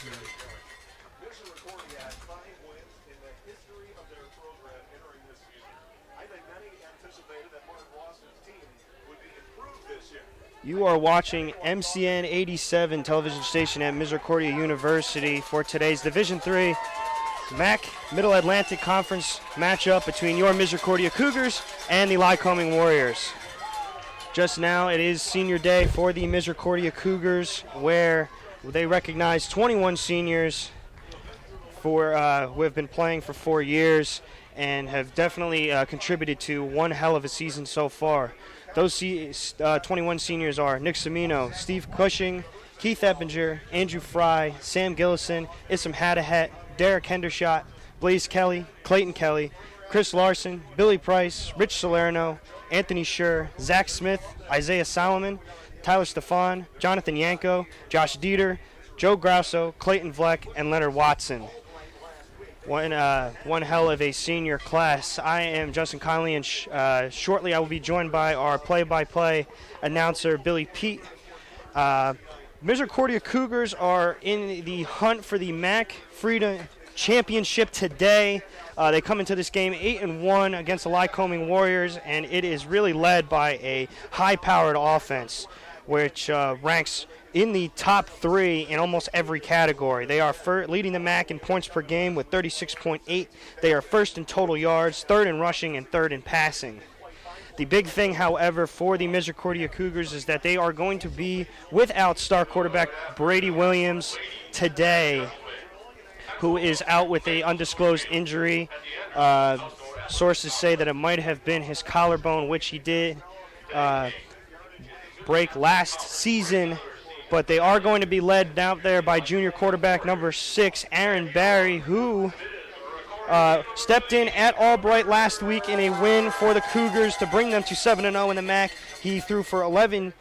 Misericordia had 5 wins in the history of their program entering this season. I think many anticipated that Mark Lawson's team would be improved this year. You are watching MCN 87 television station at Misericordia University for today's Division III MAC Middle Atlantic Conference matchup between your Misericordia Cougars and the Lycoming Warriors. Just now, it is senior day for the Misericordia Cougars, where they recognize 21 seniors who have been playing for 4 years and have definitely contributed to one hell of a season so far. Those 21 seniors are Nick Semino, Steve Cushing, Keith Eppinger, Andrew Fry, Sam Gillison, Issam Hadahet, Derek Hendershot, Blaze Kelly, Clayton Kelly, Chris Larson, Billy Price, Rich Salerno, Anthony Schur, Zach Smith, Isaiah Solomon, Tyler Stefan, Jonathan Yanko, Josh Dieter, Joe Grasso, Clayton Vleck, and Leonard Watson. One hell of a senior class. I am Justin Conley, and shortly I will be joined by our play-by-play announcer, Billy Pete. Misericordia Cougars are in the hunt for the MAC Freedom Championship today. They come into this game 8-1 against the Lycoming Warriors, and it is really led by a high-powered offense, which ranks in the top 3 in almost every category. They are leading the MAC in points per game with 36.8. They are first in total yards, third in rushing, and third in passing. The big thing, however, for the Misericordia Cougars is that they are going to be without star quarterback Brady Williams today, who is out with an undisclosed injury. Sources say that it might have been his collarbone, which he did break last season. But they are going to be led out there by junior quarterback number 6, Aaron Barry, who stepped in at Albright last week in a win for the Cougars to bring them to 7-0 in the MAC. He threw for 11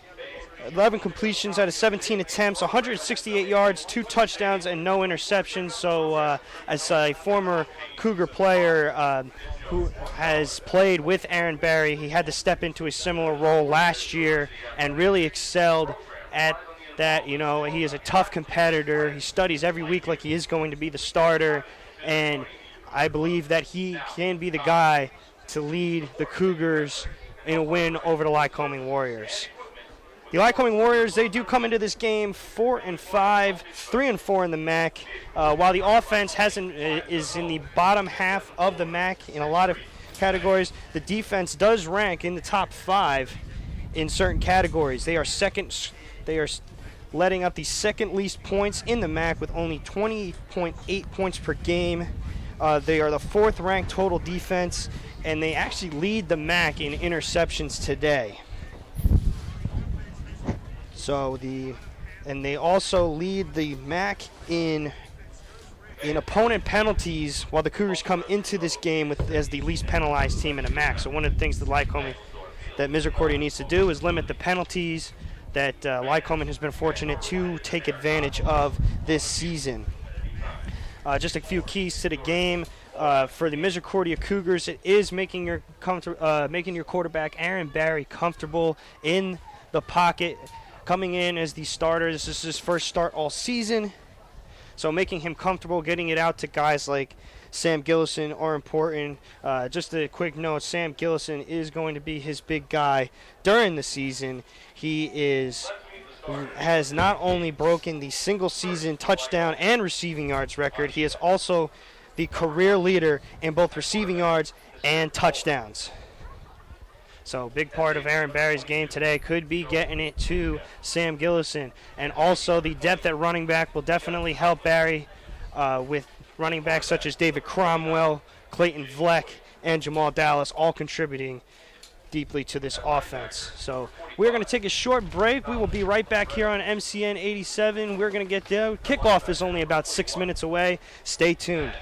completions out of 17 attempts, 168 yards, 2 touchdowns, and no interceptions. So as a former Cougar player who has played with Aaron Barry, he had to step into a similar role last year and really excelled at that. You know, he is a tough competitor. He studies every week like he is going to be the starter, and I believe that he can be the guy to lead the Cougars in a win over the Lycoming Warriors. The Lycoming Warriors, they do come into this game 4-5, 3-4 in the MAC. While the offense is in the bottom half of the MAC in a lot of categories, the defense does rank in the top 5 in certain categories. They are second. They are letting up the second least points in the MAC with only 20.8 points per game. They are the 4th ranked total defense, and they actually lead the MAC in interceptions today. And they also lead the MAC in opponent penalties, while the Cougars come into this game as the least penalized team in the MAC. So one of the things that Misericordia needs to do is limit the penalties that Lycoming has been fortunate to take advantage of this season. Just a few keys to the game. For the Misericordia Cougars, it is making your quarterback Aaron Barry comfortable in the pocket, coming in as the starter. This is his first start all season, so making him comfortable, getting it out to guys like Sam Gillison are important. Just a quick note, Sam Gillison is going to be his big guy during the season. He has not only broken the single-season touchdown and receiving yards record, he is also the career leader in both receiving yards and touchdowns. So a big part of Aaron Barry's game today could be getting it to Sam Gillison. And also the depth at running back will definitely help Barry with running backs such as David Cromwell, Clayton Vleck, and Jamal Dallas all contributing deeply to this offense. So we're going to take a short break. We will be right back here on MCN 87. We're going to get there. Kickoff is only about 6 minutes away. Stay tuned.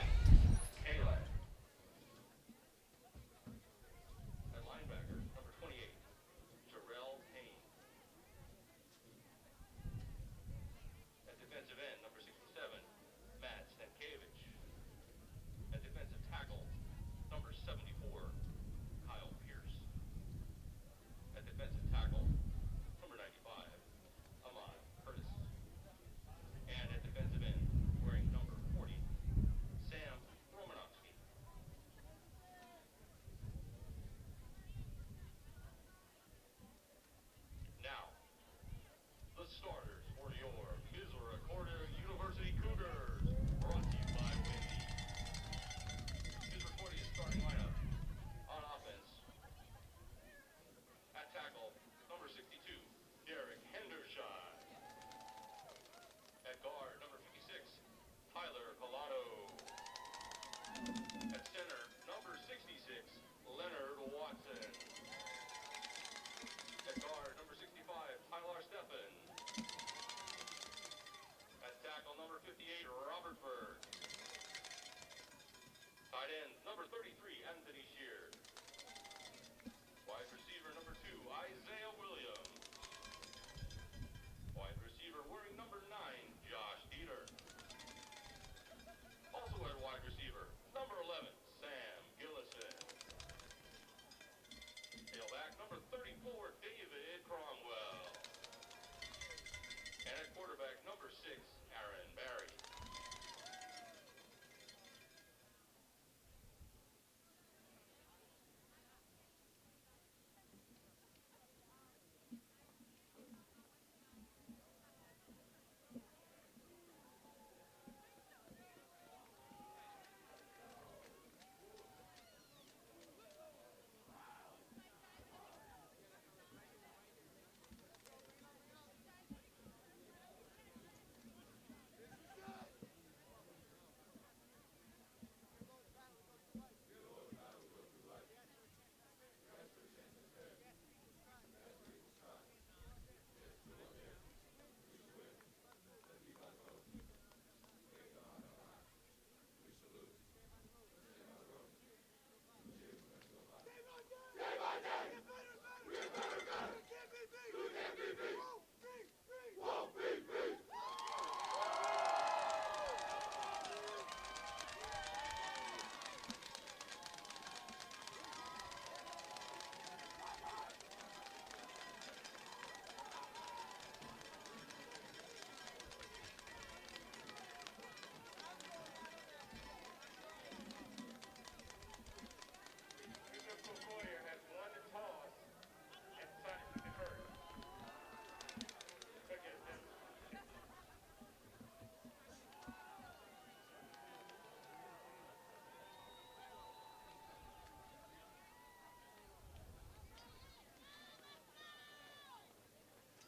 At center, number 66, Leonard Watson. At guard, number 65, Tyler Steffen. At tackle, number 58, Robert Berg. Tight end, number 33, Anthony Shear. Wide receiver, number 2, Isaiah Williams. Wide receiver wearing number 9, Josh Dieter. Also at wide receiver, number 11, Sam Gillison. Tailback, number 34, David Cromwell. And at quarterback, number 6, Aaron Barry.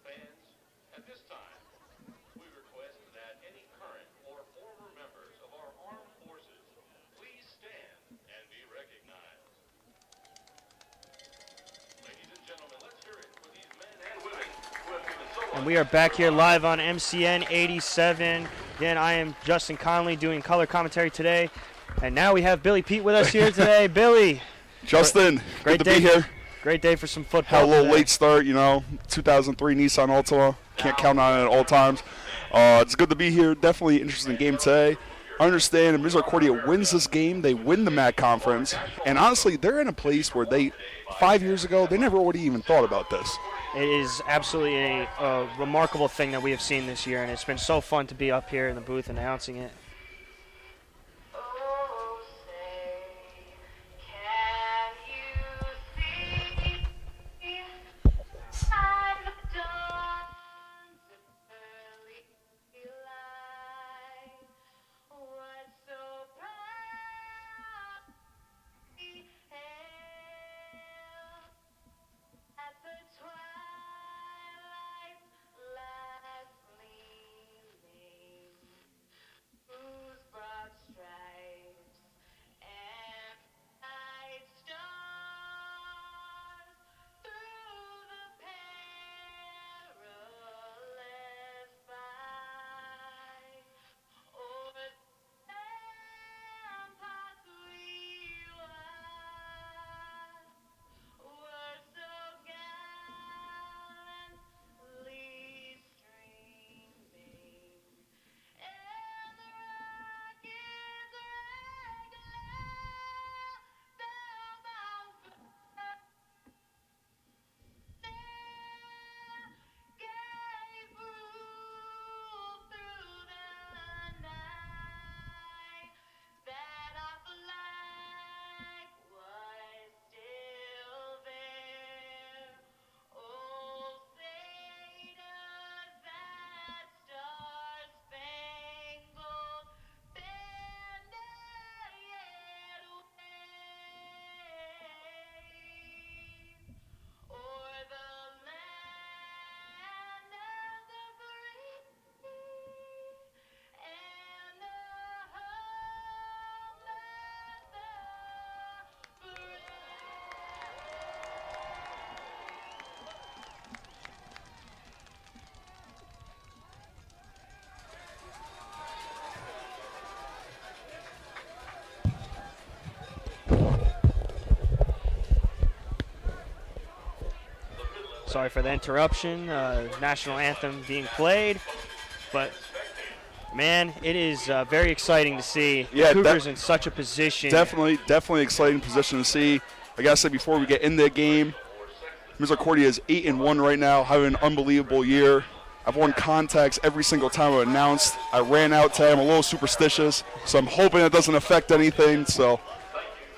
Fans, at this time, we request that any current or former members of our armed forces please stand and be recognized. Ladies and gentlemen, let's hear it for these men and women who have given so much. And we are back here live on MCN 87. Again, I am Justin Conley doing color commentary today. And now we have Billy Pete with us here today. Billy. Justin, Great good to day. be here. Great day for some football. Had a little today. late start, 2003 Nissan Altima. Can't count on it at all times. It's good to be here. Definitely interesting game today. I understand if Misericordia wins this game, they win the MAC conference. And honestly, they're in a place where 5 years ago, they never already even thought about this. It is absolutely a remarkable thing that we have seen this year, and it's been so fun to be up here in the booth announcing it. Oh, say, can you see by the dawn's early light what so proudly hailed at the twilight's last gleaming? Sorry for the interruption. National anthem being played. But, man, it is very exciting to see the Cougars in such a position. Definitely exciting position to see. Like I said before, we get in the game. Misericordia is 8-1 right now, having an unbelievable year. I've won contacts every single time I've announced. I ran out today. I'm a little superstitious, so I'm hoping it doesn't affect anything. So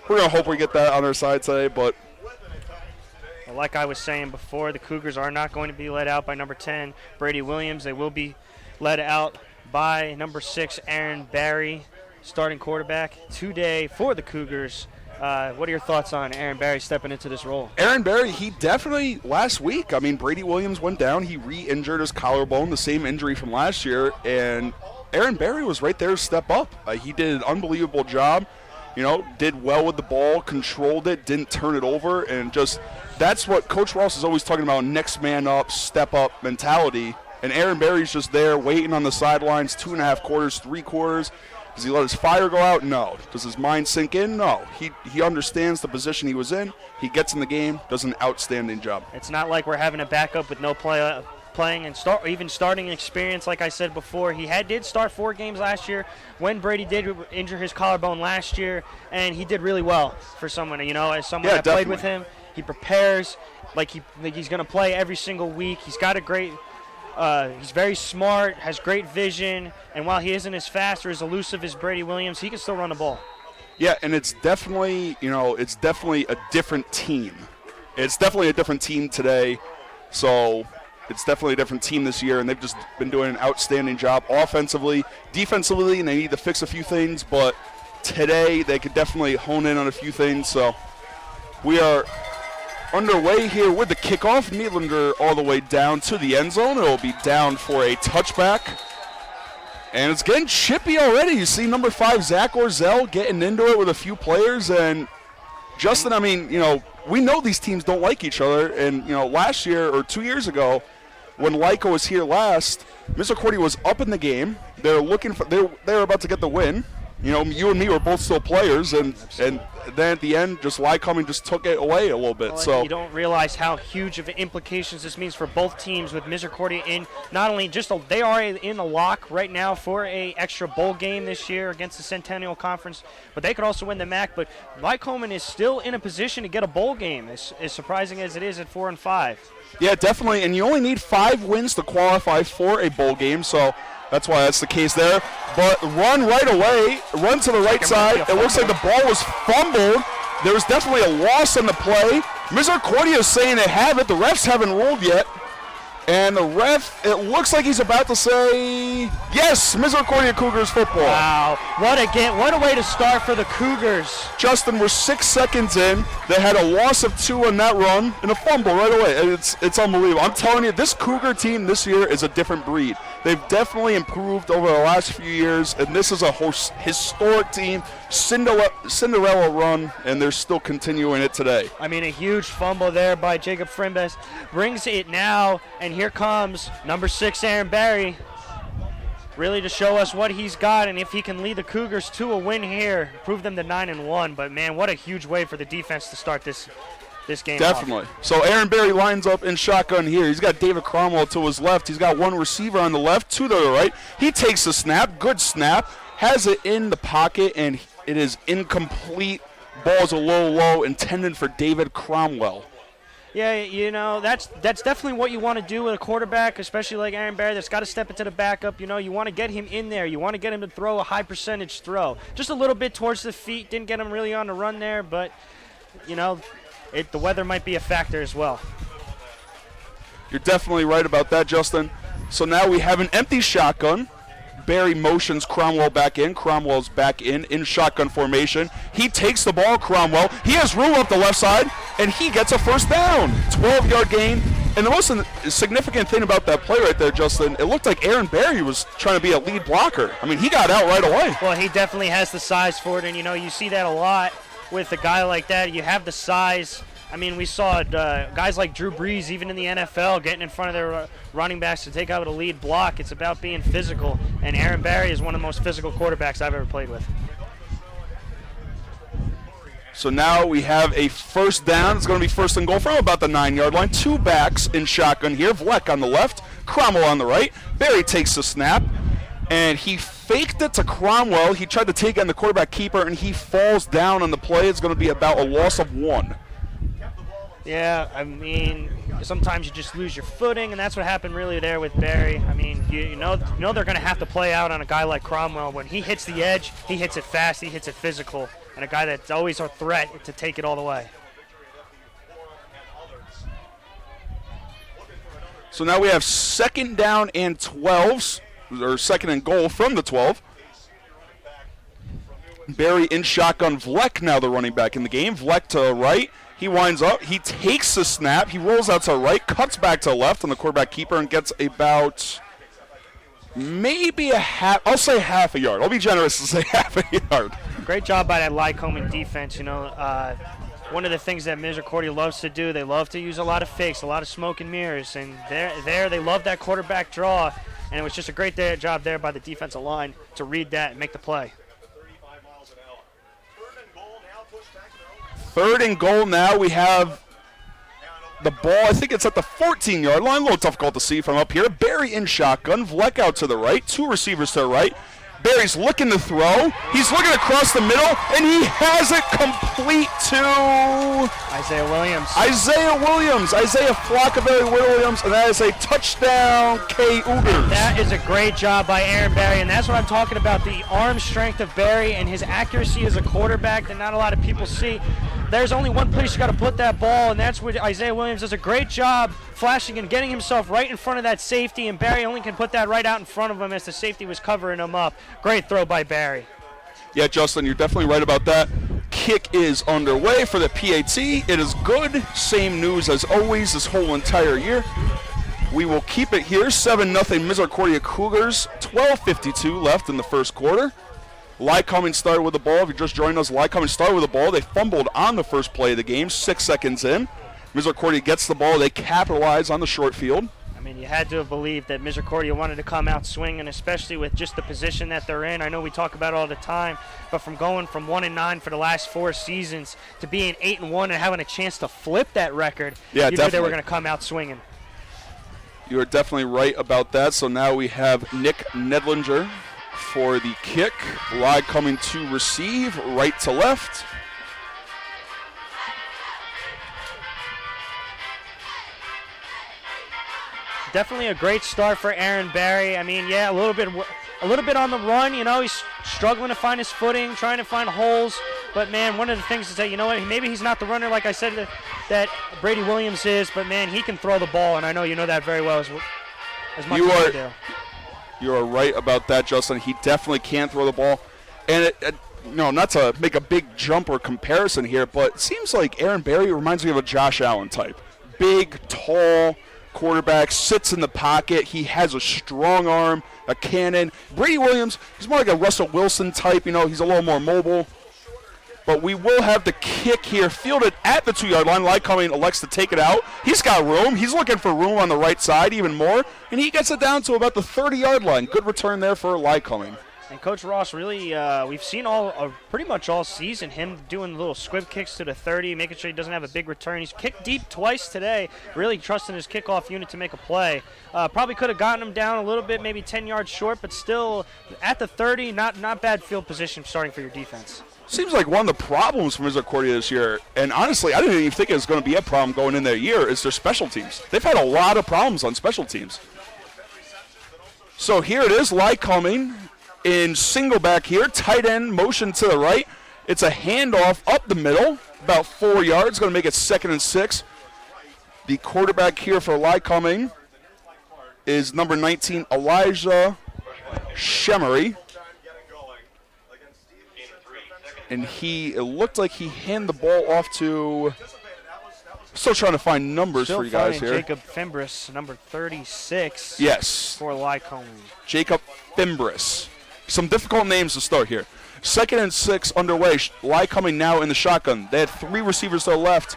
we're going to hope we get that on our side today. But well, like I was saying before, the Cougars are not going to be let out by number 10, Brady Williams. They will be led out by number 6, Aaron Barry, starting quarterback today for the Cougars. What are your thoughts on Aaron Barry stepping into this role? Aaron Barry, he definitely, last week, I mean, Brady Williams went down. He re-injured his collarbone, the same injury from last year, and Aaron Barry was right there to step up. He did an unbelievable job, did well with the ball, controlled it, didn't turn it over, and just that's what Coach Ross is always talking about, next man up, step up mentality. And Aaron Barry's just there waiting on the sidelines, 2.5 quarters, 3 quarters. Does he let his fire go out? No. Does his mind sink in? No. He understands the position he was in. He gets in the game, does an outstanding job. It's not like we're having a backup with no playing and even starting experience. Like I said before, he did start 4 games last year when Brady did injure his collarbone last year, and he did really well for someone, as someone that played with him. He prepares like he's going to play every single week. He's got a great he's very smart, has great vision, and while he isn't as fast or as elusive as Brady Williams, he can still run the ball. Yeah, and it's definitely, it's definitely a different team. It's definitely a different team today. So it's definitely a different team this year, and they've just been doing an outstanding job offensively, defensively, and they need to fix a few things, but today they could definitely hone in on a few things. So we are underway here with the kickoff. Niedlinger all the way down to the end zone. It will be down for a touchback. And it's getting chippy already. You see number 5, Zach Orzel, getting into it with a few players. And Justin, I mean, we know these teams don't like each other. And, last year or 2 years ago, when Lyco was here last, Misericordia was up in the game. They're looking for, they're about to get the win. You and me were both still players, and then at the end, just Lycoming just took it away a little bit. Well, so you don't realize how huge of implications this means for both teams, with Misericordia in not only they are in a lock right now for a extra bowl game this year against the Centennial Conference, but they could also win the MAC. But Lycoming is still in a position to get a bowl game, as surprising as it is at 4-5. Yeah, definitely, and you only need 5 wins to qualify for a bowl game, so that's why that's the case there. But run right away, run to the right side. It looks like the ball was fumbled. There was definitely a loss on the play. Misericordia is saying they have it. The refs haven't ruled yet. And the ref, it looks like he's about to say, yes, Misericordia Cougars football. Wow, what a way to start for the Cougars. Justin, we're 6 seconds in. They had a loss of 2 on that run and a fumble right away. It's unbelievable. I'm telling you, this Cougar team this year is a different breed. They've definitely improved over the last few years, and this is a historic team, Cinderella run, and they're still continuing it today. I mean, a huge fumble there by Jacob Frimbes brings it now, and here comes number 6, Aaron Barry, really to show us what he's got and if he can lead the Cougars to a win here, prove them to 9-1. But, man, what a huge way for the defense to start this game Definitely. off. So Aaron Barry lines up in shotgun here. He's got David Cromwell to his left. He's got 1 receiver on the left, 2 to the right. He takes the snap, good snap, has it in the pocket, and it is incomplete. Ball's a low, intended for David Cromwell. Yeah, that's definitely what you want to do with a quarterback, especially like Aaron Barry, that's got to step into the backup. You want to get him in there. You want to get him to throw a high percentage throw. Just a little bit towards the feet. Didn't get him really on the run there, but, the weather might be a factor as well. You're definitely right about that, Justin. So now we have an empty shotgun. Barry motions Cromwell back in. Cromwell's back in shotgun formation. He takes the ball, Cromwell. He has room up the left side, and he gets a first down. 12-yard gain. And the most significant thing about that play right there, Justin, it looked like Aaron Barry was trying to be a lead blocker. I mean, he got out right away. Well, he definitely has the size for it, and, you see that a lot with a guy like that. You have the size. I mean, we saw guys like Drew Brees, even in the NFL, getting in front of their running backs to take out a lead block. It's about being physical, and Aaron Barry is one of the most physical quarterbacks I've ever played with. So now we have a first down. It's going to be first and goal from about the 9-yard line. 2 backs in shotgun here. Vleck on the left, Cromwell on the right. Barry takes the snap, and he faked it to Cromwell. He tried to take on the quarterback keeper, and he falls down on the play. It's going to be about a loss of 1. Yeah, I mean, sometimes you just lose your footing, and that's what happened really there with Barry. I mean, you know they're going to have to play out on a guy like Cromwell. When he hits the edge, he hits it fast, he hits it physical, and a guy that's always a threat to take it all the way. So now we have second down and 12s, or second and goal from the 12. Barry in shotgun. Vleck now the running back in the game. Vleck to the right. He winds up. He takes the snap. He rolls out to the right, cuts back to the left on the quarterback keeper, and gets about maybe a half. I'll say half a yard. I'll be generous and say half a yard. Great job by that Lycoming defense. You know, one of the things that Misericordia loves to do, they love to use a lot of fakes, a lot of smoke and mirrors, and they love that quarterback draw, and it was just a great job there by the defensive line to read that and make the play. 3rd and goal now. We have the ball. I think it's at the 14-yard line. A little difficult to see from up here. Barry in shotgun. Vleck out to the right. 2 receivers to the right. Barry's looking to throw. He's looking across the middle, and he has it complete to Isaiah Williams. Isaiah Flockaberry Williams, and that is a touchdown, K. Ugers. That is a great job by Aaron Barry, and that's what I'm talking about, the arm strength of Barry and his accuracy as a quarterback that not a lot of people see. There's only one place you got to put that ball, and that's where Isaiah Williams does a great job flashing and getting himself right in front of that safety, and Barry only can put that right out in front of him as the safety was covering him up. Great throw by Barry. Yeah, Justin, you're definitely right about that. Kick is underway for the PAT. It is good. Same news as always this whole entire year. We will keep it here. 7-0 Misericordia Cougars. 12:52 left in the first quarter. Lycoming started with the ball. If you just joined us, Lycoming started with the ball. They fumbled on the first play of the game, 6 seconds in. Misericordia gets the ball. They capitalize on the short field. I mean, you had to have believed that Misericordia wanted to come out swinging, especially with just the position that they're in. I know we talk about it all the time, but from going from 1-9 for the last 4 seasons to being 8-1 and having a chance to flip that record, yeah, you knew they were going to come out swinging. You are definitely right about that. So now we have Nick Nedlinger for the kick. Lycoming to receive, right to left. Definitely a great start for Aaron Barry. I mean, yeah, a little bit on the run. You know, he's struggling to find his footing, trying to find holes. But man, one of the things is that, you know what, maybe he's not the runner like I said that Brady Williams is, but man, he can throw the ball, and I know you know that very well as much as I do. You are right about that, Justin. He definitely can throw the ball. And not to make a big jump or comparison here, but it seems like Aaron Barry reminds me of a Josh Allen type. Big, tall quarterback, sits in the pocket. He has a strong arm, a cannon. Brady Williams, he's more like a Russell Wilson type. You know, he's a little more mobile. But we will have the kick here fielded at the 2-yard line. Lycoming elects to take it out. He's got room. He's looking for room on the right side even more. And he gets it down to about the 30-yard line. Good return there for Lycoming. And Coach Ross really, we've seen pretty much all season him doing little squib kicks to the 30, making sure he doesn't have a big return. He's kicked deep twice today, really trusting his kickoff unit to make a play. Probably could have gotten him down a little bit, maybe 10 yards short, but still at the 30, not bad field position starting for your defense. Seems like one of the problems for Misericordia this year, and honestly, I didn't even think it was going to be a problem going in their year, is their special teams. They've had a lot of problems on special teams. So here it is, Lycoming in single back here, tight end motion to the right. It's a handoff up the middle, about 4 yards, going to make it 2nd and 6. The quarterback here for Lycoming is number 19, Elijah Shemery. And it looked like he handed the ball off to, still trying to find numbers for you guys here. Jacob Fimbris, number 36. Yes. For Lycoming. Jacob Fimbris. Some difficult names to start here. 2nd and 6 underway. Lycoming now in the shotgun. They had 3 receivers to the left.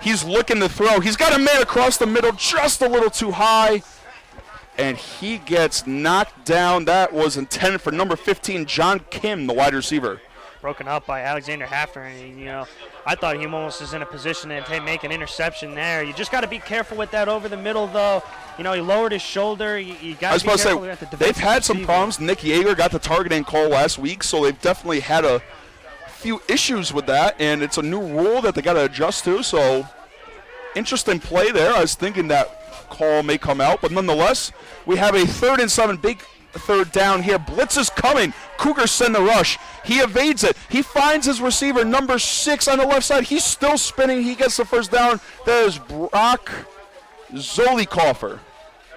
He's looking to throw. He's got a man across the middle, just a little too high. And he gets knocked down. That was intended for number 15, John Kim, the wide receiver. broken up by Alexander Hafner, and I thought he almost was in a position to make an interception there. You just got to be careful with that over the middle, though. He lowered his shoulder. You got to be careful with the they've had some receiving. problems. Nick Yeager got the targeting call last week, so they've definitely had a few issues with that, and it's a new rule that they got to adjust to. So interesting play there. I was thinking that call may come out, but nonetheless, we have a 3rd and 7, big third down here. Blitz is coming. Cougars send the rush. He evades it. He finds his receiver, number 6 on the left side. He's still spinning. He gets the first down. That is Brock Zolikoffer.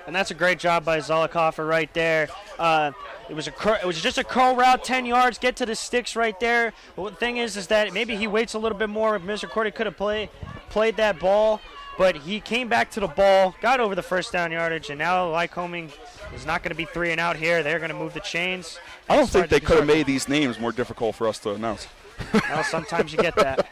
And that's a great job by Zolikoffer right there. It was just a curl route, 10 yards, get to the sticks right there. The thing is that maybe he waits a little bit more. Misericordia could have played that ball, but he came back to the ball, got over the first down yardage, and now Lycoming is not going to be 3 and out here. They're going to move the chains. I don't think they could have made these names more difficult for us to announce. Well, sometimes you get that.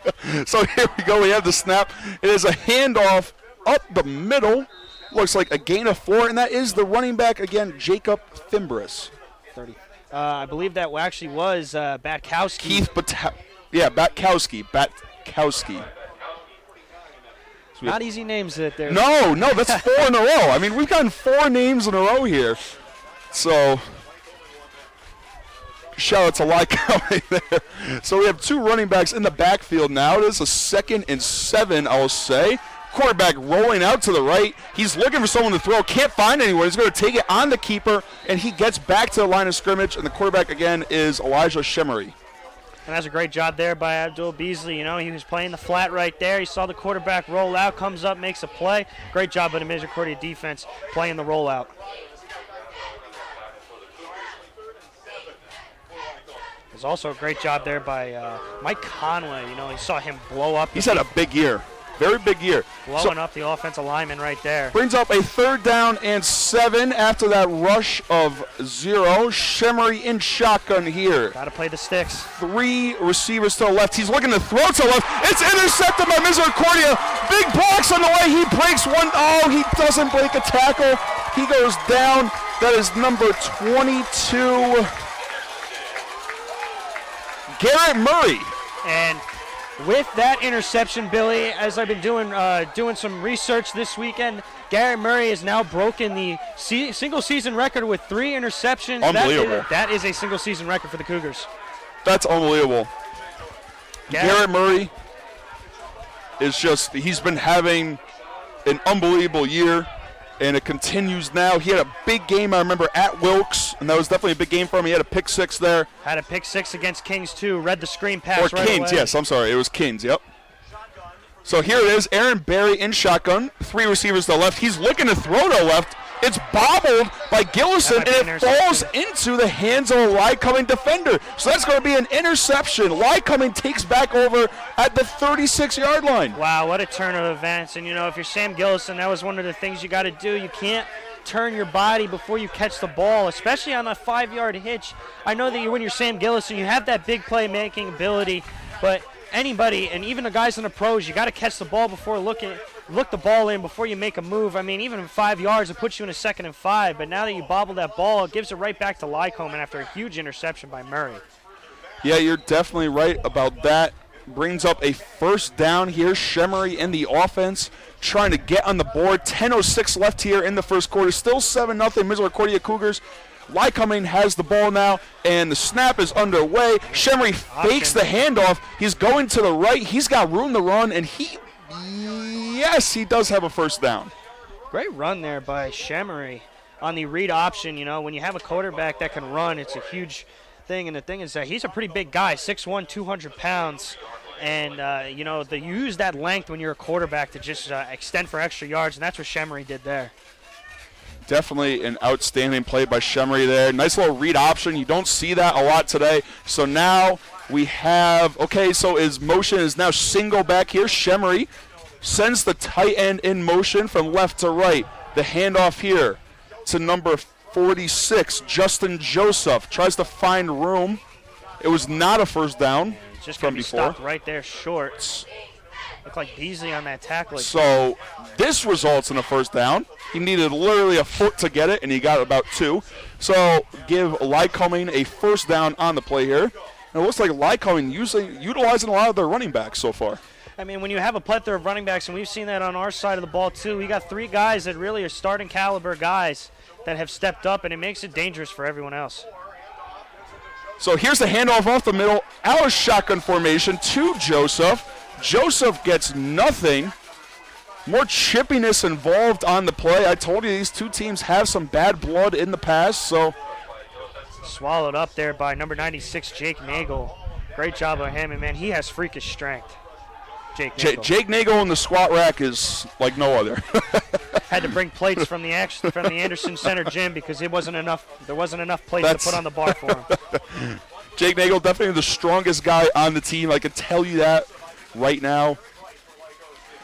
So here we go. We have the snap. It is a handoff up the middle. Looks like a gain of 4, and that is the running back again, Jacob Fimbris. 30. I believe that actually was Batkowski. Batkowski. Not easy names that there. No, that's 4 in a row. I mean, we've gotten 4 names in a row here. So, shout out to Lycoming there. So we have 2 running backs in the backfield now. It is a 2nd and 7, I'll say. Quarterback rolling out to the right. He's looking for someone to throw. Can't find anyone. He's going to take it on the keeper, and he gets back to the line of scrimmage, and the quarterback again is Elijah Shemery. And that's a great job there by Abdul Beasley. He was playing the flat right there. He saw the quarterback roll out, comes up, makes a play. Great job by the Misericordia defense playing the rollout. There's also a great job there by Mike Conway. You saw him blow up. He's had a big year. Very big year. Blowing up the offensive lineman right there. Brings up a 3rd down and 7 after that rush of 0. Shemery in shotgun here. Got to play the sticks. 3 receivers to the left. He's looking to throw to the left. It's intercepted by Misericordia. Big box on the way. He breaks one. Oh, he doesn't break a tackle. He goes down. That is number 22, Garrett Murray. And with that interception, Billy, as I've been doing some research this weekend, Garrett Murray has now broken the single-season record with 3 interceptions. Unbelievable. That is a single-season record for the Cougars. That's unbelievable. Garrett Murray is he's been having an unbelievable year, and it continues now. He had a big game, I remember, at Wilkes, and that was definitely a big game for him. He had a pick 6 there. Had a pick 6 against Kings, too. Read the screen pass right away. Or Kings, yes, I'm sorry. It was Kings, yep. So here it is, Aaron Berry in shotgun. 3 receivers to the left. He's looking to throw to the left. It's bobbled by Gillison, and it falls into the hands of a Lycoming defender. So that's going to be an interception. Lycoming takes back over at the 36-yard line. Wow, what a turn of events. And, if you're Sam Gillison, that was one of the things you got to do. You can't turn your body before you catch the ball, especially on a 5-yard hitch. I know that when you're Sam Gillison, you have that big play-making ability, but anybody, and even the guys in the pros, you got to catch the ball before look the ball in before you make a move. I mean, even in 5 yards, it puts you in a 2nd and 5. But now that you bobble that ball, it gives it right back to Lycoming after a huge interception by Murray. Yeah, you're definitely right about that. Brings up a 1st down here. Shemery in the offense trying to get on the board. 10:06 left here in the first quarter. Still 7-0 Misericordia Cougars. Lycoming has the ball now, and the snap is underway. Shemery fakes the handoff. He's going to the right. He's got room to run, and he does have a 1st down. Great run there by Shemery on the read option. When you have a quarterback that can run, it's a huge thing. And the thing is that he's a pretty big guy, 6'1", 200 pounds. And, they use that length when you're a quarterback to just extend for extra yards, and that's what Shemery did there. Definitely an outstanding play by Shemery there. Nice little read option. You don't see that a lot today. So now we have, so his motion is now single back here. Shemery sends the tight end in motion from left to right. The handoff here to number 46, Justin Joseph. Tries to find room. It was not a 1st down just from before. Stopped right there short. Looked like Beasley on that tackle. So this results in a 1st down. He needed literally a foot to get it, and he got about 2. So give Lycoming a 1st down on the play here. And it looks like Lycoming utilizing a lot of their running backs so far. I mean, when you have a plethora of running backs, and we've seen that on our side of the ball too, we got 3 guys that really are starting caliber guys that have stepped up, and it makes it dangerous for everyone else. So here's the handoff off the middle, out of shotgun formation to Joseph. Joseph gets nothing. More chippiness involved on the play. I told you these two teams have some bad blood in the past, so. Swallowed up there by number 96, Jake Nagel. Great job by him, and man, he has freakish strength. Jake Nagel in the squat rack is like no other. Had to bring plates from the Anderson Center gym because there wasn't enough plates to put on the bar for him. Jake Nagel definitely the strongest guy on the team. I can tell you that right now.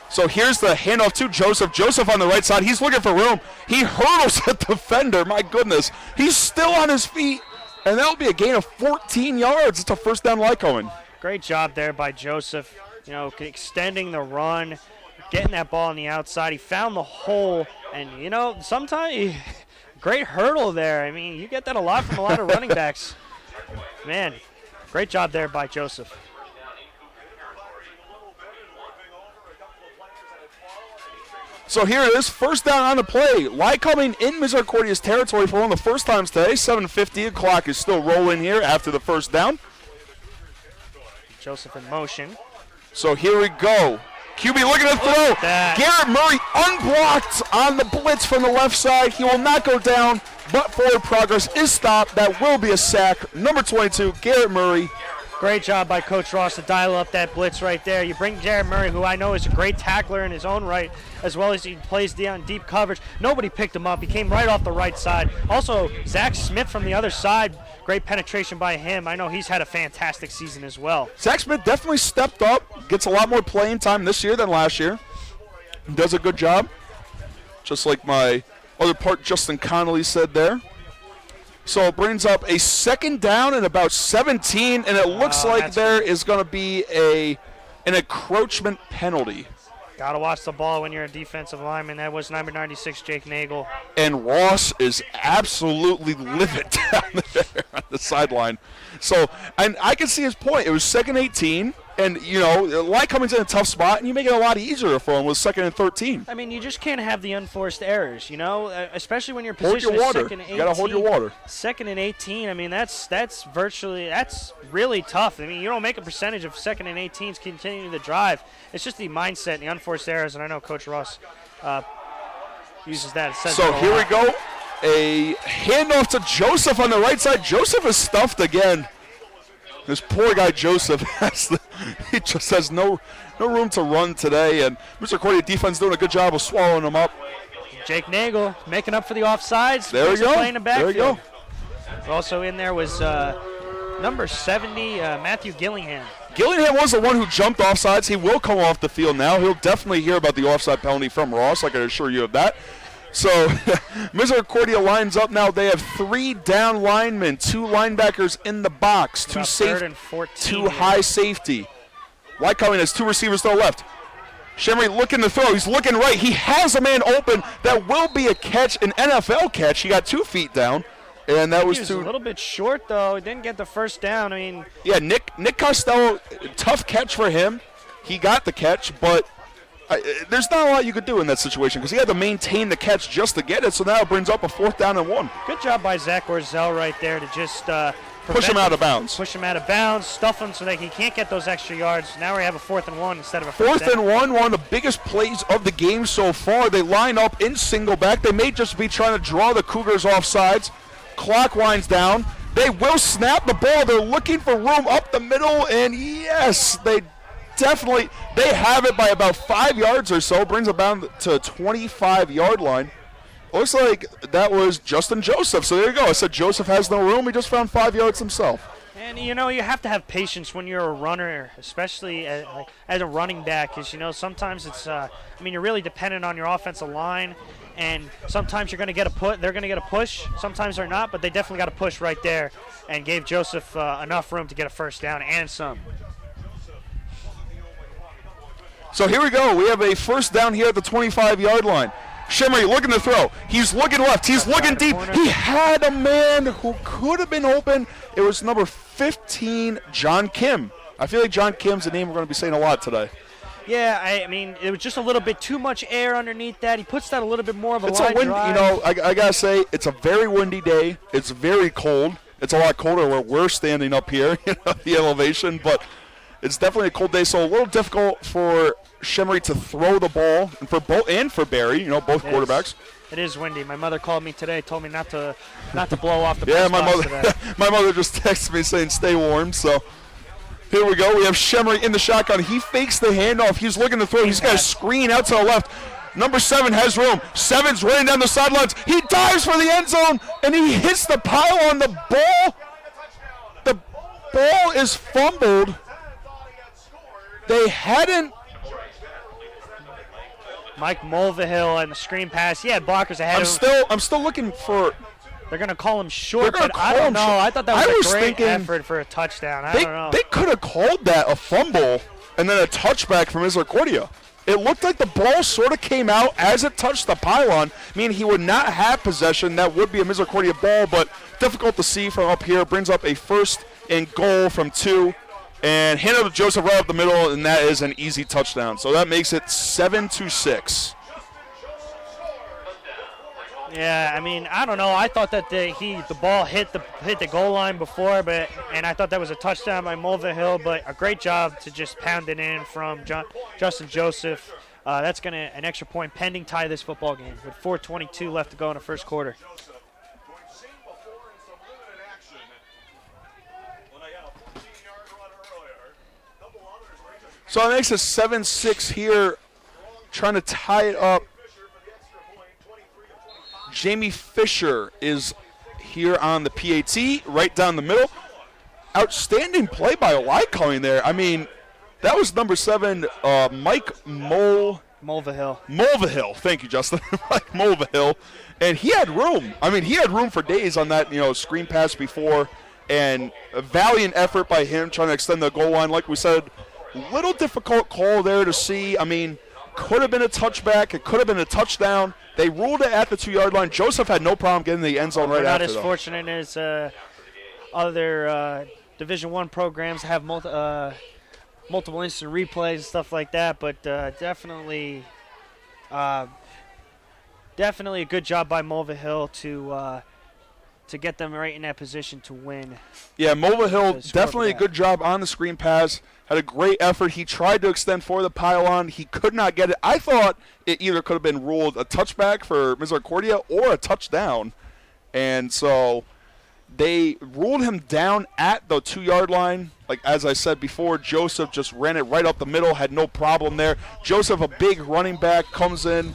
So here's the handoff to Joseph. Joseph on the right side. He's looking for room. He hurdles the defender. My goodness. He's still on his feet. And that'll be a gain of 14 yards. It's a first down Lycoming. Great job there by Joseph. You know, extending the run, getting that ball on the outside. He found the hole. And, you know, sometimes great hurdle there. I mean, you get that a lot from a lot of running backs. Man, great job there by Joseph. So here it is, first down on the play. Lycoming in Misericordia's territory for one of the first times today. 7:50, the clock is still rolling here after the first down. Joseph in motion. So here we go. QB looking to throw. Garrett Murray unblocked on the blitz from the left side. He will not go down, but forward progress is stopped. That will be a sack. Number 22, Garrett Murray. Great job by Coach Ross to dial up that blitz right there. You bring Jared Murray, who I know is a great tackler in his own right, as well as he plays down deep coverage. Nobody picked him up. He came right off the right side. Also, Zach Smith from the other side, great penetration by him. I know he's had a fantastic season as well. Zach Smith definitely stepped up, gets a lot more playing time this year than last year. Does a good job, just like my other part Justin Connolly said there. So it brings up a second down and about 17, and it looks like there is going to be an encroachment penalty. Got to watch the ball when you're a defensive lineman. That was number 96, Jake Nagel. And Ross is absolutely livid down there on the sideline. So, and I can see his point. It was second 18, and, you know, Lycoming's in a tough spot, and you make it a lot easier for him with second and 13. I mean, you just can't have the unforced errors, you know, especially when you're positioned hold your water. second and 18. You got to hold your water. Second and 18, I mean, that's really tough. I mean, you don't make a percentage of second and 18s continuing the drive. It's just the mindset and the unforced errors, and I know Coach Ross uses that. So here we go. A handoff to Joseph on the right side. Joseph is stuffed again. This poor guy Joseph he just has no room to run today, and Misericordia defense doing a good job of swallowing him up. Jake Nagel making up for the offsides. There you go. Playing the backfield. There you go. Also in there was number 70, Matthew Gillingham. Gillingham was the one who jumped offsides. He will come off the field now. He'll definitely hear about the offside penalty from Ross. I can assure you of that. So Misericordia lines up now. They have 3 down linemen, 2 linebackers in the box, 2 high safety. Lycoming has 2 receivers to the left. Shemry looking to throw. He's looking right. He has a man open. That will be a catch, an NFL catch. He got 2 feet down, and that was a little bit short though. He didn't get the first down. I mean, yeah, Nick Costello, tough catch for him. He got the catch, but there's not a lot you could do in that situation because he had to maintain the catch just to get it, so now it brings up a 4th down and 1. Good job by Zach Orzel right there to just push him out of bounds. Push him out of bounds, stuff him so that he can't get those extra yards. Now we have a 4th and 1 instead of a 4th and 1, one of the biggest plays of the game so far. They line up in single back. They may just be trying to draw the Cougars off sides. Clock winds down. They will snap the ball. They're looking for room up the middle, and yes, they have it by about 5 yards or so. Brings it down to a 25-yard line. Looks like that was Justin Joseph. So there you go. I said Joseph has no room. He just found 5 yards himself. And, you know, you have to have patience when you're a runner, especially as a running back, because, you know, sometimes it's, you're really dependent on your offensive line, and sometimes you're going to get they're going to get a push. Sometimes they're not, but they definitely got a push right there and gave Joseph enough room to get a first down and some. So here we go. We have a first down here at the 25-yard line. Shimmery looking to throw. He's looking left. He's looking deep. He had a man who could have been open. It was number 15, John Kim. I feel like John Kim's a name we're going to be saying a lot today. Yeah, I mean, it was just a little bit too much air underneath that. He puts that a little bit more of a It's line a wind, drive. you know, I got to say, it's a very windy day. It's very cold. It's a lot colder where we're standing up here, the elevation, but it's definitely a cold day, so a little difficult for Shimmery to throw the ball, and for Barry, both quarterbacks. It is windy. My mother called me today, told me not to blow off the Yeah, press my box mother, today. my mother just texted me saying stay warm. So here we go. We have Shimmery in the shotgun. He fakes the handoff. He's looking to throw. He's got a screen out to the left. Number 7 has room. 7's running down the sidelines. He dives for the end zone, and he hits the pylon. The ball is fumbled. They hadn't. Mike Mulvihill and the screen pass. He had blockers ahead of him. I'm still looking for. They're going to call him short, They're gonna but I call don't him know. short. I thought that I was was a great thinking effort for a touchdown. I They don't know. could have called that a fumble and then a touchback from Misericordia. It looked like the ball sort of came out as it touched the pylon, meaning he would not have possession. That would be a Misericordia ball, but difficult to see from up here. Brings up a 1st and goal from 2. And hand it to Joseph right up the middle, and that is an easy touchdown. So that makes it 7-6. Yeah, I mean, I don't know. I thought that the ball hit the goal line before, and I thought that was a touchdown by Mulvihill, but a great job to just pound it in from Justin Joseph. That's going to an extra point pending tie this football game with 4:22 left to go in the first quarter. So it makes it 7-6 here, trying to tie it up. Jamie Fisher is here on the PAT, right down the middle. Outstanding play by Lycoming there. I mean, that was number 7, Mike Mulvihill. Thank you, Justin. Mike Mulvihill. And he had room. I mean, he had room for days on that, screen pass before. And a valiant effort by him trying to extend the goal line. Like we said, little difficult call there to see. I mean, could have been a touchback. It could have been a touchdown. They ruled it at the 2-yard line. Joseph had no problem getting the end zone right They're not after, as fortunate as other Division I programs have multiple instant replays and stuff like that, but definitely a good job by Mulvihill to get them right in that position to win. Yeah, Mulvihill, Score definitely a for that. good job on the screen pass. Had a great effort. He tried to extend for the pylon. He could not get it. I thought it either could have been ruled a touchback for Misericordia or a touchdown. And so they ruled him down at the 2-yard line. Like, as I said before, Joseph just ran it right up the middle, had no problem there. Joseph, a big running back, comes in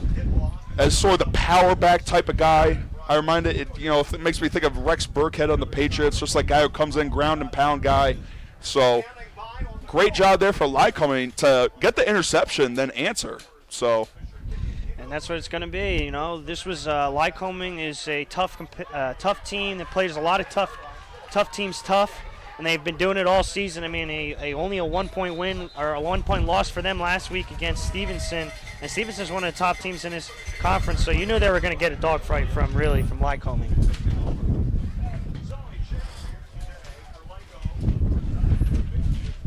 as sort of the power back type of guy. I remind it makes me think of Rex Burkhead on the Patriots, just like guy who comes in, ground and pound guy. So great job there for Lycoming to get the interception, then answer. So, and that's what it's going to be. This was Lycoming is a tough team that plays a lot of tough teams tough, and they've been doing it all season. I mean, only a 1-point win or a 1-point loss for them last week against Stevenson, and Stevenson's one of the top teams in this conference. So you knew they were going to get a dogfight from Lycoming.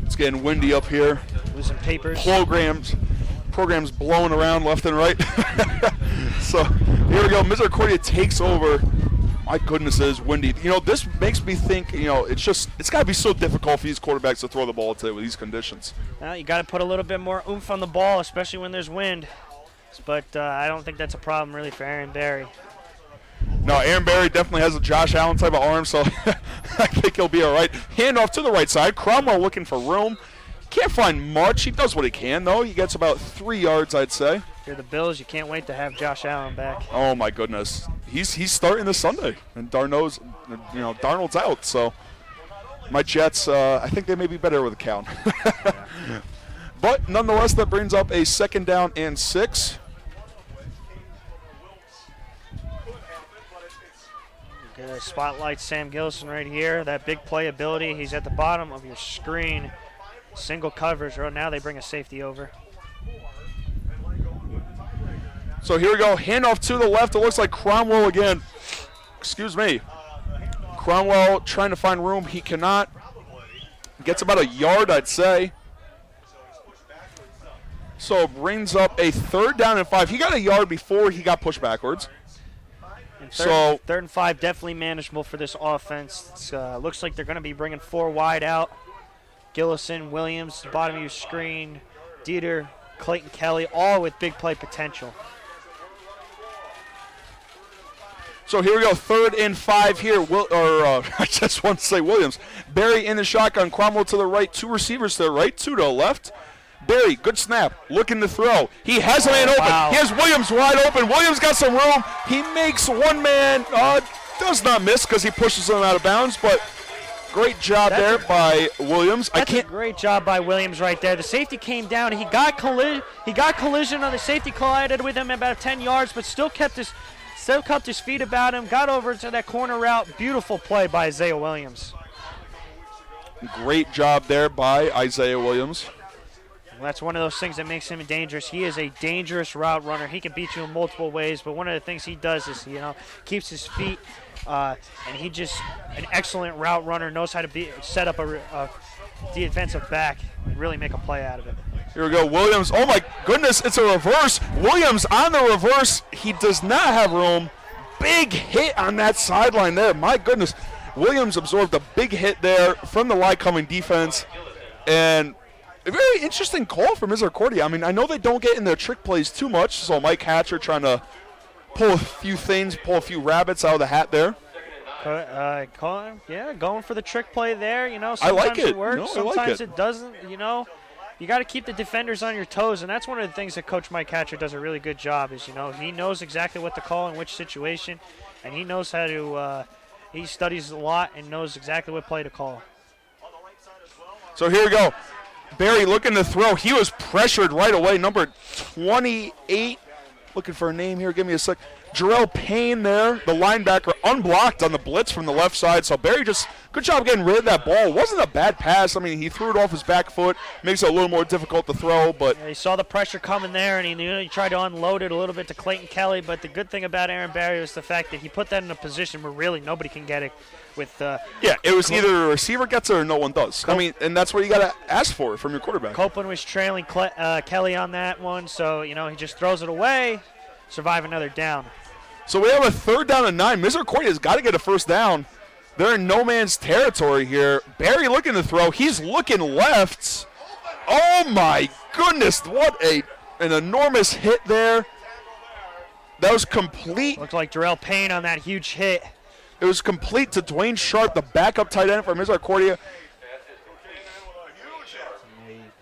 it's getting windy up here. Losing papers. Programs blowing around left and right. So here we go. Misericordia takes over. My goodness, it is windy. This makes me think, it's got to be so difficult for these quarterbacks to throw the ball today with these conditions. Well, you got to put a little bit more oomph on the ball, especially when there's wind. But I don't think that's a problem really for Aaron Barry. No, Aaron Barry definitely has a Josh Allen type of arm, so I think he'll be all right. Handoff to the right side. Cromwell looking for room. Can't find much. He does what he can, though. He gets about 3 yards, I'd say. If you're the Bills, you can't wait to have Josh Allen back. Oh, my goodness. He's starting this Sunday, and Darnold's out, so my Jets, I think they may be better with a count. But nonetheless, that brings up a 2nd down and 6. Gonna spotlight Sam Gilson right here. That big playability. He's at the bottom of your screen. Single coverage. Right now they bring a safety over. So here we go. Handoff to the left. It looks like Cromwell again. Excuse me. Cromwell trying to find room. He cannot. Gets about a yard, I'd say. So it brings up a 3rd down and 5. He got a yard before he got pushed backwards. And So 3rd and 5, definitely manageable for this offense. It's, looks like they're going to be bringing 4 wide out. Gillison, Williams, bottom of your screen, Dieter, Clayton Kelly, all with big play potential. So here we go, 3rd and 5 here. I just want to say Williams. Barry in the shotgun, Cromwell to the right, 2 receivers to the right, 2 to the left. Barry, good snap, looking to throw. He has a man open. Wow. He has Williams wide open. Williams got some room. He makes one man, does not miss because he pushes him out of bounds, but great job there by Williams. That's a great job by Williams right there. The safety came down. He got collision on the safety, collided with him about 10 yards, but still kept his feet about him, got over to that corner route. Beautiful play by Isaiah Williams. Great job there by Isaiah Williams. Well, that's one of those things that makes him dangerous. He is a dangerous route runner. He can beat you in multiple ways, but one of the things he does is, keeps his feet, and he just an excellent route runner, knows how to set up a defensive back and really make a play out of it. Here we go, Williams. Oh my goodness, it's a reverse. Williams on the reverse. He does not have room. Big hit on that sideline there. My goodness. Williams absorbed a big hit there from the Lycoming defense. And a very interesting call for Misericordia. I mean, I know they don't get in their trick plays too much, so Mike Hatcher trying to pull a few things, pull a few rabbits out of the hat there. Going for the trick play there. Sometimes I like it. It works, No, I sometimes like it. it doesn't. You got to keep the defenders on your toes, and that's one of the things that Coach Mike Hatcher does a really good job. Is he knows exactly what to call in which situation, and he knows how to. He studies a lot and knows exactly what play to call. So here we go. Barry looking to throw. He was pressured right away. Number 28. Looking for a name here. Give me a sec. Jarrell Payne there, the linebacker, unblocked on the blitz from the left side. So Barry just, good job getting rid of that ball. It wasn't a bad pass. I mean, he threw it off his back foot. Makes it a little more difficult to throw, but. Yeah, he saw the pressure coming there, and he tried to unload it a little bit to Clayton Kelly. But the good thing about Aaron Barry was the fact that he put that in a position where really nobody can get it with. Yeah, it was either a receiver gets it or no one does. I mean, and that's what you got to ask for from your quarterback. Copeland was trailing Kelly on that one, so, he just throws it away, survive another down. So we have a 3rd down and 9. Misericordia's got to get a 1st down. They're in no man's territory here. Barry looking to throw. He's looking left. Oh, my goodness. What an enormous hit there. That was complete. Looked like Jarrell Payne on that huge hit. It was complete to Dwayne Sharp, the backup tight end for Misericordia.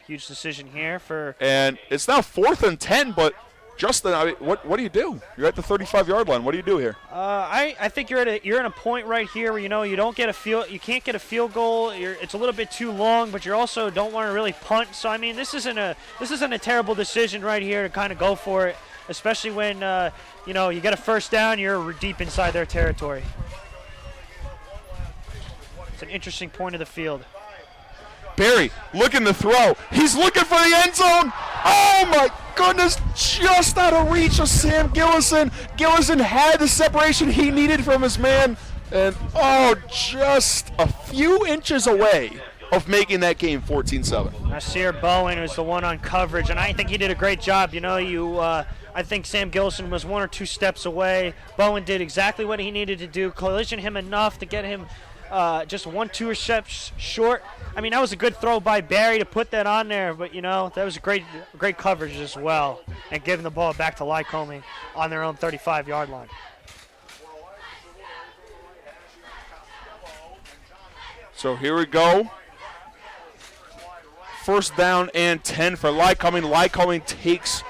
Huge decision here for. And it's now 4th and 10, but Justin, what do you do? You're at the 35-yard line. What do you do here? I think you're in a point right here where you don't get you can't get a field goal. It's a little bit too long, but you also don't want to really punt. So I mean, this isn't a terrible decision right here to kind of go for it, especially when you get a 1st down, you're deep inside their territory. It's an interesting point of the field. Barry looking to throw. He's looking for the end zone. Oh, my goodness. Just out of reach of Sam Gillison. Gillison had the separation he needed from his man. And, just a few inches away of making that game 14-7. Nasir Bowen was the one on coverage, and I think he did a great job. I think Sam Gillison was 1 or 2 steps away. Bowen did exactly what he needed to do, collision him enough to get him just 1-2 steps short. I mean, that was a good throw by Barry to put that on there, but, that was a great coverage as well, and giving the ball back to Lycoming on their own 35-yard line. So here we go. 1st down and 10 for Lycoming. Lycoming takes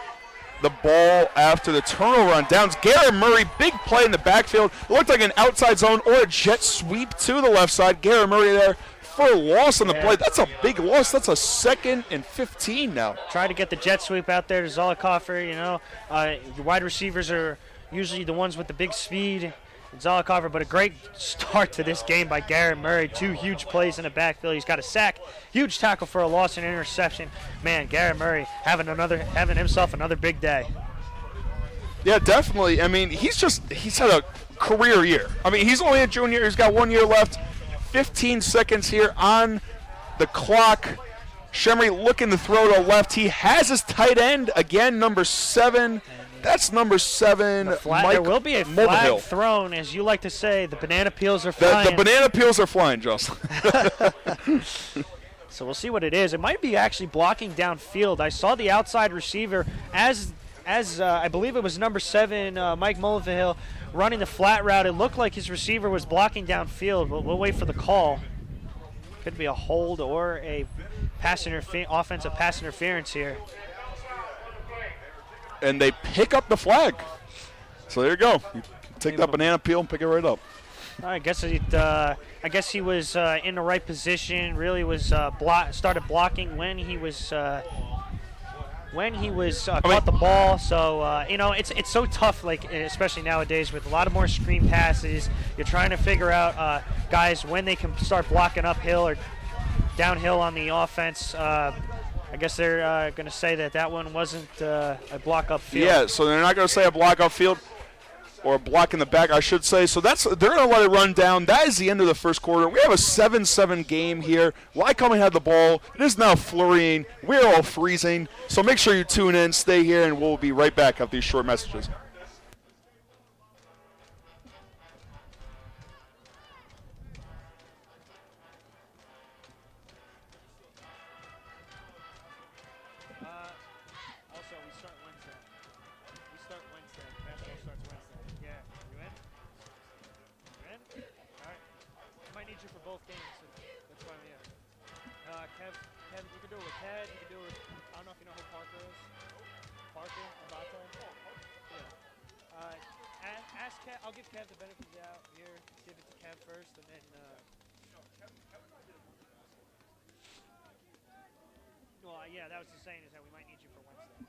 the ball after the turnover on downs. Garrett Murray, big play in the backfield. It looked like an outside zone or a jet sweep to the left side. Garrett Murray there for a loss on the play. That's a big loss. That's a 2nd and 15 now. Try to get the jet sweep out there to Zollikoffer. Your wide receivers are usually the ones with the big speed. Zollikoffer, but a great start to this game by Garrett Murray. 2 huge plays in the backfield. He's got a sack, huge tackle for a loss and interception. Man, Garrett Murray having himself another big day. Yeah, definitely. I mean, he's had a career year. I mean, he's only a junior. He's got 1 year left. 15 seconds here on the clock. Shemry looking to throw to left. He has his tight end again, number 7. That's number 7. There will be a flag Mulvihill. thrown, as you like to say. The banana peels are flying. The banana peels are flying, Jocelyn. So we'll see what it is. It might be actually blocking downfield. I saw the outside receiver as I believe it was number 7, Mike Mulvihill, running the flat route. It looked like his receiver was blocking downfield, but we'll wait for the call. Could be a hold or a offensive pass interference here. And they pick up the flag. So there you go. You take that banana peel and pick it right up. I guess he was in the right position. Really was started blocking when he was caught the ball. So it's so tough, like especially nowadays with a lot of more screen passes. You're trying to figure out guys when they can start blocking uphill or downhill on the offense. I guess they're going to say that one wasn't a block upfield. Yeah, so they're not going to say a block upfield or a block in the back, I should say. So they're going to let it run down. That is the end of the first quarter. We have a 7-7 game here. Lycoming had the ball. It is now flurrying. We're all freezing. So make sure you tune in, stay here, and we'll be right back after these short messages. I'll give Kev the benefit of the doubt here. Give it to Kev first, and then. Well, yeah, that was the saying is that we might need you for Wednesday.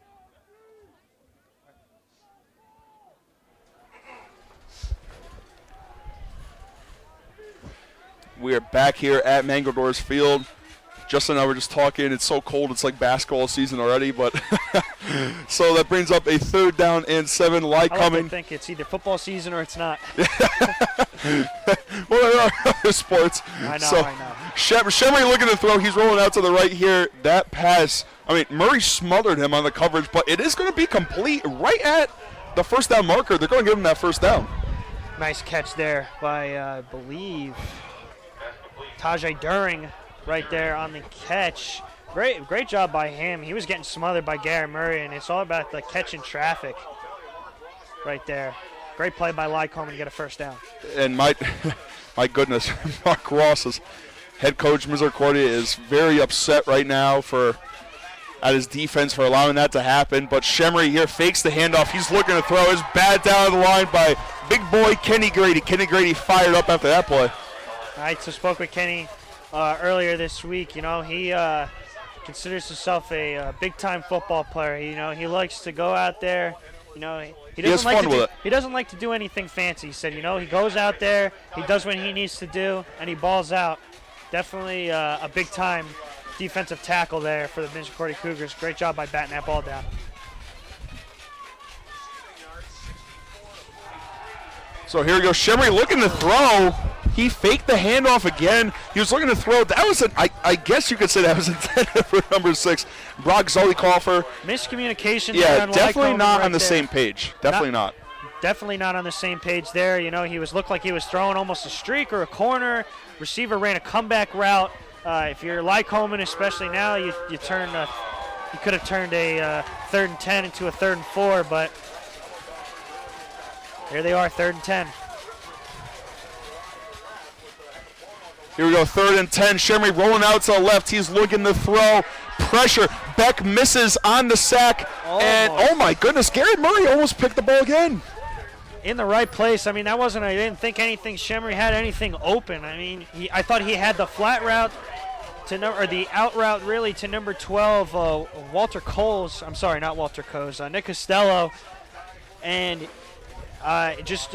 We are back here at Mangadores Field. Justin and I were just talking. It's so cold. It's like basketball season already. But so that brings up a 3rd down and 7. I Lycoming. think it's either football season or it's not. Well, there are other sports. I know. Shemry looking to throw. He's rolling out to the right here. That pass, I mean, Murray smothered him on the coverage, but it is going to be complete right at the 1st down marker. They're going to give him that 1st down. Nice catch there by, I believe, Tajay During right there on the catch. Great job by him. He was getting smothered by Gary Murray, and it's all about the catch in traffic right there. Great play by Lycoming to get a 1st down. And my goodness, Mark Ross's head coach, Misericordia, is very upset right now at his defense for allowing that to happen. But Shemry here fakes the handoff. He's looking to throw. His bad down the line by big boy Kenny Grady. Kenny Grady fired up after that play. I spoke with Kenny earlier this week. You know, he considers himself a big-time football player. He likes to go out there. He doesn't like to do anything fancy. He said, he goes out there, he does what he needs to do, and he balls out. Definitely a big-time defensive tackle there for the Misericordia Cougars. Great job by batting that ball down. So here we go. Shemry looking to throw. He faked the handoff again. He was looking to throw. That was I guess you could say that was intended for number 6, Brock Zollikofer. Miscommunication. Yeah, definitely not on the same page. Definitely not. Definitely not on the same page there. He looked like he was throwing almost a streak or a corner. Receiver ran a comeback route. If you're Lycoming, especially now, you could have turned a 3rd and 10 into a 3rd and 4, but here they are, 3rd and 10. Here we go, 3rd and 10. Shemry rolling out to the left. He's looking to throw. Pressure. Beck misses on the sack. Almost. And, oh my goodness, Gary Murray almost picked the ball again. In the right place. I mean, I didn't think Shemry had anything open. I mean, I thought he had the flat route the out route really to number 12, Walter Coles. I'm sorry, not Walter Coles, Nick Costello. And just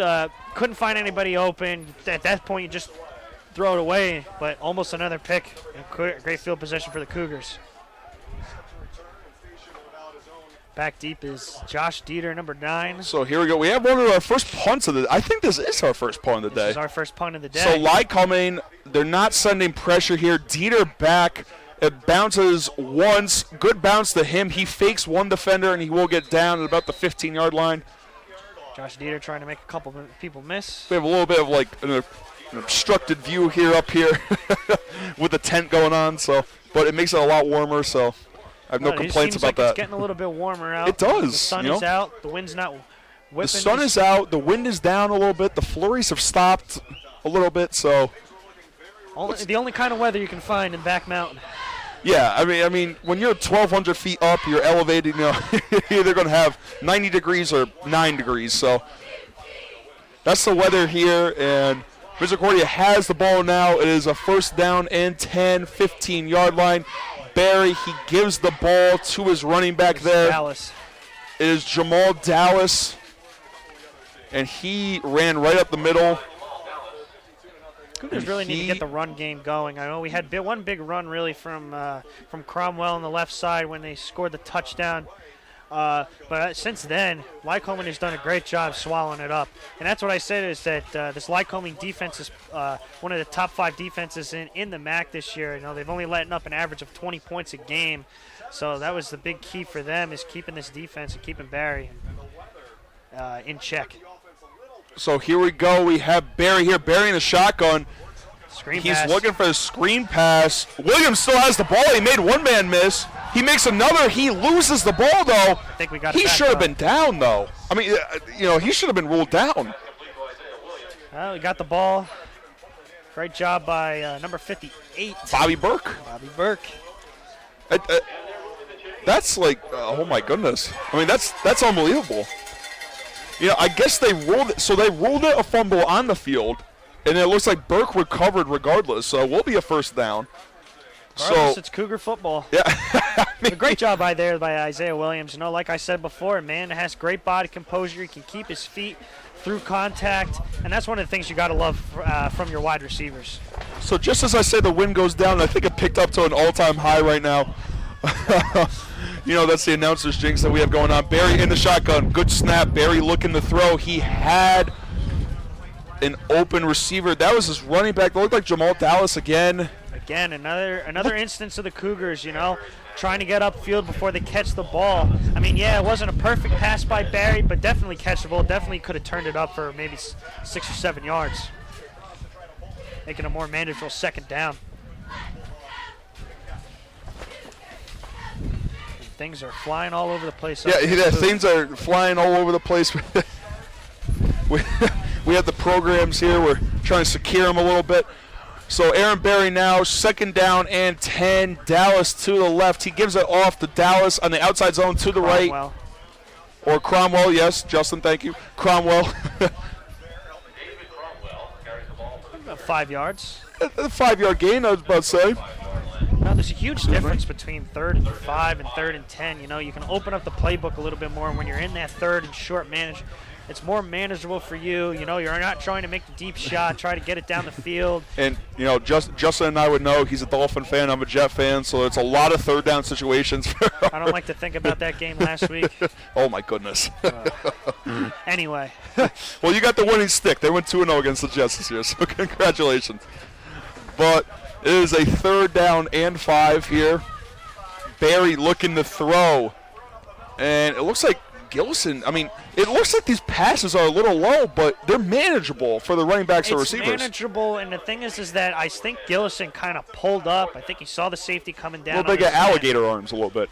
couldn't find anybody open. At that point, you just throw it away, but almost another pick. Great field possession for the Cougars. Back deep is Josh Dieter, number 9. So here we go. We have one of our first punts of the. I think this is our first punt of the This day. is our first punt of the day. So Lycoming, they're not sending pressure here. Dieter back. It bounces once. Good bounce to him. He fakes one defender, and he will get down at about the 15-yard line. Josh Dieter trying to make a couple people miss. We have a little bit of like an obstructed view here up here with the tent going on. So, but it makes it a lot warmer. So I have no complaints about that. It's getting a little bit warmer out. It does. The sun is out. The wind's not whipping. The sun is out. The wind is down a little bit. The flurries have stopped a little bit. So the only kind of weather you can find in Back Mountain. yeah, I mean, when you're 1,200 feet up, you're elevated. You're either going to have 90 degrees or 9 degrees. So that's the weather here, and Misericordia has the ball now. It is a first down and 10, 15-yard line. Barry, he gives the ball to his running back there. Dallas. It is Jamal Dallas, and he ran right up the middle. Cougars really need to get the run game going. I know we had one big run really from Cromwell on the left side when they scored the touchdown. But since then, Lycoming has done a great job swallowing it up. And that's what I said is that this Lycoming defense is one of the top 5 defenses in the MAC this year. You know, they've only letting up an average of 20 points a game. So that was the big key for them, is keeping this defense and keeping Barry in check. So here we go. We have Barry here. Barry in the shotgun. Screen pass. Looking for the screen pass. Williams still has the ball. He made one man miss. He makes another. He loses the ball, though. I think we got it He back should have up. been down, though. I mean, he should have been ruled down. Well, we got the ball. Great job by number 58. Bobby Burke. Bobby Burke. That's like, oh my goodness. I mean, that's unbelievable. I guess they ruled it. So they ruled it a fumble on the field, and it looks like Burke recovered regardless. So it will be a first down. Regardless, it's Cougar football. Yeah. A great job by Isaiah Williams. Like I said before, man has great body composure. He can keep his feet through contact, and that's one of the things you got to love from your wide receivers. So just as I say, the wind goes down. I think it picked up to an all-time high right now. That's the announcer's jinx that we have going on. Barry in the shotgun. Good snap. Barry looking to throw. He had an open receiver. That was his running back. It looked like Jamal Dallas again. Again, another instance of the Cougars, trying to get upfield before they catch the ball. I mean, yeah, it wasn't a perfect pass by Barry, but definitely catchable. Definitely could have turned it up for maybe 6 or 7 yards, making a more manageable second down. Things are flying all over the place. Yeah, things are flying all over the place. We have the programs here. We're trying to secure them a little bit. So Aaron Barry now, second down and 10. Dallas to the left. He gives it off to Dallas on the outside zone to the right. Or Cromwell, yes. Justin, thank you. Cromwell. David Cromwell carries the ball for the About 5 yards. A 5-yard gain, I was about to say. Now, there's a huge difference between 3rd and 5 and 3rd and 10. You can open up the playbook a little bit more when you're in that 3rd and short manage. It's more manageable for you. You're not trying to make the deep shot, try to get it down the field. And, Justin and I would know he's a Dolphin fan. I'm a Jet fan, so it's a lot of third down situations. I don't like to think about that game last week. Oh, my goodness. Anyway. Well, you got the winning stick. They went 2-0 against the Jets this year, so congratulations. But it is a 3rd down and 5 here. Barry looking to throw. And it looks like Gillison, it looks like these passes are a little low, but they're manageable for the running backs or receivers. It's manageable, and the thing is that I think Gillison kind of pulled up. I think he saw the safety coming down. They got alligator arms a little bit.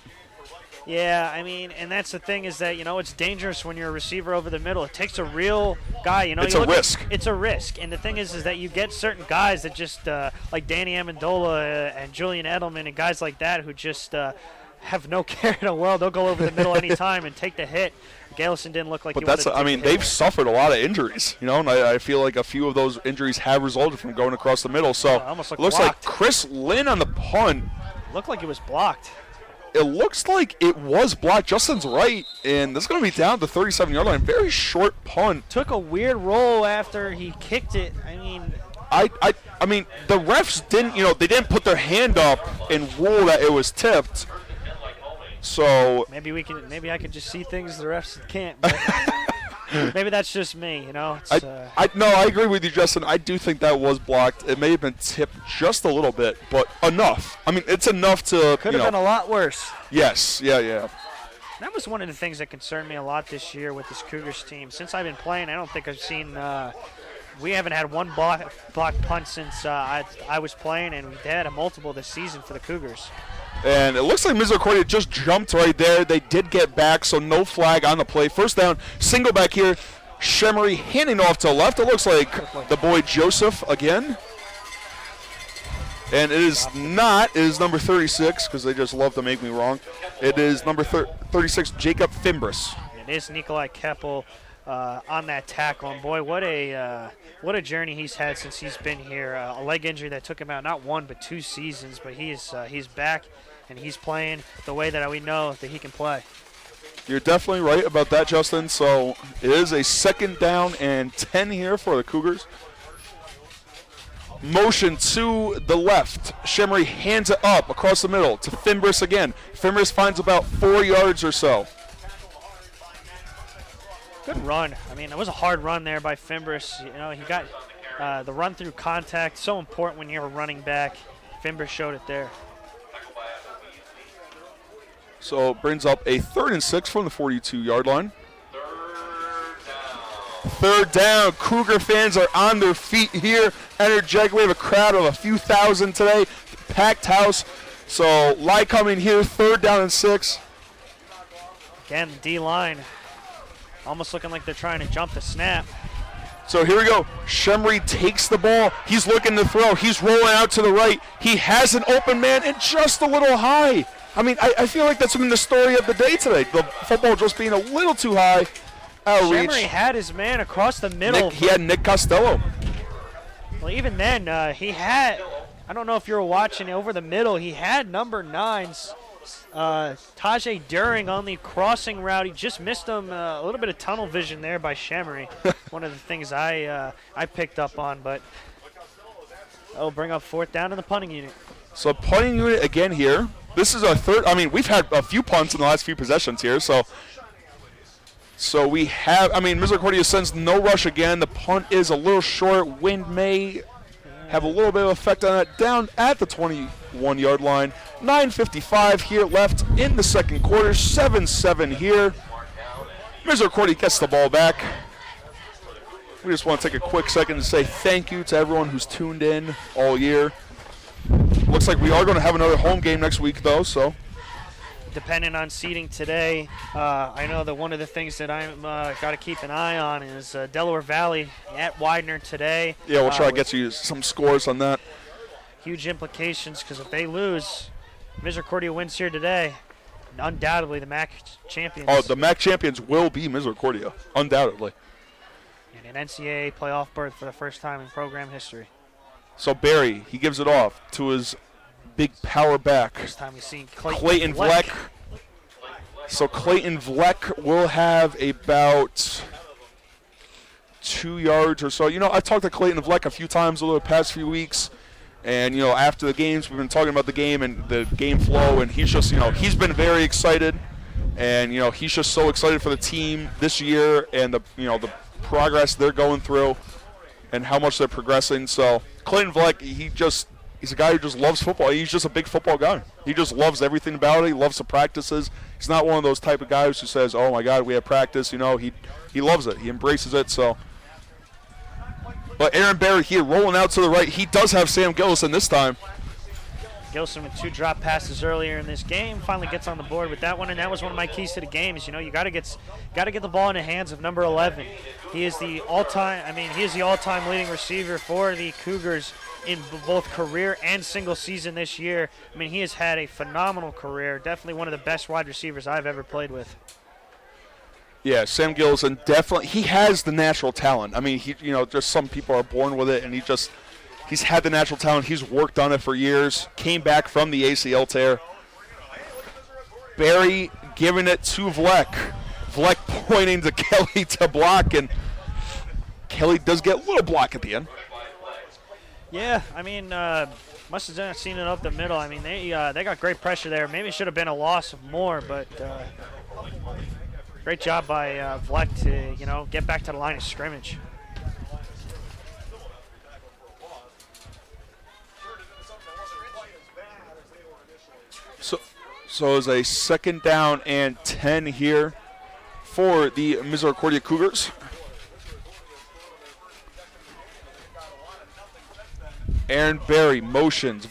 Yeah, and that's the thing is that, it's dangerous when you're a receiver over the middle. It takes a real guy, It's a risk. It's a risk. And the thing is that you get certain guys that just, like Danny Amendola and Julian Edelman and guys like that who just have no care in the world. They'll go over the middle anytime and take the hit. Galison didn't look like he wanted to take the hit. They've suffered a lot of injuries, and I feel like a few of those injuries have resulted from going across the middle. So almost it looks blocked. like Chris Lynn on the punt. Looked like it was blocked. It looks like it was blocked. Justin's right, and this is going to be down to the 37-yard line. Very short punt. Took a weird roll after he kicked it. I mean, the refs didn't, they didn't put their hand up and rule that it was tipped. So Maybe I could just see things the refs can't. But maybe that's just me, you know. It's, I agree with you, Justin. I do think that was blocked. It may have been tipped just a little bit, but enough. I mean, it's enough to could have been a lot worse. Yes, yeah. That was one of the things that concerned me a lot this year with this Cougars team. Since I've been playing, I don't think I've seen. We haven't had one block punt since I was playing, and we had a multiple this season for the Cougars. And it looks like Misericordia just jumped right there. They did get back, so no flag on the play. First down, single back here. Shemery handing off to the left. It looks like the boy Joseph again. And it is not. It is number 36, because they just love to make me wrong. It is number 36, Jacob Fimbris. It is Nikolai Keppel on that tackle. And boy, what a journey he's had since he's been here. A leg injury that took him out not 1 but 2 seasons, but he's back and he's playing the way that we know that he can play. You're definitely right about that, Justin. So it is a 2nd down and 10 here for the Cougars. Motion to the left. Shemery hands it up across the middle to Fimbris again. Fimbris finds about 4 yards or so. Good run. I mean, it was a hard run there by Fimbris. You know, he got the run through contact. So important when you're a running back. Fimbris showed it there. So it brings up a 3rd and 6 from the 42-yard line. 3rd down. Cougar fans are on their feet here. Energetic. We have a crowd of a few thousand today. Packed house. So Lycoming here. 3rd down and 6. Again, the D-line almost looking like they're trying to jump the snap. So here we go. Shemery takes the ball. He's looking to throw. He's rolling out to the right. He has an open man and just a little high. I mean, I feel like that's been the story of the day today. The football just being a little too high. Outreach. Shemery had his man across the middle. He had Nick Costello. Well, even then, he had, I don't know if you were watching over the middle, he had number 9's Tajay During on the crossing route. He just missed him. A little bit of tunnel vision there by Shemery. One of the things I picked up on, but it'll bring up 4th down in the punting unit. So punting unit again here. This is our 3rd. I mean, we've had a few punts in the last few possessions here. So we have, I mean, Misericordia sends no rush again. The punt is a little short. Wind may have a little bit of effect on that. Down at the 21-yard line. 9:55 here left in the 2nd quarter. 7-7 here. Misericordia gets the ball back. We just want to take a quick second to say thank you to everyone who's tuned in all year. Looks like we are going to have another home game next week, though, so. Depending on seeding today, I know that one of the things that I'm got to keep an eye on is Delaware Valley at Widener today. Yeah, we'll try to get you some scores on that. Huge implications, because if they lose, Misericordia wins here today, undoubtedly the MAC champions. Oh, the MAC champions will be Misericordia, undoubtedly. And an NCAA playoff berth for the first time in program history. So Barry, he gives it off to his big power back. First time we've seen Clayton Vleck. So Clayton Vleck will have about 2 yards or so. You know, I've talked to Clayton Vleck a few times over the past few weeks. And, you know, after the games, we've been talking about the game and the game flow. And he's just, you know, he's been very excited. And, you know, he's just so excited for the team this year and the, you know, the progress they're going through and how much they're progressing. So Clayton Vleck, he's a guy who just loves football. He's just a big football guy. He just loves everything about it. He loves the practices. He's not one of those type of guys who says, oh, my God, we have practice. You know, he loves it. He embraces it. So, but Aaron Barry here rolling out to the right. He does have Sam Gillison this time. Gilson with 2 drop passes earlier in this game, finally gets on the board with that one, and that was one of my keys to the game. Is, you know, you got to get the ball in the hands of number 11. He is the all-time leading receiver for the Cougars in both career and single season this year. I mean, he has had a phenomenal career. Definitely one of the best wide receivers I've ever played with. Yeah, Sam Gillison definitely. He has the natural talent. I mean, just some people are born with it, and he's had the natural talent. He's worked on it for years. Came back from the ACL tear. Barry giving it to Vleck. Vleck pointing to Kelly to block, and Kelly does get a little block at the end. Yeah, I mean, Must have not seen it up the middle. I mean, they got great pressure there. Maybe it should have been a loss of more, but great job by Vleck to, get back to the line of scrimmage. So it's a 2nd down and 10 here for the Misericordia Cougars. Aaron Berry motions,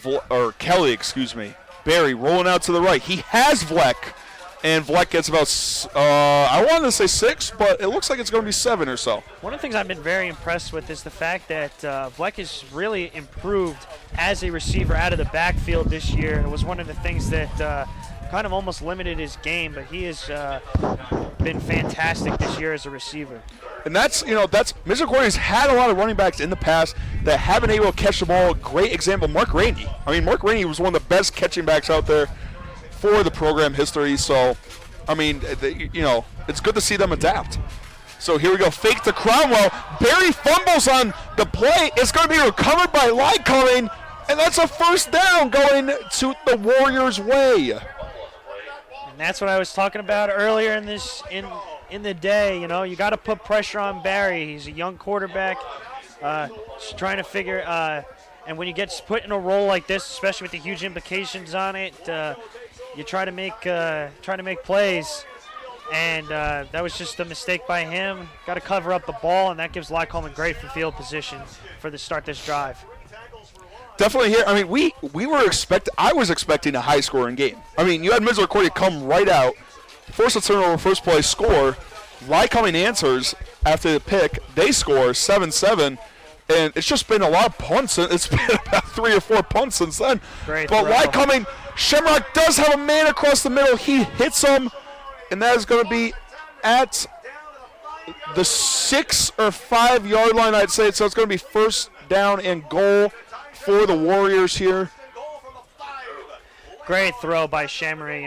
Kelly, excuse me. Berry rolling out to the right. He has Vleck, and Vleck gets about, I wanted to say 6, but it looks like it's going to be 7 or so. One of the things I've been very impressed with is the fact that Vleck has really improved as a receiver out of the backfield this year. It was one of the things that kind of almost limited his game, but he has been fantastic this year as a receiver. And that's Misericordia's had a lot of running backs in the past that haven't been able to catch the ball. Great example, Mark Rainey. I mean, Mark Rainey was one of the best catching backs out there for the program history. So, I mean, it's good to see them adapt. So here we go, fake to Cromwell. Barry fumbles on the play. It's going to be recovered by Lycoming, and that's a 1st down going to the Warriors' way. And that's what I was talking about earlier in the day. You got to put pressure on Barry. He's a young quarterback, just trying to figure. And when you get put in a role like this, especially with the huge implications on it, you try to make plays. And that was just a mistake by him. Got to cover up the ball, and that gives Lycoming great field position for the start this drive. Definitely here. I mean, I was expecting a high-scoring game. I mean, you had Misericordia come right out, force a turnover, first play, score. Lycoming answers after the pick. They score 7-7, and it's just been a lot of punts. It's been about 3 or 4 punts since then. Great but throw. Lycoming, Shamrock does have a man across the middle. He hits him, and that is going to be at the 6 or 5 yard line, I'd say. So it's going to be 1st down and goal for the Warriors here. Great throw by Shemery.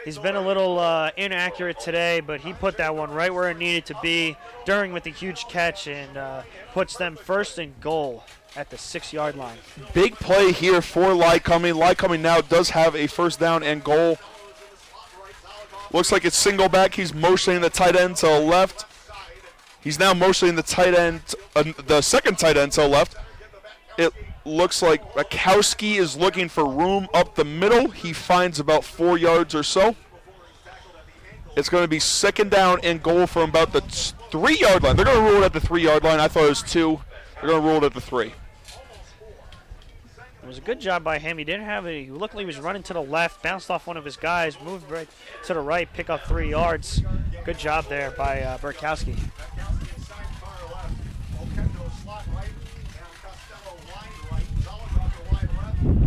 He's been a little inaccurate today, but he put that one right where it needed to be during with the huge catch, and puts them 1st and goal at the 6 yard line. Big play here for Lycoming. Lycoming now does have a 1st down and goal. Looks like it's single back. He's motioning the tight end to the left. He's now motioning the tight end, the 2nd tight end to the left. It looks like Rakowski is looking for room up the middle. He finds about 4 yards or so. It's going to be 2nd down and goal from about the 3 yard line. They're going to rule it at the 3 yard line. I thought it was 2. They're going to rule it at the 3. It was a good job by him. He didn't have it. He luckily was running to the left, bounced off one of his guys, moved right to the right, pick up 3 yards. Good job there by Burkowski.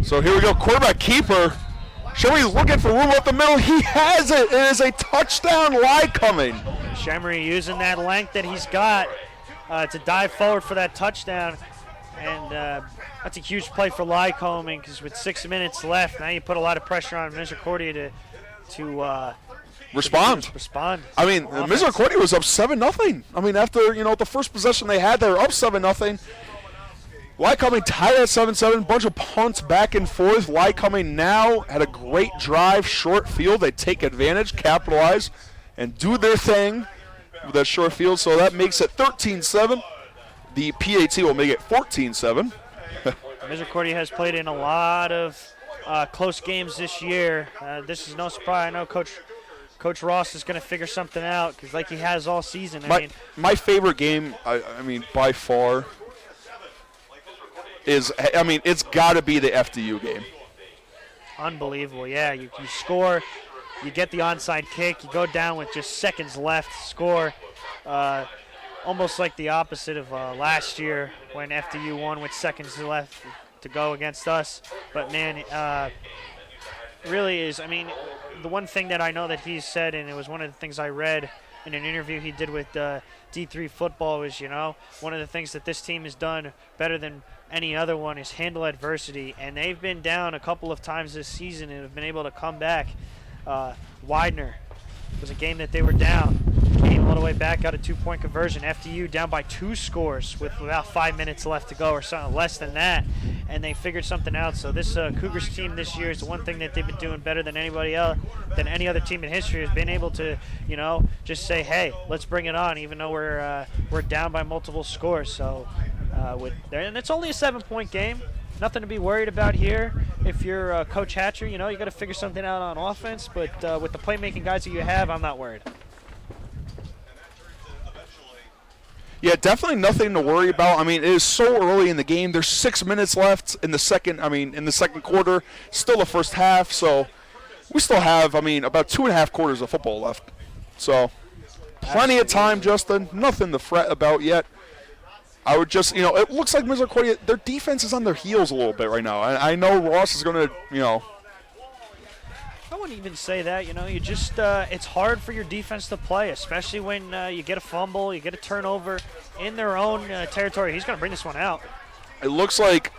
So here we go, quarterback keeper. Shemery's looking for room up the middle. He has it. It is a touchdown, Lycoming. Shemery using that length that he's got to dive forward for that touchdown. And that's a huge play for Lycoming, because with 6 minutes left, now you put a lot of pressure on Misericordia to respond. I mean, Misericordia was up 7-0. I mean, after the first possession they had, they were up 7-0. Lycoming tied at 7-7, bunch of punts back and forth. Lycoming now had a great drive, short field. They take advantage, capitalize, and do their thing with that short field. So that makes it 13-7. The PAT will make it 14-7. Misericordia has played in a lot of close games this year. This is no surprise. I know Coach Ross is going to figure something out, because like he has all season. My favorite game, I mean, by far, it's got to be the FDU game. Unbelievable, yeah. You score, you get the onside kick, you go down with just seconds left, score. Almost like the opposite of last year when FDU won with seconds left to go against us. But, man, really is, the one thing that I know that he said, and it was one of the things I read in an interview he did with D3 football, was, one of the things that this team has done better than any other one is handle adversity. And they've been down a couple of times this season and have been able to come back. Widener was a game that they were down, came all the way back, got a 2-point conversion. FDU down by 2 scores with about 5 minutes left to go or something less than that, and they figured something out. So this Cougars team this year is the one thing that they've been doing better than anybody else, than any other team in history, has been able to, just say, hey, let's bring it on, even though we're down by multiple scores. So and it's only a 7-point game. Nothing to be worried about here. If you're Coach Hatcher, you got to figure something out on offense. But with the playmaking guys that you have, I'm not worried. Yeah, definitely nothing to worry about. I mean, it is so early in the game. There's 6 minutes left in the second quarter. Still the first half, so we still have, about 2.5 quarters of football left. So plenty of time, Justin. Nothing to fret about yet. I would just, it looks like Misericordia, their defense is on their heels a little bit right now. I know Ross is going to, I wouldn't even say that. You just it's hard for your defense to play, especially when you get a fumble, you get a turnover in their own territory. He's going to bring this one out. It looks like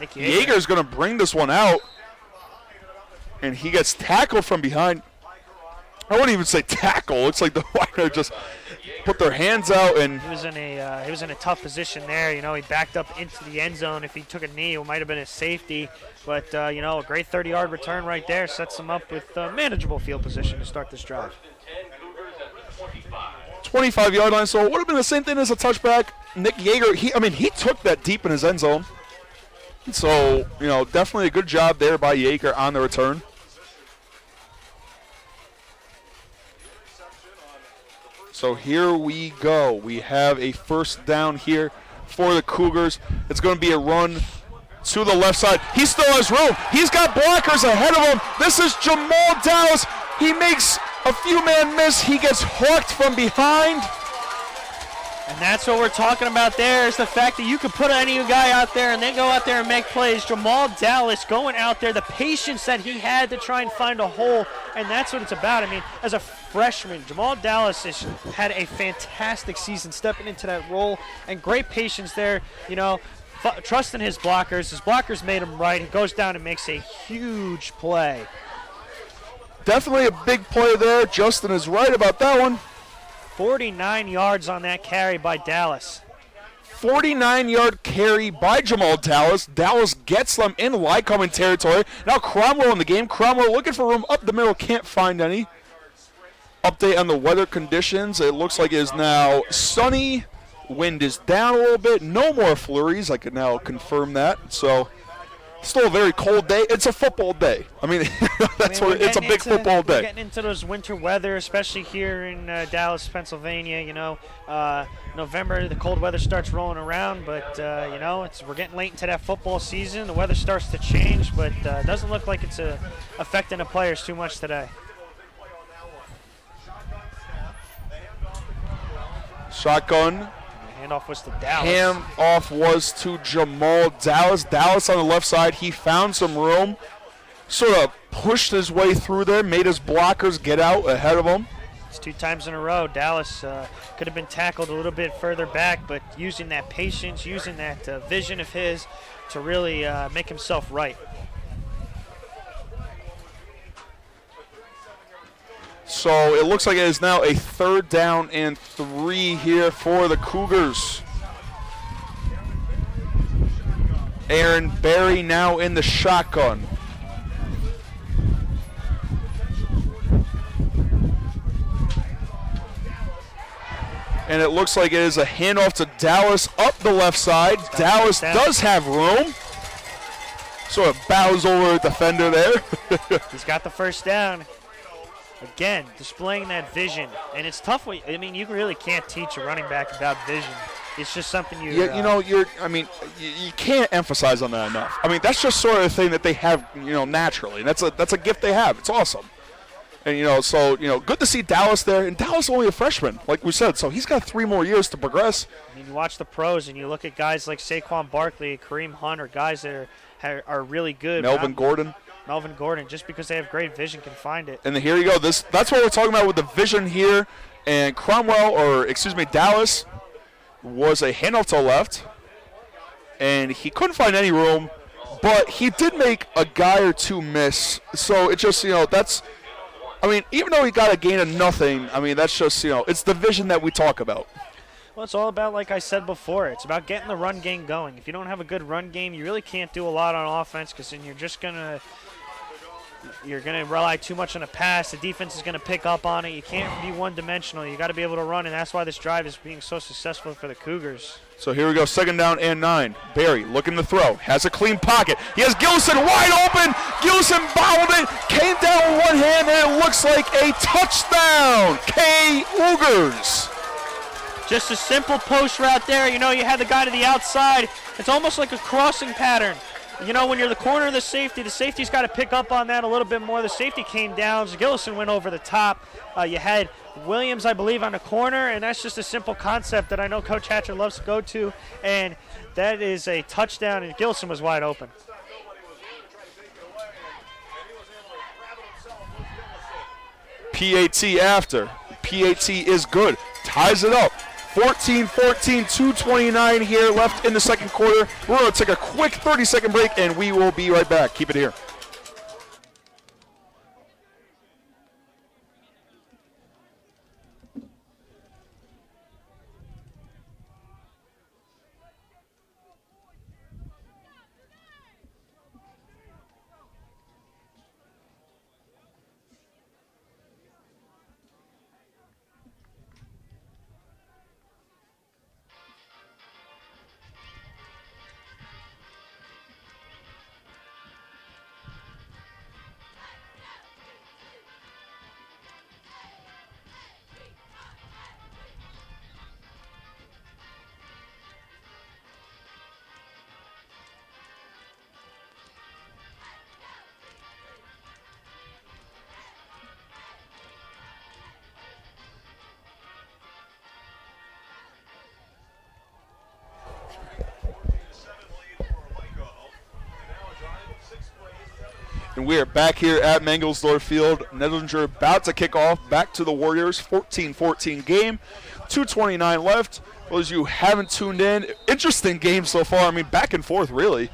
Yeager's going to bring this one out, and he gets tackled from behind. I wouldn't even say tackle. It looks like the Wagner just put their hands out, and he was in a tough position there. He backed up into the end zone. If he took a knee, it might have been a safety. But a great 30-yard return right there sets them up with manageable field position to start this drive. 25-yard line, so it would have been the same thing as a touchback. Nick Yeager, he took that deep in his end zone. So, definitely a good job there by Yeager on the return. So here we go. We have a first down here for the Cougars. It's going to be a run to the left side. He still has room. He's got blockers ahead of him. This is Jamal Dallas. He makes a few man miss. He gets hooked from behind. And that's what we're talking about there, is the fact that you can put any guy out there and then go out there and make plays. Jamal Dallas going out there, the patience that he had to try and find a hole, and that's what it's about. As a freshman, Jamal Dallas has had a fantastic season stepping into that role, and great patience there, trusting his blockers. His blockers made him right. He goes down and makes a huge play. Definitely a big play there. Justin is right about that one. 49 yards on that carry by Dallas. 49-yard carry by Jamal Dallas. Dallas gets them in Lycoming territory. Now Cromwell in the game. Cromwell looking for room up the middle. Can't find any. Update on the weather conditions. It looks like it is now sunny. Wind is down a little bit. No more flurries. I can now confirm that. So still a very cold day. It's a football day. It's a big football day. We're getting into those winter weather, especially here in Dallas, Pennsylvania. November, the cold weather starts rolling around, but we're getting late into that football season. The weather starts to change, but it doesn't look like it's affecting the players too much today. Shotgun. Handoff was to Dallas. Handoff was to Jamal Dallas. Dallas on the left side. He found some room. Sort of pushed his way through there. Made his blockers get out ahead of him. It's 2 times in a row. Dallas could have been tackled a little bit further back, but using that patience, using that vision of his to really make himself right. So it looks like it is now a 3rd down and 3 here for the Cougars. Aaron Berry now in the shotgun. And it looks like it is a handoff to Dallas up the left side. Dallas does have room. So it bows over a defender there. He's got the first down. Again, displaying that vision. And it's tough. You really can't teach a running back about vision. It's just something you can't emphasize on that enough. That's just sort of the thing that they have, naturally. And that's a gift they have. It's awesome. And, good to see Dallas there. And Dallas is only a freshman, like we said. So he's got 3 more years to progress. You watch the pros and you look at guys like Saquon Barkley, Kareem Hunt, or guys that are really good. Melvin Gordon, just because they have great vision, can find it. And here you go. That's what we're talking about with the vision here. And Dallas was a handoff to the left. And he couldn't find any room. But he did make a guy or two miss. So it just, that's I mean, even though he got a gain of nothing, I mean, that's just, it's the vision that we talk about. Well, it's all about, like I said before, it's about getting the run game going. If you don't have a good run game, you really can't do a lot on offense because then you're gonna rely too much on a pass. The defense is gonna pick up on it. You can't be one-dimensional. You got to be able to run, and that's why this drive is being so successful for the Cougars. So here we go, 2nd down and 9. Barry looking to throw, has a clean pocket. He has Gilson wide open. Gilson bobbled it, came down with one hand, and it looks like a touchdown. Cougars. Just a simple post route there. You had the guy to the outside. It's almost like a crossing pattern. When you're the corner of the safety's got to pick up on that a little bit more. The safety came down. Gillison went over the top. You had Williams, I believe, on the corner, and that's just a simple concept that I know Coach Hatcher loves to go to, and that is a touchdown, and Gillison was wide open. PAT after. PAT is good. Ties it up. 14-14, 2:29 here left in the second quarter. We're going to take a quick 30-second break, and we will be right back. Keep it here. And we are back here at Mangelsdorf Field. Nedlinger about to kick off back to the Warriors. 14-14 game. 2:29 left. For those of you who haven't tuned in, interesting game so far. I mean, back and forth, really.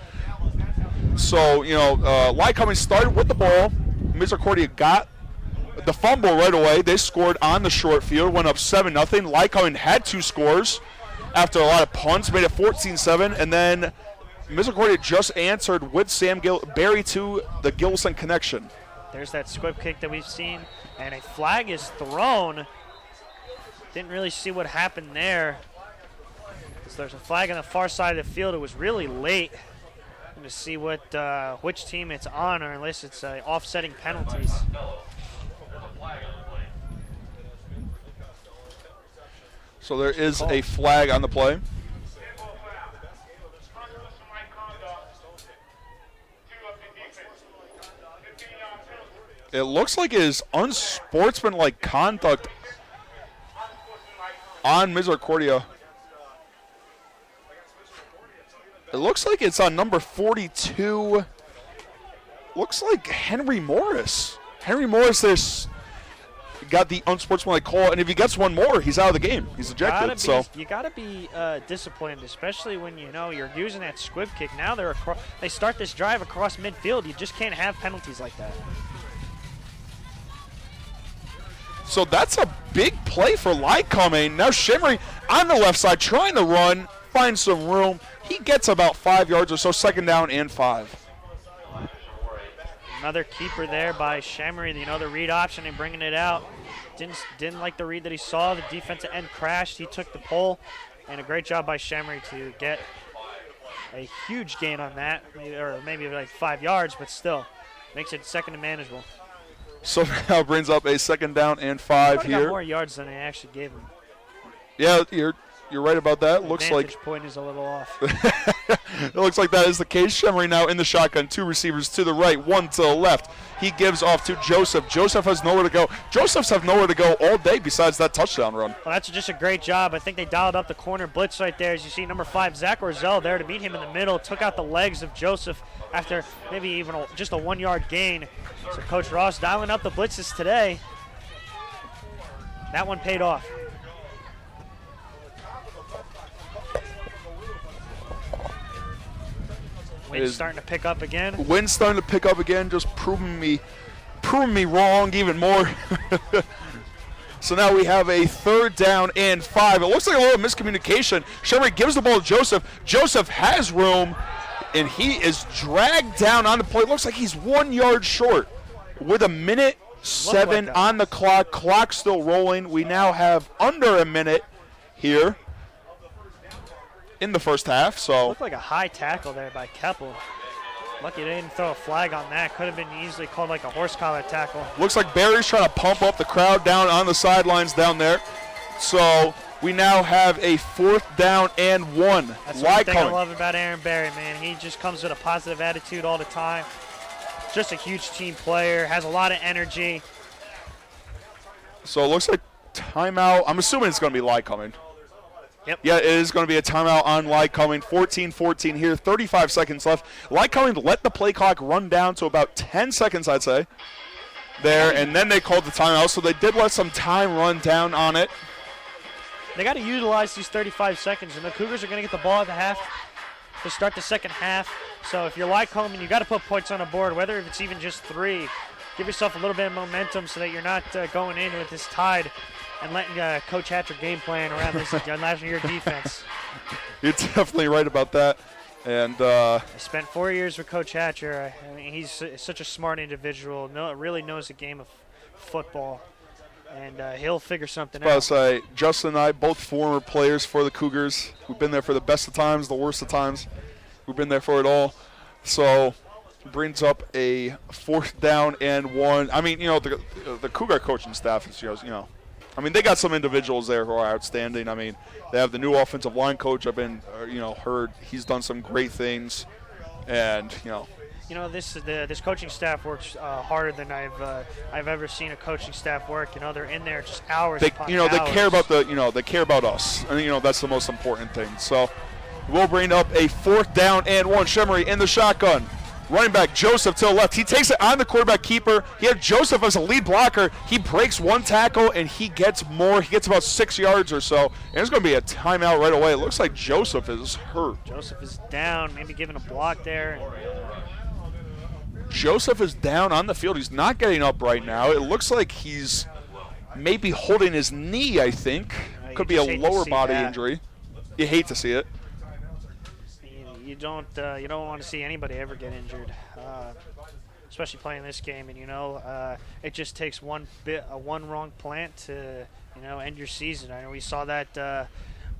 So, Lycoming started with the ball. Misericordia got the fumble right away. They scored on the short field, went up 7-0. Lycoming had 2 scores after a lot of punts, made it 14-7, and then Misericordia just answered with Barry to the Gilson connection. There's that squib kick that we've seen, and a flag is thrown. Didn't really see what happened there. So there's a flag on the far side of the field. It was really late to see which team it's on, or unless it's offsetting penalties. So there is a flag on the play. It looks like it is unsportsmanlike conduct on Misericordia. It looks like it's on number 42. Looks like Henry Morris. Henry Morris has got the unsportsmanlike call, and if he gets one more, he's out of the game. He's ejected. You gotta be disciplined, especially when you're using that squib kick. Now they start this drive across midfield. You just can't have penalties like that. So that's a big play for Lycoming. Now Shimmery on the left side trying to run, find some room. He gets about 5 yards or so, 2nd down and 5. Another keeper there by Shimmery. The read option and bringing it out. Didn't like the read that he saw. The defensive end crashed. He took the pull, and a great job by Shimmery to get a huge gain on that, or maybe like 5 yards, but still makes it second and manageable. So now brings up a 2nd down and 5 here. Got more yards than they actually gave him. Yeah, you're right about that. Looks like vantage point is a little off. It looks like that is the case. Shimmery now in the shotgun. 2 receivers to the right, 1 to the left. He gives off to Joseph. Joseph has nowhere to go. Josephs have nowhere to go all day besides that touchdown run. Well, that's just a great job. I think they dialed up the corner blitz right there. As you see, number 5, Zach Orzel there to meet him in the middle. Took out the legs of Joseph after maybe even just a 1-yard gain. So Coach Ross dialing up the blitzes today. That one paid off. Wind's starting to pick up again. Wind's starting to pick up again, just proving proving me wrong even more. So now we have a 3rd down and 5. It looks like a little miscommunication. Sherry gives the ball to Joseph. Joseph has room, and he is dragged down on the play. It looks like he's 1 yard short with 1:07 on the clock. Clock still rolling. We now have under a minute here in the first half. So Looked like a high tackle there by Keppel. Lucky they didn't throw a flag on that. Could have been easily called like a horse collar tackle. looks like Barry's trying to pump up the crowd down on the sidelines down there. So we now have a 4th down and 1. That's one thing I love about Aaron Barry, man. He just comes with a positive attitude all the time. Just a huge team player, has a lot of energy. So it looks like timeout. I'm assuming it's going to be Lycoming. Yep. Yeah, it is going to be a timeout on Lycoming. 14-14 here, 35 seconds left. Lycoming let the play clock run down to about 10 seconds, I'd say, there, and then they called the timeout. So they did let some time run down on it. They got to utilize these 35 seconds, and the Cougars are going to get the ball at the half to start the second half. So if you're Lycoming, you got to put points on the board, whether if it's even just 3. Give yourself a little bit of momentum so that you're not going in with this tide and letting Coach Hatcher game plan around this last year defense. You're definitely right about that. And I spent 4 years with Coach Hatcher. I mean, he's such a smart individual. Really knows the game of football, and he'll figure something I'll out. say, Justin and I, both former players for the Cougars. We've been there for the best of times, the worst of times. We've been there for it all. So brings up a 4th down and 1. I mean, the Cougar coaching staff is just, I mean, they got some individuals there who are outstanding. I mean, they have the new offensive line coach. I've been, heard he's done some great things, and this coaching staff works harder than I've ever seen a coaching staff work. They're in there just hours. They, upon they hours. care about they care about us, and that's the most important thing. So we'll bring up a 4th down and 1. Shemery in the shotgun. Running back Joseph to the left. He takes it on the quarterback keeper. He had Joseph as a lead blocker. He breaks 1 tackle, and he gets more. He gets about 6 yards or so. And there's going to be a timeout right away. It looks like Joseph is hurt. Joseph is down, maybe giving a block there. Joseph is down on the field. He's not getting up right now. It looks like he's maybe holding his knee, I think. Could be a lower body injury. You hate to see it. You don't want to see anybody ever get injured, especially playing this game. And it just takes one wrong plant to end your season. I know we saw that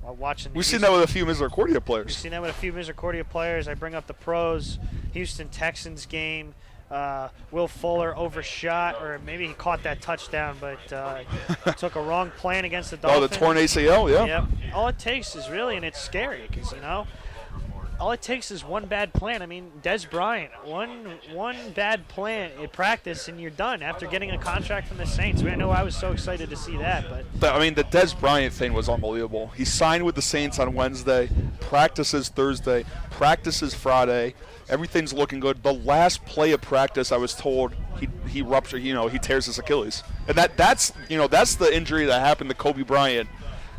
while watching. We've seen that with a few Misericordia players. We've seen that with a few Misericordia players. I bring up the pros, Houston Texans game. Will Fuller overshot, or maybe he caught that touchdown, but took a wrong plan against the Dolphins. Oh, the torn ACL, yeah. Yep. All it takes is really, and it's scary because all it takes is one bad plan. I mean, Des Bryant, one bad plan at practice, and you're done after getting a contract from the Saints. I know I was so excited to see that. But I mean, the Des Bryant thing was unbelievable. He signed with the Saints on Wednesday, practices Thursday, practices Friday. Everything's looking good. The last play of practice, I was told he ruptured, he tears his Achilles. And that's the injury that happened to Kobe Bryant.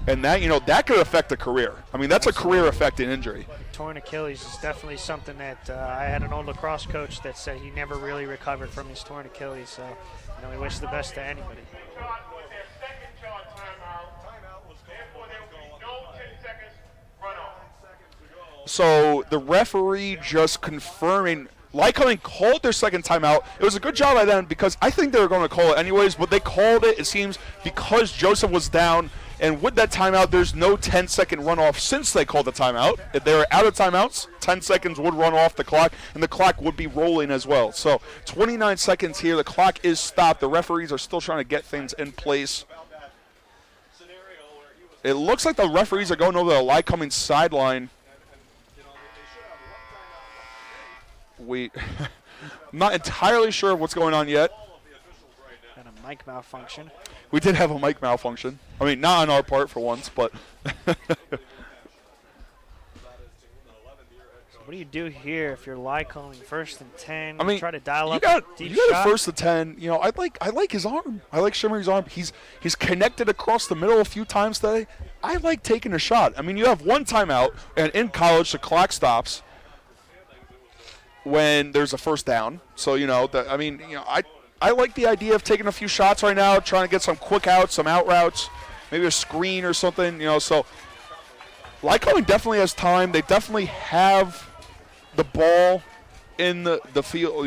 And that could affect a career. I mean, that's a career-affecting injury. Torn Achilles is definitely something that I had an old lacrosse coach that said he never really recovered from his torn Achilles. So, we wish the best to anybody. So the referee just confirming. Lycoming called their second timeout. It was a good job by them because I think they were going to call it anyways, but they called it, it seems, because Joseph was down. And with that timeout, there's no 10-second runoff since they called the timeout. If they were out of timeouts, 10 seconds would run off the clock, and the clock would be rolling as well. So 29 seconds here. The clock is stopped. The referees are still trying to get things in place. It looks like the referees are going over the Lycoming sideline. I'm not entirely sure what's going on yet. Got a mic malfunction. We did have a mic malfunction. I mean, not on our part for once, but. So what do you do here if you're Lycoming 1st and 10? I mean, try to dial up deep you got shot? a 1st and 10. I like his arm. I like Shimmery's arm. He's connected across the middle a few times today. I like taking a shot. I mean, you have one timeout, and in college the clock stops when there's a 1st down. So I I like the idea of taking a few shots right now, trying to get some quick outs, some out routes, maybe a screen or something, So Lycoming definitely has time. They definitely have the ball in the field,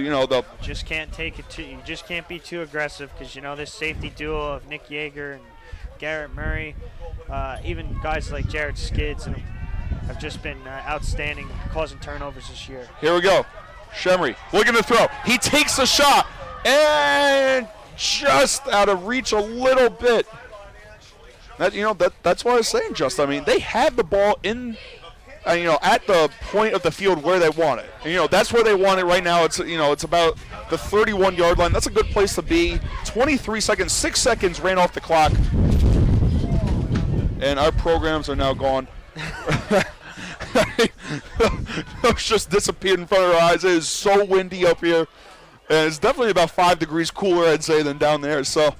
Just can't take it you just can't be too aggressive because this safety duo of Nick Yeager and Garrett Murray, even guys like Jared Skids have just been outstanding, causing turnovers this year. Here we go. Shemry looking to throw. He takes the shot and just out of reach a little bit. That's what I was saying, Justin. I mean, they have the ball in, at the point of the field where they want it. And, that's where they want it right now. It's about the 31-yard line. That's a good place to be. 23 seconds, 6 seconds ran off the clock. And our programs are now gone. Those just disappeared in front of our eyes. It is so windy up here. And it's definitely about 5 degrees cooler, I'd say, than down there. So,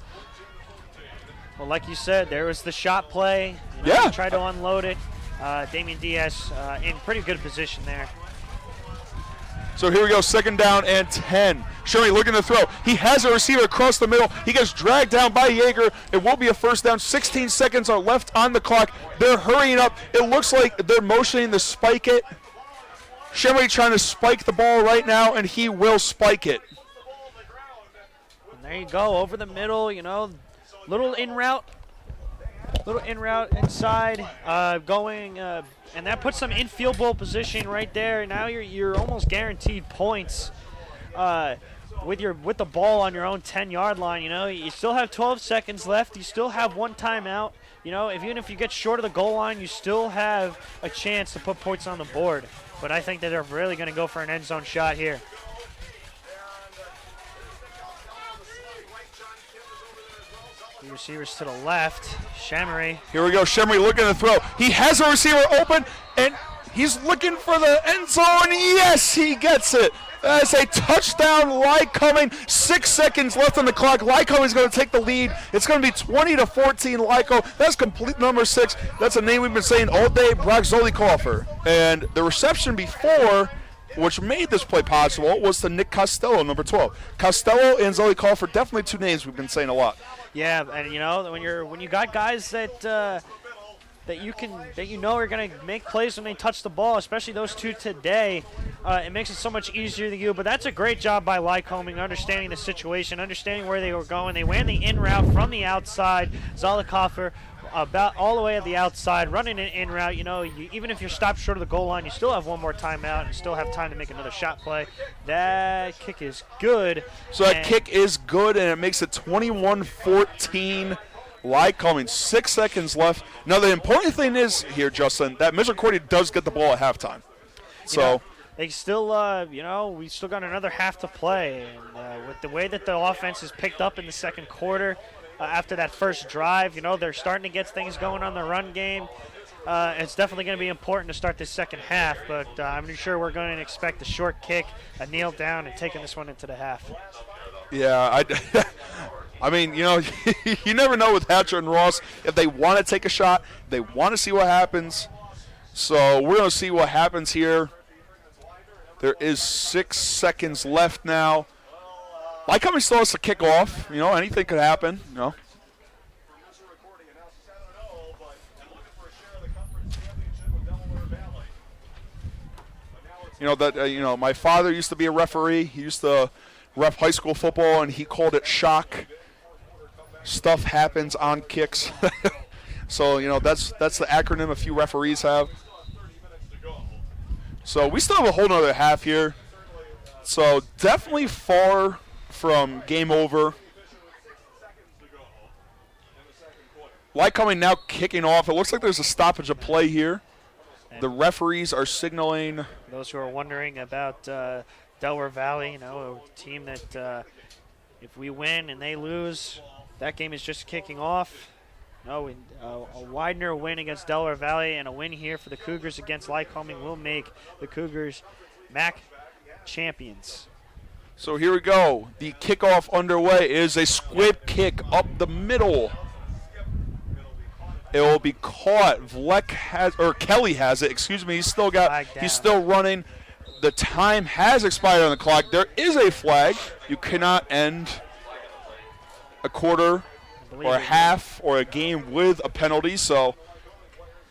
well, like you said, there was the shot play. Yeah. Tried to unload it. Damian Diaz in pretty good position there. So here we go, 2nd down and 10. Shemry looking to throw. He has a receiver across the middle. He gets dragged down by Yeager. It will be a 1st down. 16 seconds are left on the clock. They're hurrying up. It looks like they're motioning to spike it. Shemry trying to spike the ball right now, and he will spike it. And there you go, over the middle, little in route inside, going, and that puts them in field goal position right there. Now you're almost guaranteed points with the ball on your own 10-yard line. You still have 12 seconds left. You still have 1 timeout. Even if you get short of the goal line, you still have a chance to put points on the board. But I think that they're really going to go for an end zone shot here. The receivers to the left. Shemry. Here we go. Shemry looking to throw. He has a receiver open, and he's looking for the end zone. Yes, he gets it. That's a touchdown. Lycoming. 6 seconds left on the clock. Lycoming is going to take the lead. It's going to be 20-14 Lyco. That's complete number 6. That's a name we've been saying all day, Brock Zolikoffer. And the reception before, which made this play possible, was to Nick Costello, number 12. Costello and Zolikoffer, definitely 2 names we've been saying a lot. Yeah, and when you got guys that are going to make plays when they touch the ball, especially those 2 today, it makes it so much easier to you. But that's a great job by Lycoming, understanding the situation, understanding where they were going. They ran the in route from the outside. Zolikoffer about all the way at the outside, running an in route. Even if you're stopped short of the goal line, you still have 1 more timeout and you still have time to make another shot play. That kick is good. So that kick is good, and it makes it 21-14 Lycoming. 6 seconds left. Now, the important thing is here, Justin, that Misericordia does get the ball at halftime. So they still, we still got another half to play. And with the way that the offense is picked up in the second quarter, after that first drive, they're starting to get things going on the run game. It's definitely going to be important to start this second half, but I'm sure we're going to expect a short kick, a kneel down, and taking this one into the half. Yeah, I mean, you never know with Hatcher and Ross if they want to take a shot, they want to see what happens. So we're going to see what happens here. There is 6 seconds left now. Lycoming still has to kick off. Anything could happen. My father used to be a referee. He used to ref high school football, and he called it shock. Stuff happens on kicks. So, that's the acronym a few referees have. So we still have a whole nother half here. So definitely far from game over. Lycoming now kicking off. It looks like there's a stoppage of play here. The referees are signaling. Those who are wondering about Delaware Valley, a team that if we win and they lose, that game is just kicking off. A Widener win against Delaware Valley and a win here for the Cougars against Lycoming will make the Cougars MAC champions. So here we go. The kickoff underway is a squib kick up the middle. It will be caught. Kelly has it. Excuse me. He's still running. The time has expired on the clock. There is a flag. You cannot end a quarter believe or a it is. half or a game with a penalty. So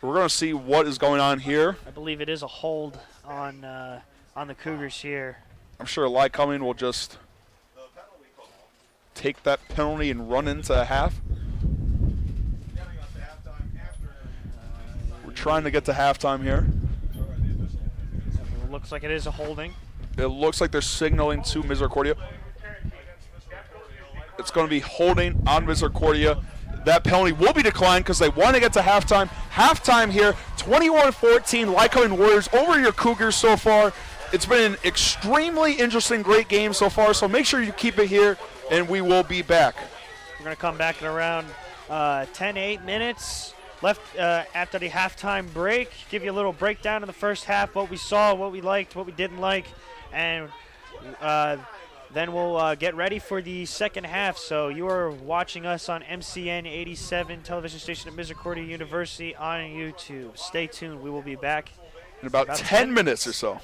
we're going to see what is going on here. I believe it is a hold on the Cougars here. I'm sure Lycoming will just take that penalty and run into a half. Getting us to halftime after. We're trying to get to halftime here. It looks like it is a holding. It looks like they're signaling to Misericordia. It's going to be holding on Misericordia. That penalty will be declined because they want to get to halftime. Halftime here, 21-14, Lycoming Warriors over your Cougars so far. It's been an extremely interesting, great game so far, so make sure you keep it here, and we will be back. We're going to come back in around 8 minutes left after the halftime break. Give you a little breakdown of the first half, what we saw, what we liked, what we didn't like, and then we'll get ready for the second half. So you are watching us on MCN 87 television station at Misericordia University on YouTube. Stay tuned. We will be back In about 10 minutes or so.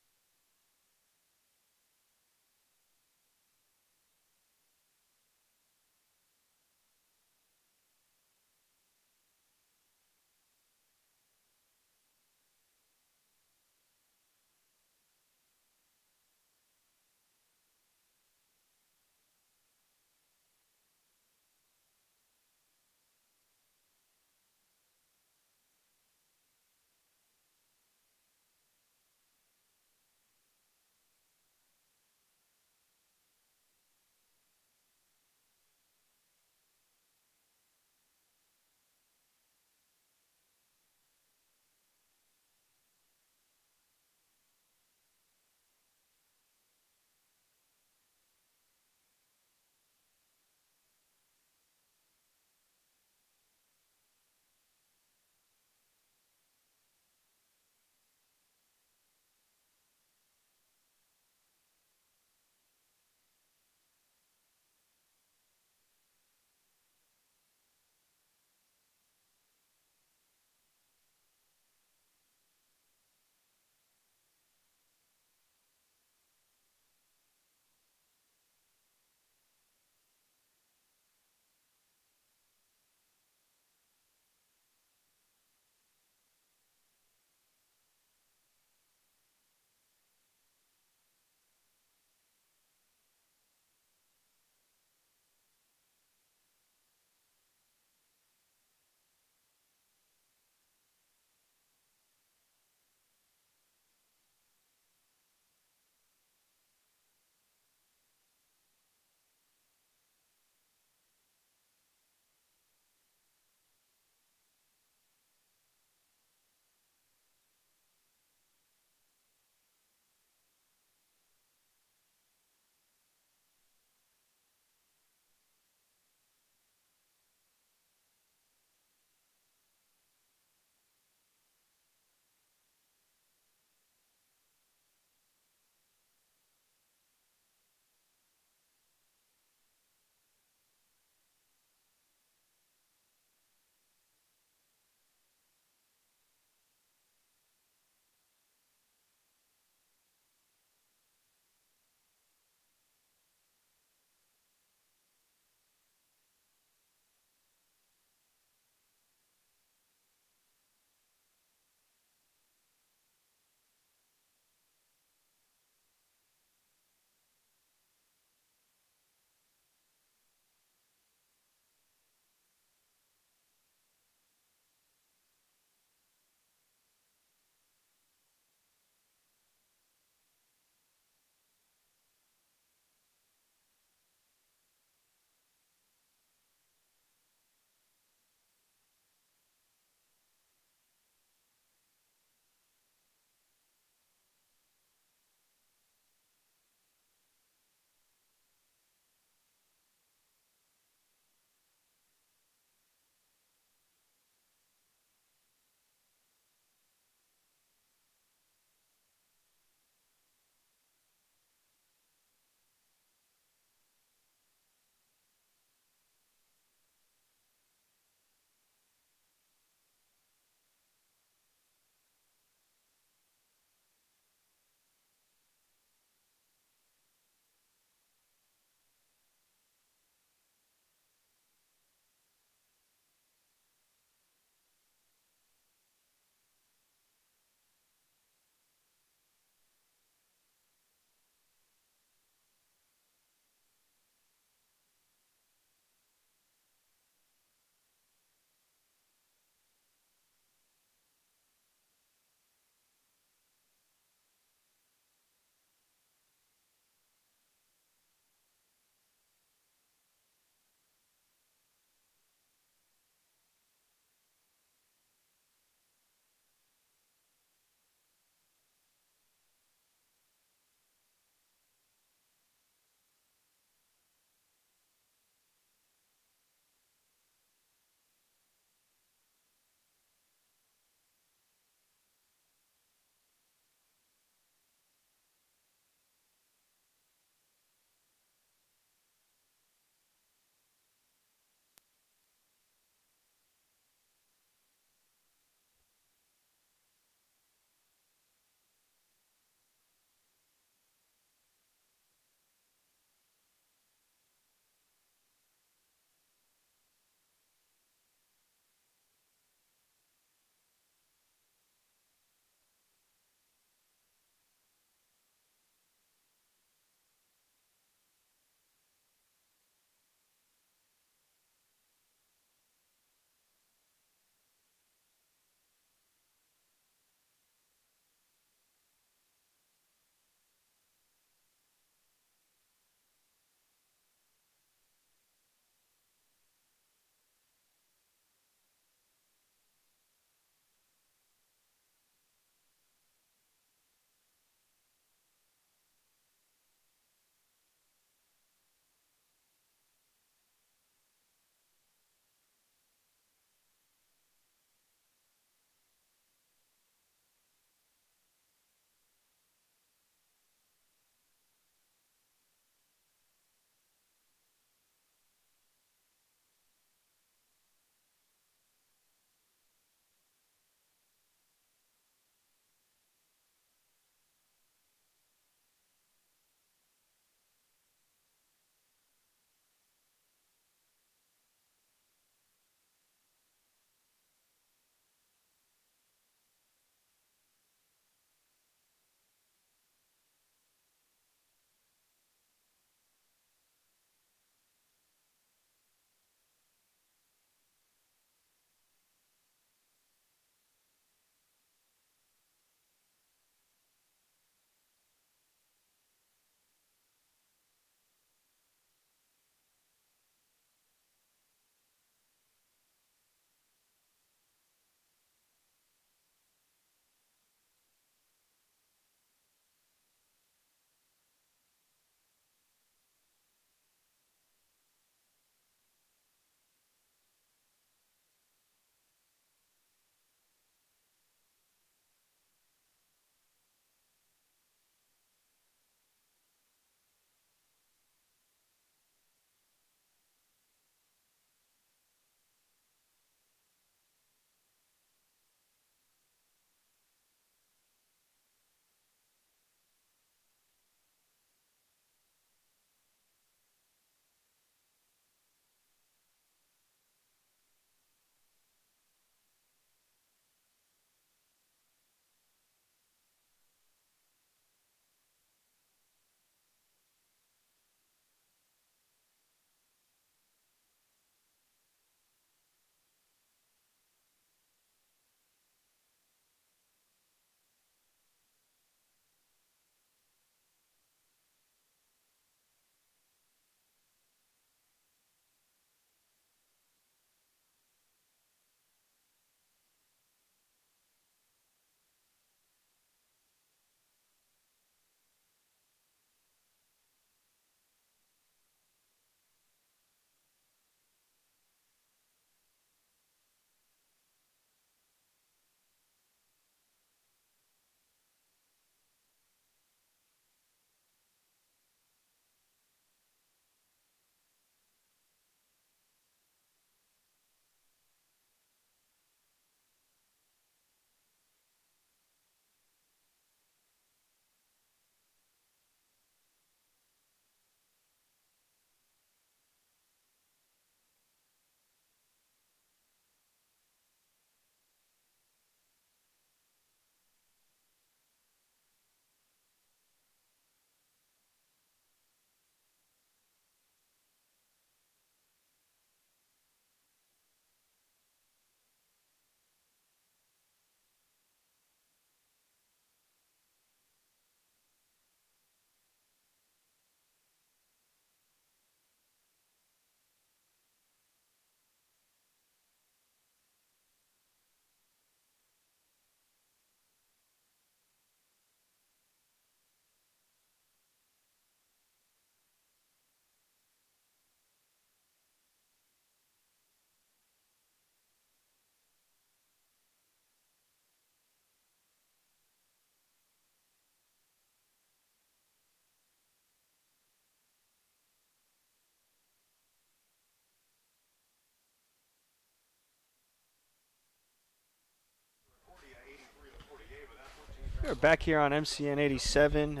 We're back here on MCN 87.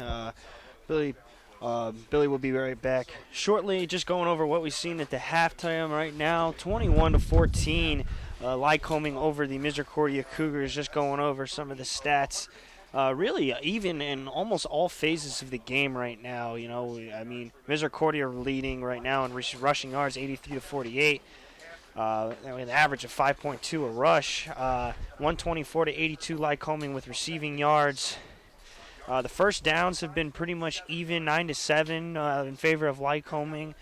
Billy, Billy will be right back shortly. Just going over what we've seen at the halftime right now. 21-14, Lycoming over the Misericordia Cougars. Just going over some of the stats. Really, even in almost all phases of the game right now. You know, I mean, Misericordia are leading right now in rushing yards, 83-48. With an average of 5.2 a rush, 124 to 82 Lycoming with receiving yards. The first downs have been pretty much even, 9-7 in favor of Lycoming.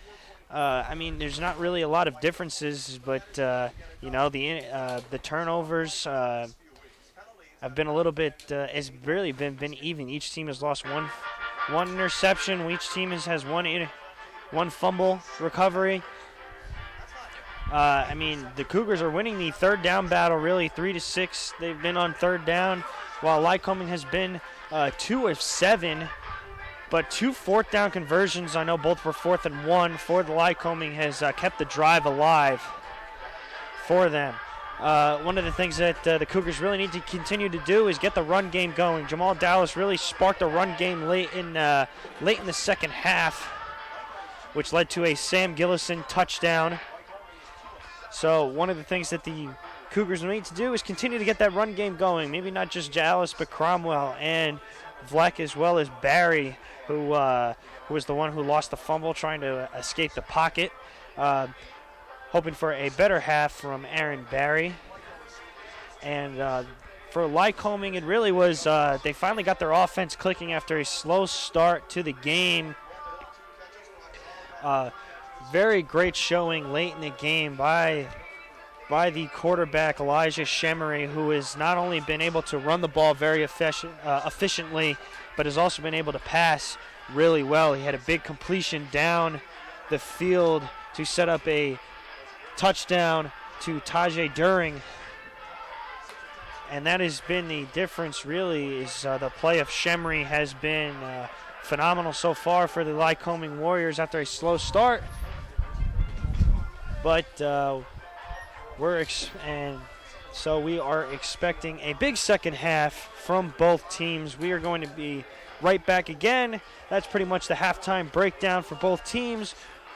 I mean, there's not really a lot of differences, but you know, the turnovers have been a little bit. It's really been even. Each team has lost one interception. Each team has one fumble recovery. I mean, the Cougars are winning the third down battle, really, 3-6. They've been on third down, while Lycoming has been 2 of 7, but 2 fourth down conversions. I know both were 4th and 1 for the Lycoming has kept the drive alive for them. One of the things that the Cougars really need to continue to do is get the run game going. Jamal Dallas really sparked the run game late in the second half, which led to a Sam Gillison touchdown. So one of the things that the Cougars need to do is continue to get that run game going. Maybe not just Dallas, but Cromwell and Vleck, as well as Barry, who was the one who lost the fumble trying to escape the pocket. Hoping for a better half from Aaron Barry. And for Lycoming, it really was, they finally got their offense clicking after a slow start to the game. Very great showing late in the game by the quarterback, Elijah Shemery, who has not only been able to run the ball very efficiently, but has also been able to pass really well. He had a big completion down the field to set up a touchdown to Tajay During. And that has been the difference, really, is the play of Shemery has been phenomenal so far for the Lycoming Warriors after a slow start. But so we are expecting a big second half from both teams. We are going to be right back again. That's pretty much the halftime breakdown for both teams.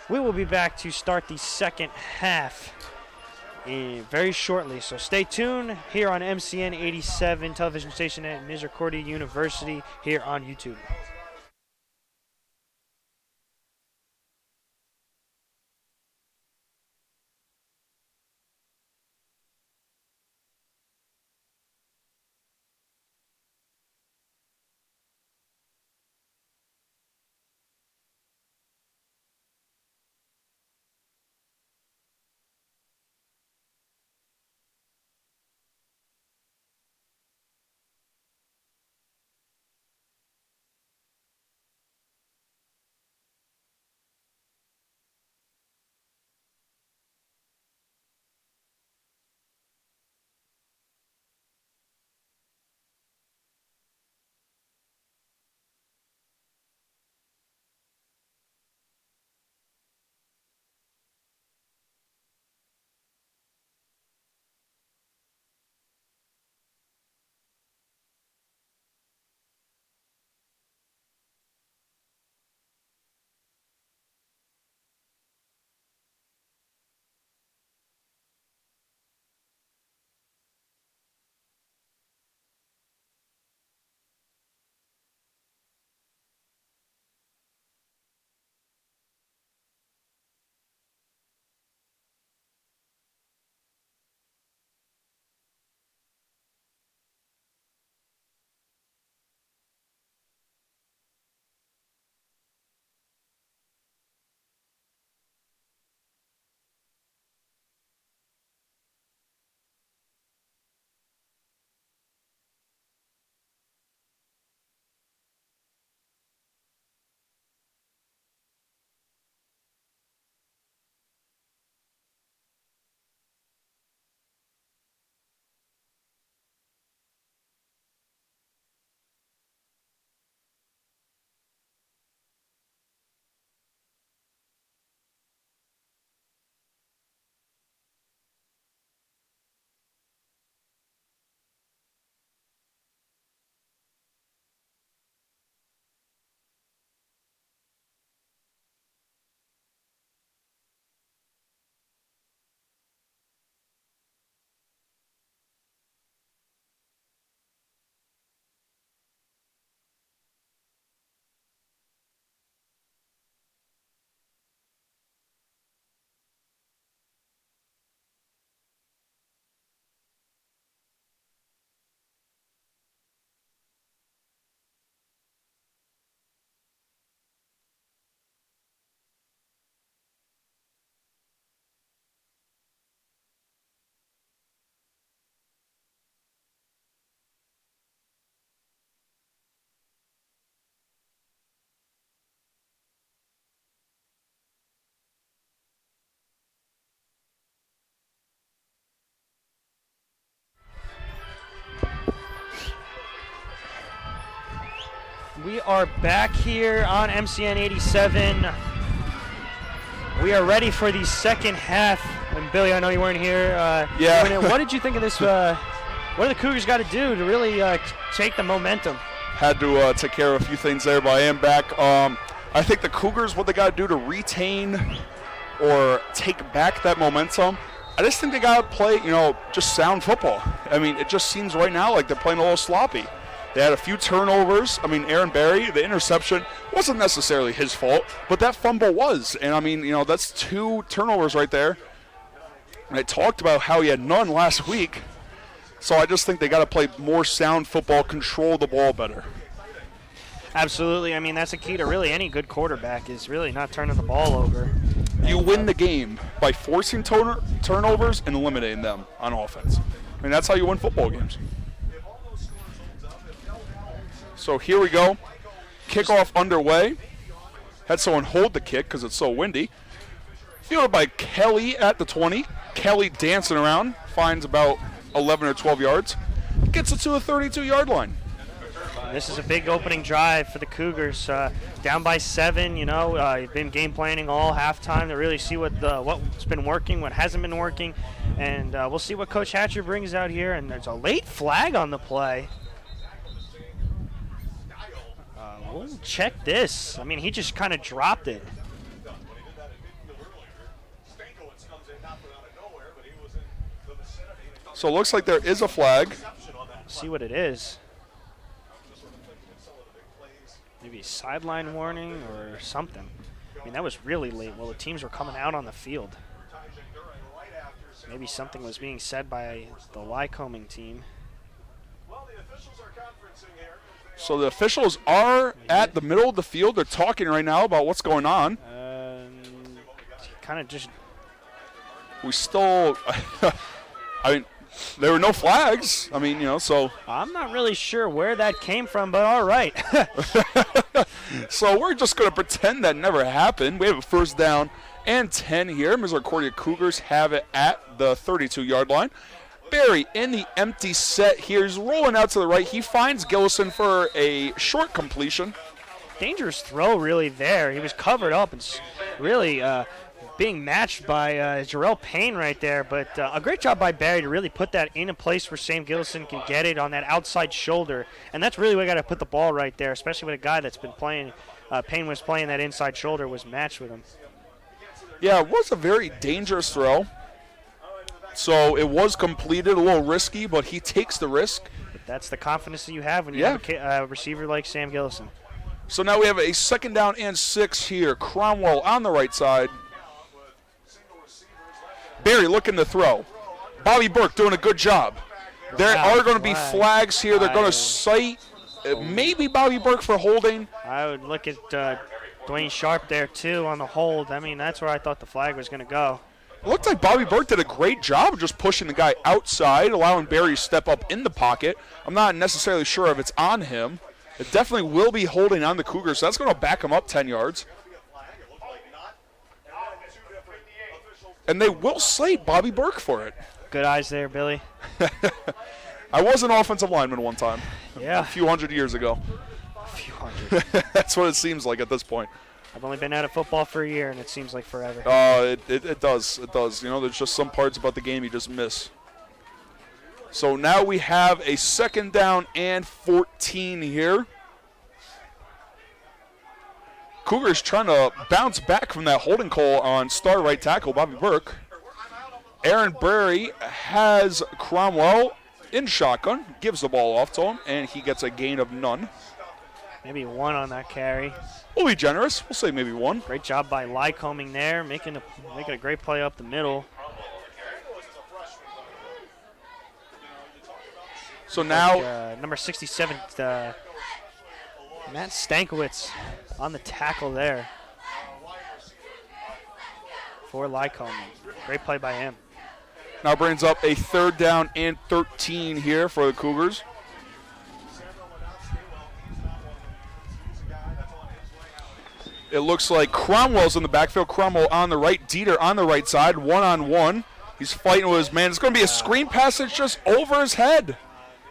We will be back to start the second half very shortly. So stay tuned here on MCN 87 television station at Misericordia University here on YouTube. We are back here on MCN 87. We are ready for the second half. And Billy, I know you weren't here. Yeah. What did you think of this? What do the Cougars got to do to really take the momentum? Had to take care of a few things there, but I am back. I think the Cougars, what they got to do to retain or take back that momentum, I just think they got to play, just sound football. I mean, it just seems right now like they're playing a little sloppy. They had a few turnovers. I mean, Aaron Berry, the interception wasn't necessarily his fault, but that fumble was. And, I mean, that's 2 turnovers right there. And I talked about how he had none last week. So I just think they got to play more sound football, control the ball better. Absolutely. I mean, that's the key to really any good quarterback is really not turning the ball over. You win the game by forcing turnovers and eliminating them on offense. I mean, that's how you win football games. So here we go. Kickoff underway. Had someone hold the kick because it's so windy. Fielded by Kelly at the 20. Kelly dancing around. Finds about 11 or 12 yards. Gets it to the 32-yard line. This is a big opening drive for the Cougars. Down by 7, you've been game planning all halftime to really see what's been working, what hasn't been working. And we'll see what Coach Hatcher brings out here. And there's a late flag on the play. We'll check this. I mean, he just kind of dropped it. So it looks like there is a flag. See what it is. Maybe a sideline warning or something. I mean, that was really late. Well, the teams were coming out on the field. Maybe something was being said by the Lycoming team. So the officials are at the middle of the field. They're talking right now about what's going on. Kind of just. We still. I mean, there were no flags. I mean, so. I'm not really sure where that came from, but all right. So we're just going to pretend that never happened. We have a first down and 10 here. Misericordia Cougars have it at the 32-yard line. Barry in the empty set here. He's rolling out to the right. He finds Gillison for a short completion. Dangerous throw really there. He was covered up and really being matched by Jarrell Payne right there. But a great job by Barry to really put that in a place where Sam Gillison can get it on that outside shoulder. And that's really where you got to put the ball right there, especially with a guy that's been playing. Payne was playing that inside shoulder, was matched with him. Yeah, it was a very dangerous throw. So it was completed, a little risky, but he takes the risk. But that's the confidence that you have when you have a receiver like Sam Gillison. So now we have a second down and 6 here. Cromwell on the right side. Barry looking to throw. Bobby Burke doing a good job. There are going to be flags here. They're going to cite maybe Bobby Burke for holding. I would look at Dwayne Sharp there, too, on the hold. I mean, that's where I thought the flag was going to go. It looked like Bobby Burke did a great job of just pushing the guy outside, allowing Barry to step up in the pocket. I'm not necessarily sure if it's on him. It definitely will be holding on the Cougars, so that's going to back him up 10 yards. And they will slate Bobby Burke for it. Good eyes there, Billy. I was an offensive lineman one time. Yeah. A few hundred years ago. A few hundred. That's what it seems like at this point. I've only been out of football for a year, and it seems like forever. It does. It does. There's just some parts about the game you just miss. So now we have a second down and 14 here. Cougars trying to bounce back from that holding call on star right tackle Bobby Burke. Aaron Berry has Cromwell in shotgun, gives the ball off to him, and he gets a gain of none. Maybe 1 on that carry. We'll be generous. We'll say maybe 1. Great job by Lycoming there, making a great play up the middle. So now number 67, Matt Stankiewicz on the tackle there for Lycoming. Great play by him. Now brings up a third down and 13 here for the Cougars. It looks like Cromwell's in the backfield. Cromwell on the right. Dieter on the right side. 1-on-1. He's fighting with his man. It's going to be a screen pass that's just over his head.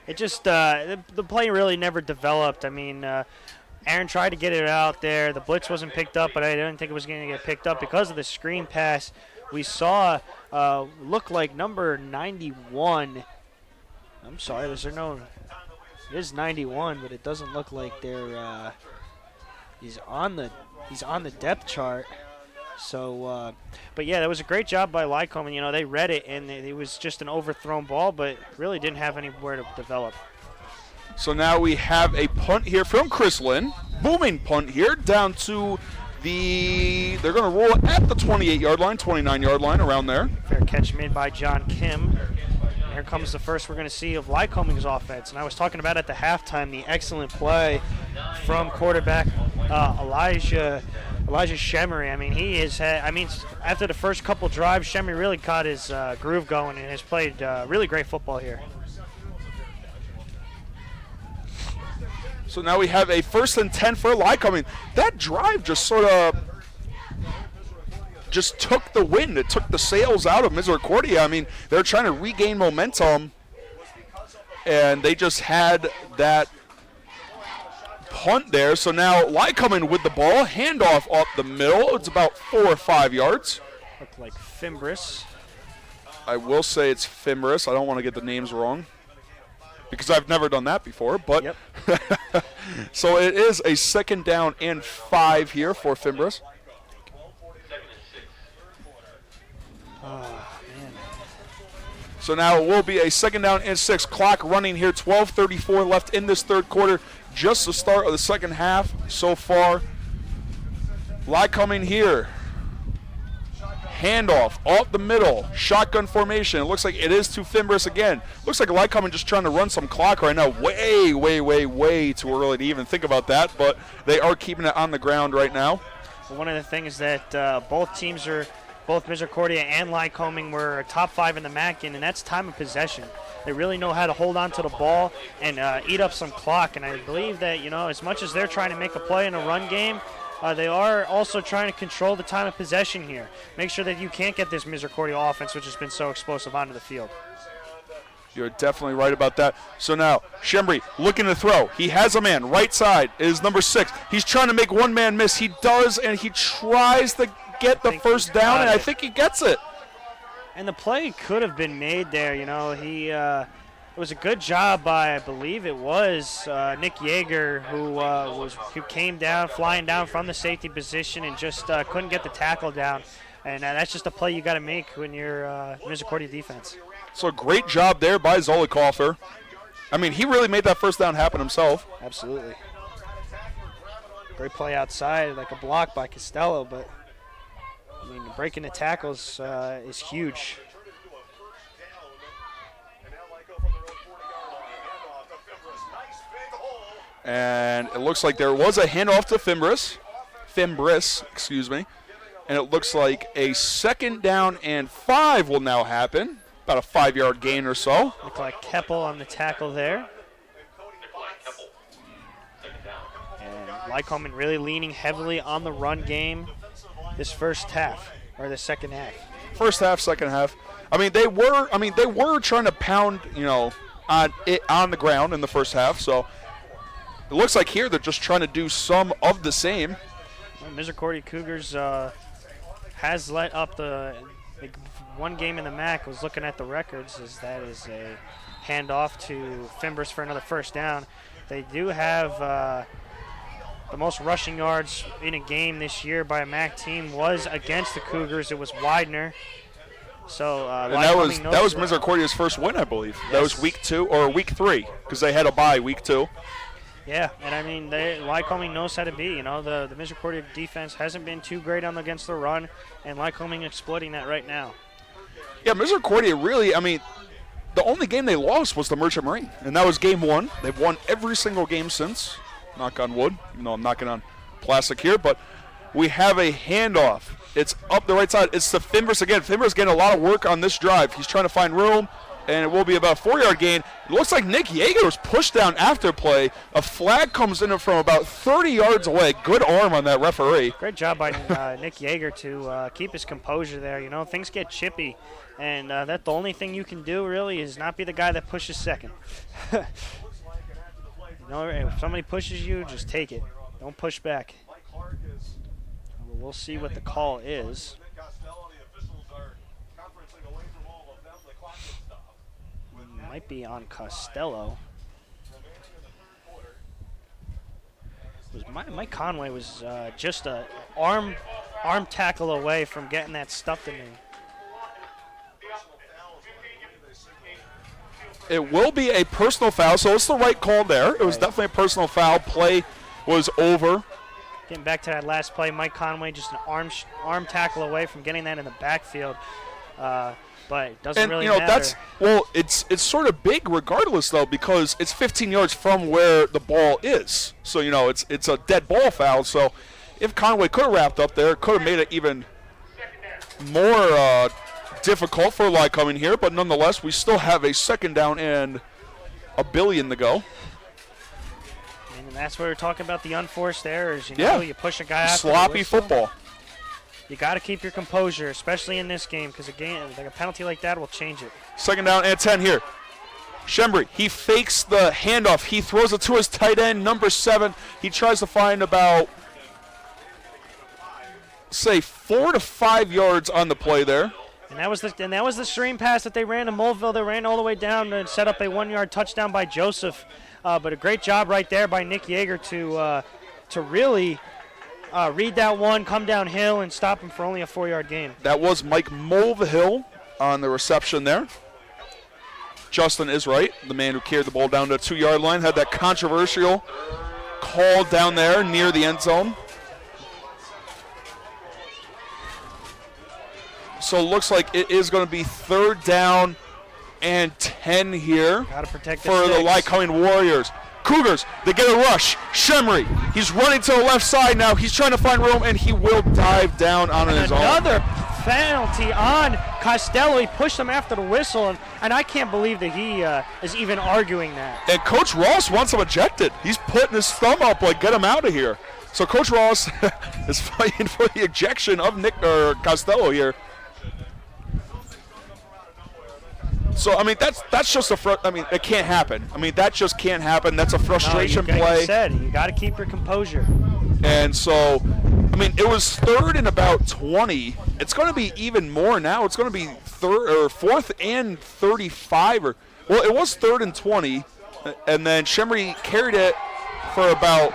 It just, the play really never developed. I mean, Aaron tried to get it out there. The blitz wasn't picked up, but I didn't think it was going to get picked up because of the screen pass. We saw look like number 91. I'm sorry, it is 91, but it doesn't look like he's on the depth chart. So, but yeah, that was a great job by Lycoming. You know, they read it, and it was just an overthrown ball, but really didn't have anywhere to develop. So now we have a punt here from Chris Lynn. Booming punt here down to they're going to roll at the 28-yard line, 29-yard line, around there. Fair catch made by John Kim. Here comes the first we're going to see of Lycoming's offense. And I was talking about at the halftime the excellent play from quarterback Elijah Shemery. I mean, he has had, after the first couple drives, Shemery really caught his groove going and has played really great football here. So now we have a 1st and 10 for Lycoming. That drive just sort of took the wind. It took the sails out of Misericordia. I mean, they're trying to regain momentum, and they just had that punt there. So now Lycoming with the ball, handoff up the middle. It's about 4 or 5 yards. Looked like Fimbris. I will say it's Fimbris. I don't want to get the names wrong, because I've never done that before. But Yep. So it is a 2nd down and 5 here for Fimbris. Oh, man. So now it will be a 2nd down and 6. Clock running here, 12:34 left in this 3rd quarter. Just the start of the 2nd half so far. Lycoming here. Handoff off the middle, shotgun formation. It looks like it is to Fimbris again. Looks like Lycoming just trying to run some clock right now. Way too early to even think about that, but they are keeping it on the ground right now. Well, one of the things that both Misericordia and Lycoming were top 5 in the MAC in, and that's time of possession. They really know how to hold on to the ball and eat up some clock, and I believe that, you know, as much as they're trying to make a play in a run game, they are also trying to control the time of possession here. Make sure that you can't get this Misericordia offense, which has been so explosive, onto the field. You're definitely right about that. So now, Shemery looking to throw. He has a man. Right side is number 6. He's trying to make one man miss. He does, and he tries to get the first down, and I think he gets it. And the play could have been made there. You know, it was a good job by, I believe it was Nick Yeager, who came down, flying down from the safety position and just couldn't get the tackle down. And that's just a play you got to make when you're Misericordia defense. So great job there by Zolikoffer. I mean, he really made that first down happen himself. Absolutely. Great play outside, like a block by Costello, but I mean, breaking the tackles is huge. And it looks like there was a handoff to Fimbris, excuse me. And it looks like a 2nd down and 5 will now happen. About a 5-yard gain or so. Looked like Keppel on the tackle there. And Lycoming really leaning heavily on the run game this first half, or the 2nd half. First half, 2nd half. I mean, they were trying to pound, you know, on the ground in the first half. So it looks like here they're just trying to do some of the same. Well, Misericordia Cougars has let up the one game in the MAC. Was looking at the records, that is a handoff to Fimbris for another first down. They do have the most rushing yards in a game this year by a MAC team was against the Cougars. It was Widener. So and that was Misericordia's first win, I believe. Yes. That was week 2 or week 3 because they had a bye week 2. Yeah, and I mean, Lycoming knows how to be. You know, the Misericordia defense hasn't been too great against the run, and Lycoming exploiting that right now. Yeah, Misericordia really, I mean, the only game they lost was the Merchant Marine, and that was game 1. They've won every single game since. Knock on wood, even though I'm knocking on plastic here, but we have a handoff. It's up the right side. It's to Fimbris again. Fimbris getting a lot of work on this drive. He's trying to find room, and it will be about a 4-yard gain. It looks like Nick Yeager was pushed down after play. A flag comes in from about 30 yards away. Good arm on that referee. Great job by Nick Yeager to keep his composure there. You know, things get chippy, and that the only thing you can do really is not be the guy that pushes second. You know, if somebody pushes you, just take it. Don't push back. Mike Clark is We'll see what the call is. Nick Costello. The officials are conferencing away from all of them. The clock will stop. Might be on Costello. Mike Conway was just a arm tackle away from getting that stuffed in me. It will be a personal foul, so it's the right call there. It was definitely a personal foul. Play was over. Getting back to that last play, Mike Conway just an arm tackle away from getting that in the backfield. But it doesn't really matter. It's sort of big regardless, though, because it's 15 yards from where the ball is. So, it's a dead ball foul. So if Conway could have wrapped up there, it could have made it even more difficult for Lycoming here. But nonetheless, we still have a second down and $1 billion to go. And that's where we're talking about the unforced errors. You push a guy out. Sloppy football. You got to keep your composure, especially in this game, because a penalty like that will change it. Second down and 10 here. Shembri, he fakes the handoff. He throws it to his tight end, number 7. He tries to find about, say, 4 to 5 yards on the play there. And that was the stream pass that they ran to Mulville. They ran all the way down and set up a 1-yard touchdown by Joseph. But a great job right there by Nick Yeager to really read that one, come downhill, and stop him for only a 4-yard gain. That was Mike Mulvihill on the reception there. Justin is right, the man who carried the ball down to the 2-yard line, had that controversial call down there near the end zone. So it looks like it is going to be 3rd down and 10 here for the Lycoming Warriors. Cougars, they get a rush. Shemry, he's running to the left side now. He's trying to find room, and he will dive down on his own. Another penalty on Costello. He pushed him after the whistle, and I can't believe that he is even arguing that. And Coach Ross wants him ejected. He's putting his thumb up like, get him out of here. So Coach Ross is fighting for the ejection of Costello here. So, that's just it can't happen. That just can't happen. That's a frustration play. Like you said, you got to keep your composure. And so, it was 3rd and about 20. It's going to be even more now. It's going to be 4th and 35. It was 3rd and 20. And then Shemry carried it for about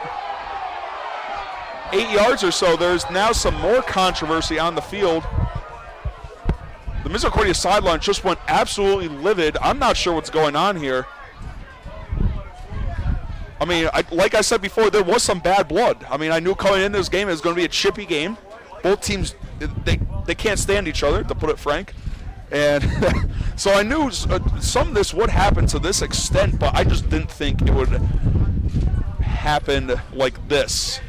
8 yards or so. There's now some more controversy on the field. The Misericordia sideline just went absolutely livid. I'm not sure what's going on here. Like I said before, there was some bad blood. I knew coming into this game it was going to be a chippy game. Both teams, they can't stand each other, to put it frank. And so I knew some of this would happen to this extent, but I just didn't think it would happen like this.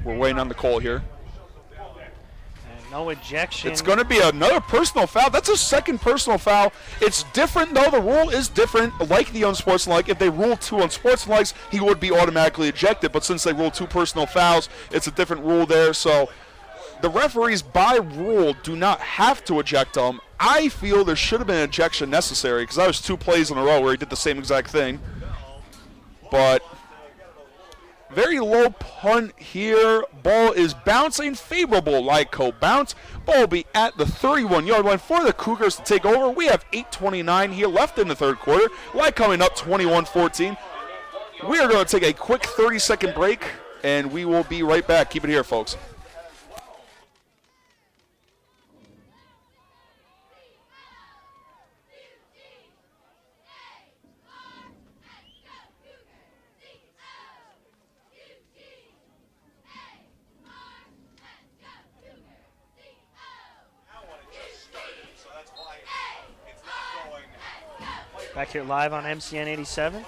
We're waiting on the call here. No ejection. It's going to be another personal foul. That's a second personal foul. It's different, though. The rule is different, like the unsportsmanlike. If they rule 2 unsportsmanlikes, he would be automatically ejected. But since they rule 2 personal fouls, it's a different rule there. So the referees, by rule, do not have to eject him. I feel there should have been an ejection necessary because that was 2 plays in a row where he did the same exact thing. But very low punt here. Ball is bouncing. Favorable Lyco bounce. Ball will be at the 31-yard line for the Cougars to take over. We have 8:29 here left in the 3rd quarter. Lycoming up 21-14. We are going to take a quick 30-second break, and we will be right back. Keep it here, folks. Back here live on MCN 87.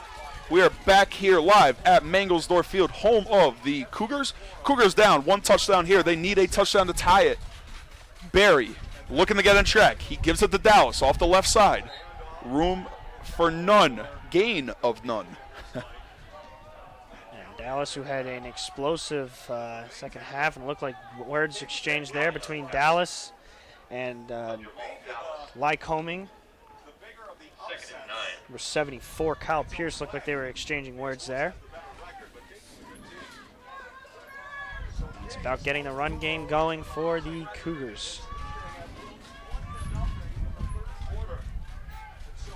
We are back here live at Mangelsdorf Field, home of the Cougars. Cougars down, 1 touchdown here. They need a touchdown to tie it. Barry looking to get on track. He gives it to Dallas off the left side. Room for none. Gain of none. And Dallas, who had an explosive second half, and it looked like words exchanged there between Dallas and Lycoming. Number 74, Kyle Pierce, looked like they were exchanging words there. It's about getting the run game going for the Cougars.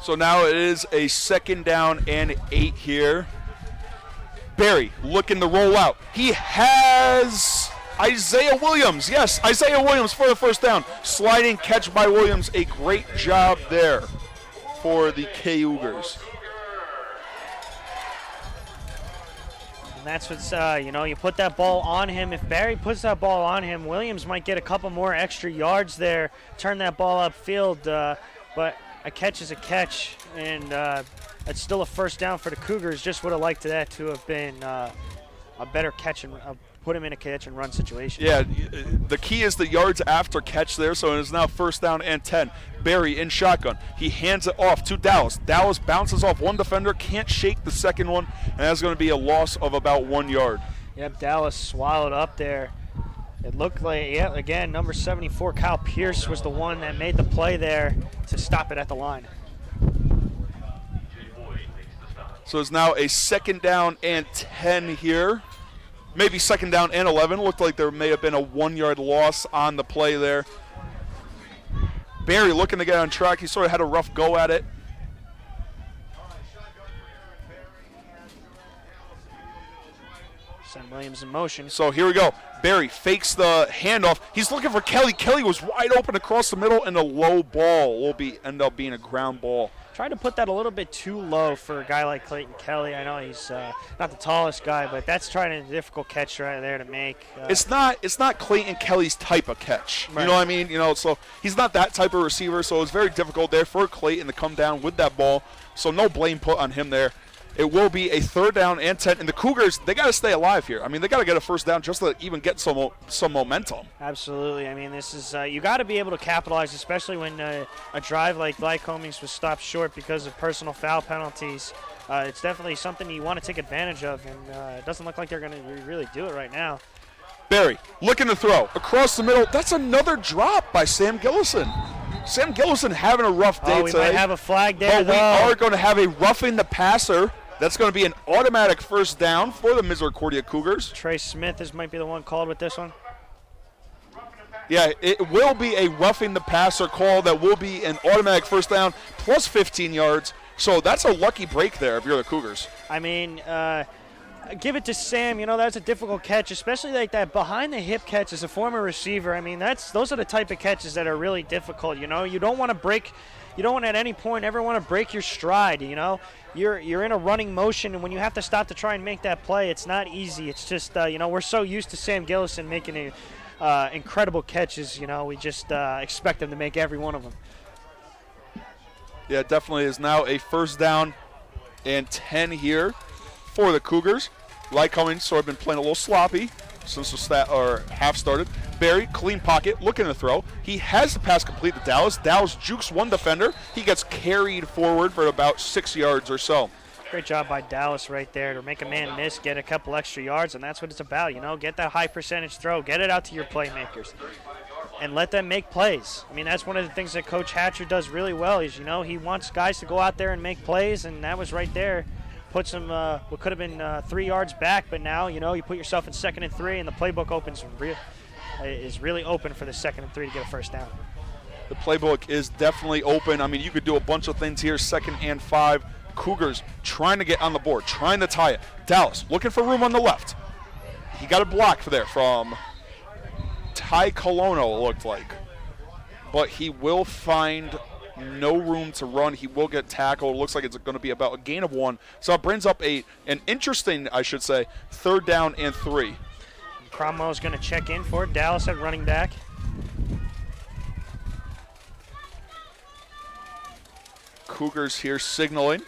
So now it is a 2nd down and 8 here. Barry looking to roll out. He has Isaiah Williams. Yes, Isaiah Williams for the first down. Sliding catch by Williams. A great job there for the Cougars. And that's what's, you put that ball on him. If Barry puts that ball on him, Williams might get a couple more extra yards there, turn that ball upfield. But a catch is a catch, and it's still a first down for the Cougars. Just would have liked that to have been a better catch and put him in a catch and run situation. Yeah, the key is the yards after catch there, so it is now 1st down and 10. Barry in shotgun. He hands it off to Dallas. Dallas bounces off one defender, can't shake the second one, and that's going to be a loss of about 1 yard. Yep, Dallas swallowed up there. It looked like, again, number 74, Kyle Pierce, was the one that made the play there to stop it at the line. So it's now a 2nd down and 10 here. Maybe 2nd down and 11. Looked like there may have been a 1 yard loss on the play there. Barry looking to get on track. He sort of had a rough go at it. Send Williams in motion. So here we go. Barry fakes the handoff. He's looking for Kelly. Kelly was wide open across the middle, and a low ball will end up being a ground ball. Tried to put that a little bit too low for a guy like Clayton Kelly. I know he's not the tallest guy, but that's trying a difficult catch right there to make. It's not Clayton Kelly's type of catch. Right. You know what I mean? So he's not that type of receiver, so it's very difficult there for Clayton to come down with that ball. So no blame put on him there. It will be a 3rd down and 10. And the Cougars, they got to stay alive here. I mean, they got to get a first down just to even get some momentum. Absolutely. I mean, this is you got to be able to capitalize, especially when a drive like Lycoming's was stopped short because of personal foul penalties. It's definitely something you want to take advantage of, and it doesn't look like they're going to really do it right now. Barry looking to throw across the middle. That's another drop by Sam Gillison. Sam Gillison having a rough day we today. might have a flag there, But we are going to have a roughing the passer. That's going to be an automatic first down for the Misericordia Cougars. Trey Smith might be the one called with this one. Yeah, it will be a roughing the passer call that will be an automatic first down plus 15 yards. So that's a lucky break there if you're the Cougars. I mean, give it to Sam. That's a difficult catch, especially like that behind-the-hip catch as a former receiver. I mean, those are the type of catches that are really difficult. You don't want to break. You don't want at any point ever want to break your stride. You're in a running motion, and when you have to stop to try and make that play, it's not easy. It's just we're so used to Sam Gillison making incredible catches. We just expect him to make every one of them. Yeah, it definitely is now a 1st down and 10 here for the Cougars. Lycoming sort of been playing a little sloppy since the half started. Barry, clean pocket, looking to throw. He has the pass complete to Dallas. Dallas jukes one defender. He gets carried forward for about 6 yards or so. Great job by Dallas right there to make a man miss, get a couple extra yards, and that's what it's about. Get that high percentage throw, get it out to your playmakers, and let them make plays. I mean, that's one of the things that Coach Hatcher does really well is, he wants guys to go out there and make plays, and that was right there. Puts them what could have been 3 yards back, but now, you put yourself in 2nd and 3, and the playbook is really open for the 2nd and 3 to get a first down. The playbook is definitely open. I mean, you could do a bunch of things here, 2nd and 5. Cougars trying to get on the board, trying to tie it. Dallas looking for room on the left. He got a block there from Ty Colono, it looked like. But he will find no room to run. He will get tackled. It looks like it's going to be about a gain of 1. So it brings up an interesting, 3rd down and 3. Cromwell's going to check in for Dallas at running back. Cougars here signaling.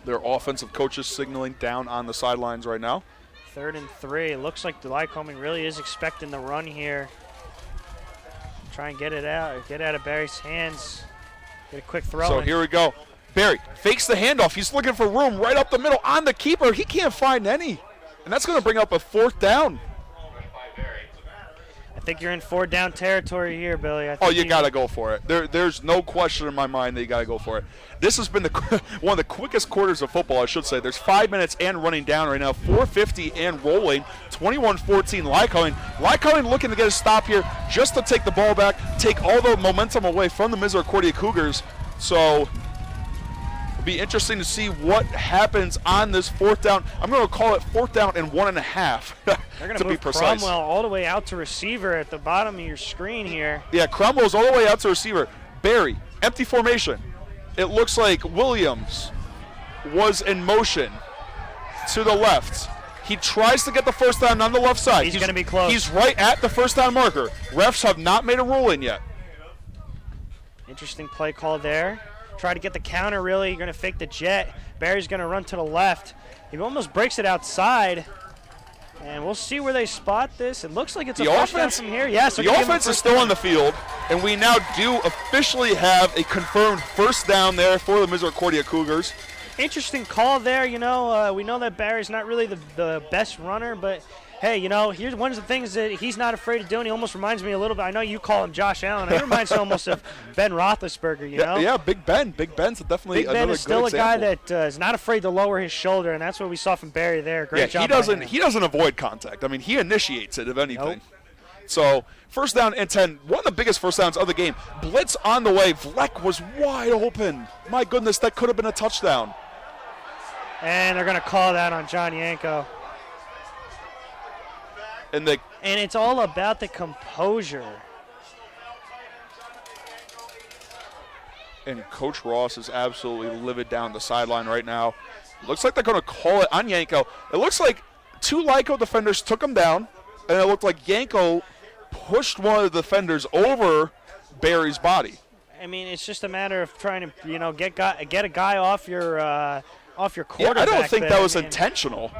Their offensive coaches signaling down on the sidelines right now. 3rd and 3. It looks like the Lycoming really is expecting the run here. Try and get it out of Barry's hands. Get a quick throw. So here we go. Barry fakes the handoff. He's looking for room right up the middle on the keeper. He can't find any. And that's going to bring up a 4th down. think you're in 4-down territory here, Billy. Oh, you got to go for it. There's no question in my mind that you got to go for it. This has been one of the quickest quarters of football, I should say. There's 5 minutes and running down right now, 4:50 and rolling, 21-14 Lycoming. Lycoming looking to get a stop here just to take the ball back, take all the momentum away from the Misericordia Cougars. So it'll be interesting to see what happens on this 4th down. I'm going to call it 4th down and 1.5. They're going to be move precise. Cromwell all the way out to receiver at the bottom of your screen here. Yeah, Cromwell's all the way out to receiver. Barry, empty formation. It looks like Williams was in motion to the left. He tries to get the 1st down on the left side. He's going to be close. He's right at the 1st down marker. Refs have not made a ruling yet. Interesting play call there. Try to get the counter, really. You're going to fake the jet. Barry's going to run to the left. He almost breaks it outside. And we'll see where they spot this. It looks like it's a first down from here. Yes, the offense is still on the field, and we now do officially have a confirmed 1st down there for the Misericordia Cougars. Interesting call there. You know, we know that Barry's not really the best runner, but hey, you know, here's one of the things that he's not afraid of doing. He almost reminds me a little bit. I know you call him Josh Allen. He reminds me almost of Ben Roethlisberger, you know? Yeah, Big Ben. Big Ben's definitely Big Ben is still a guy that is not afraid to lower his shoulder, and that's what we saw from Barry there. Great job. He doesn't avoid contact. I mean, he initiates it, if anything. Nope. So 1st down and 10, one of the biggest 1st downs of the game. Blitz on the way. Vleck was wide open. My goodness, that could have been a touchdown. And they're going to call that on John Yanko. And it's all about the composure. And Coach Ross is absolutely livid down the sideline right now. Looks like they're going to call it on Yanko. It looks like 2 Lyco defenders took him down, and it looked like Yanko pushed one of the defenders over Barry's body. I mean, it's just a matter of trying to, you know, get a guy off your quarterback. Yeah, I don't think that was intentional.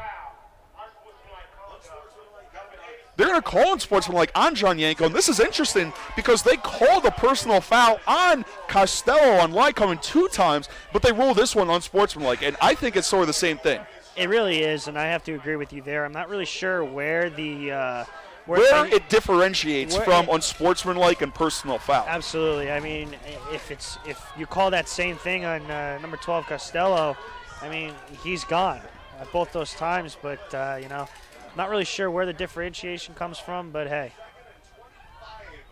They're going to call unsportsmanlike on John Yanko, and this is interesting because they called a personal foul on Costello on Lycoming 2 times, but they ruled this one unsportsmanlike, and I think it's sort of the same thing. It really is, and I have to agree with you there. I'm not really sure where the where it differentiates from unsportsmanlike and personal foul. Absolutely. I mean, if you call that same thing on number 12 Costello, I mean, he's gone at both those times, but you know, not really sure where the differentiation comes from, but hey.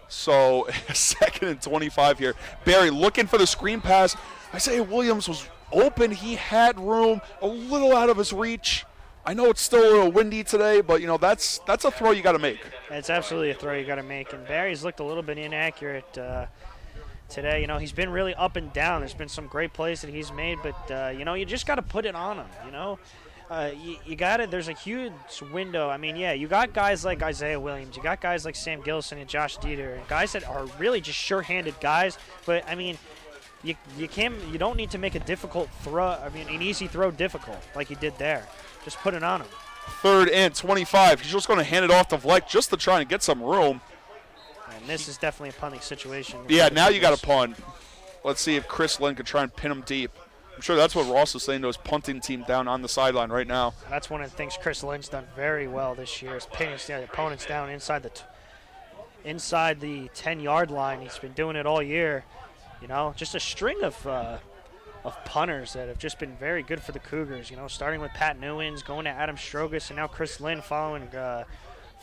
So 2nd and 25 here. Barry looking for the screen pass. Isaiah Williams was open. He had room, a little out of his reach. I know it's still a little windy today, but you know that's a throw you got to make. It's absolutely a throw you got to make, and Barry's looked a little bit inaccurate today. You know, he's been really up and down. There's been some great plays that he's made, but you know, you just got to put it on him. You know, you got it. There's a huge window. I mean, yeah, you got guys like Isaiah Williams, you got guys like Sam Gilson and Josh Dieter, and guys that are really just sure-handed guys. But I mean, you don't need to make a difficult throw. I mean, an easy throw difficult like you did there. Just put it on him. 3rd and 25. He's just going to hand it off to Vleck just to try and get some room. And this is definitely a punting situation. Yeah, now you got to punt. Let's see if Chris Lynn could try and pin him deep. I'm sure that's what Ross is saying to his punting team down on the sideline right now. That's one of the things Chris Lynn's done very well this year is pinning the opponents down inside the 10-yard line. He's been doing it all year. You know, just a string of punters that have just been very good for the Cougars. You know, starting with Pat Newens, going to Adam Strogas, and now Chris Lynn following a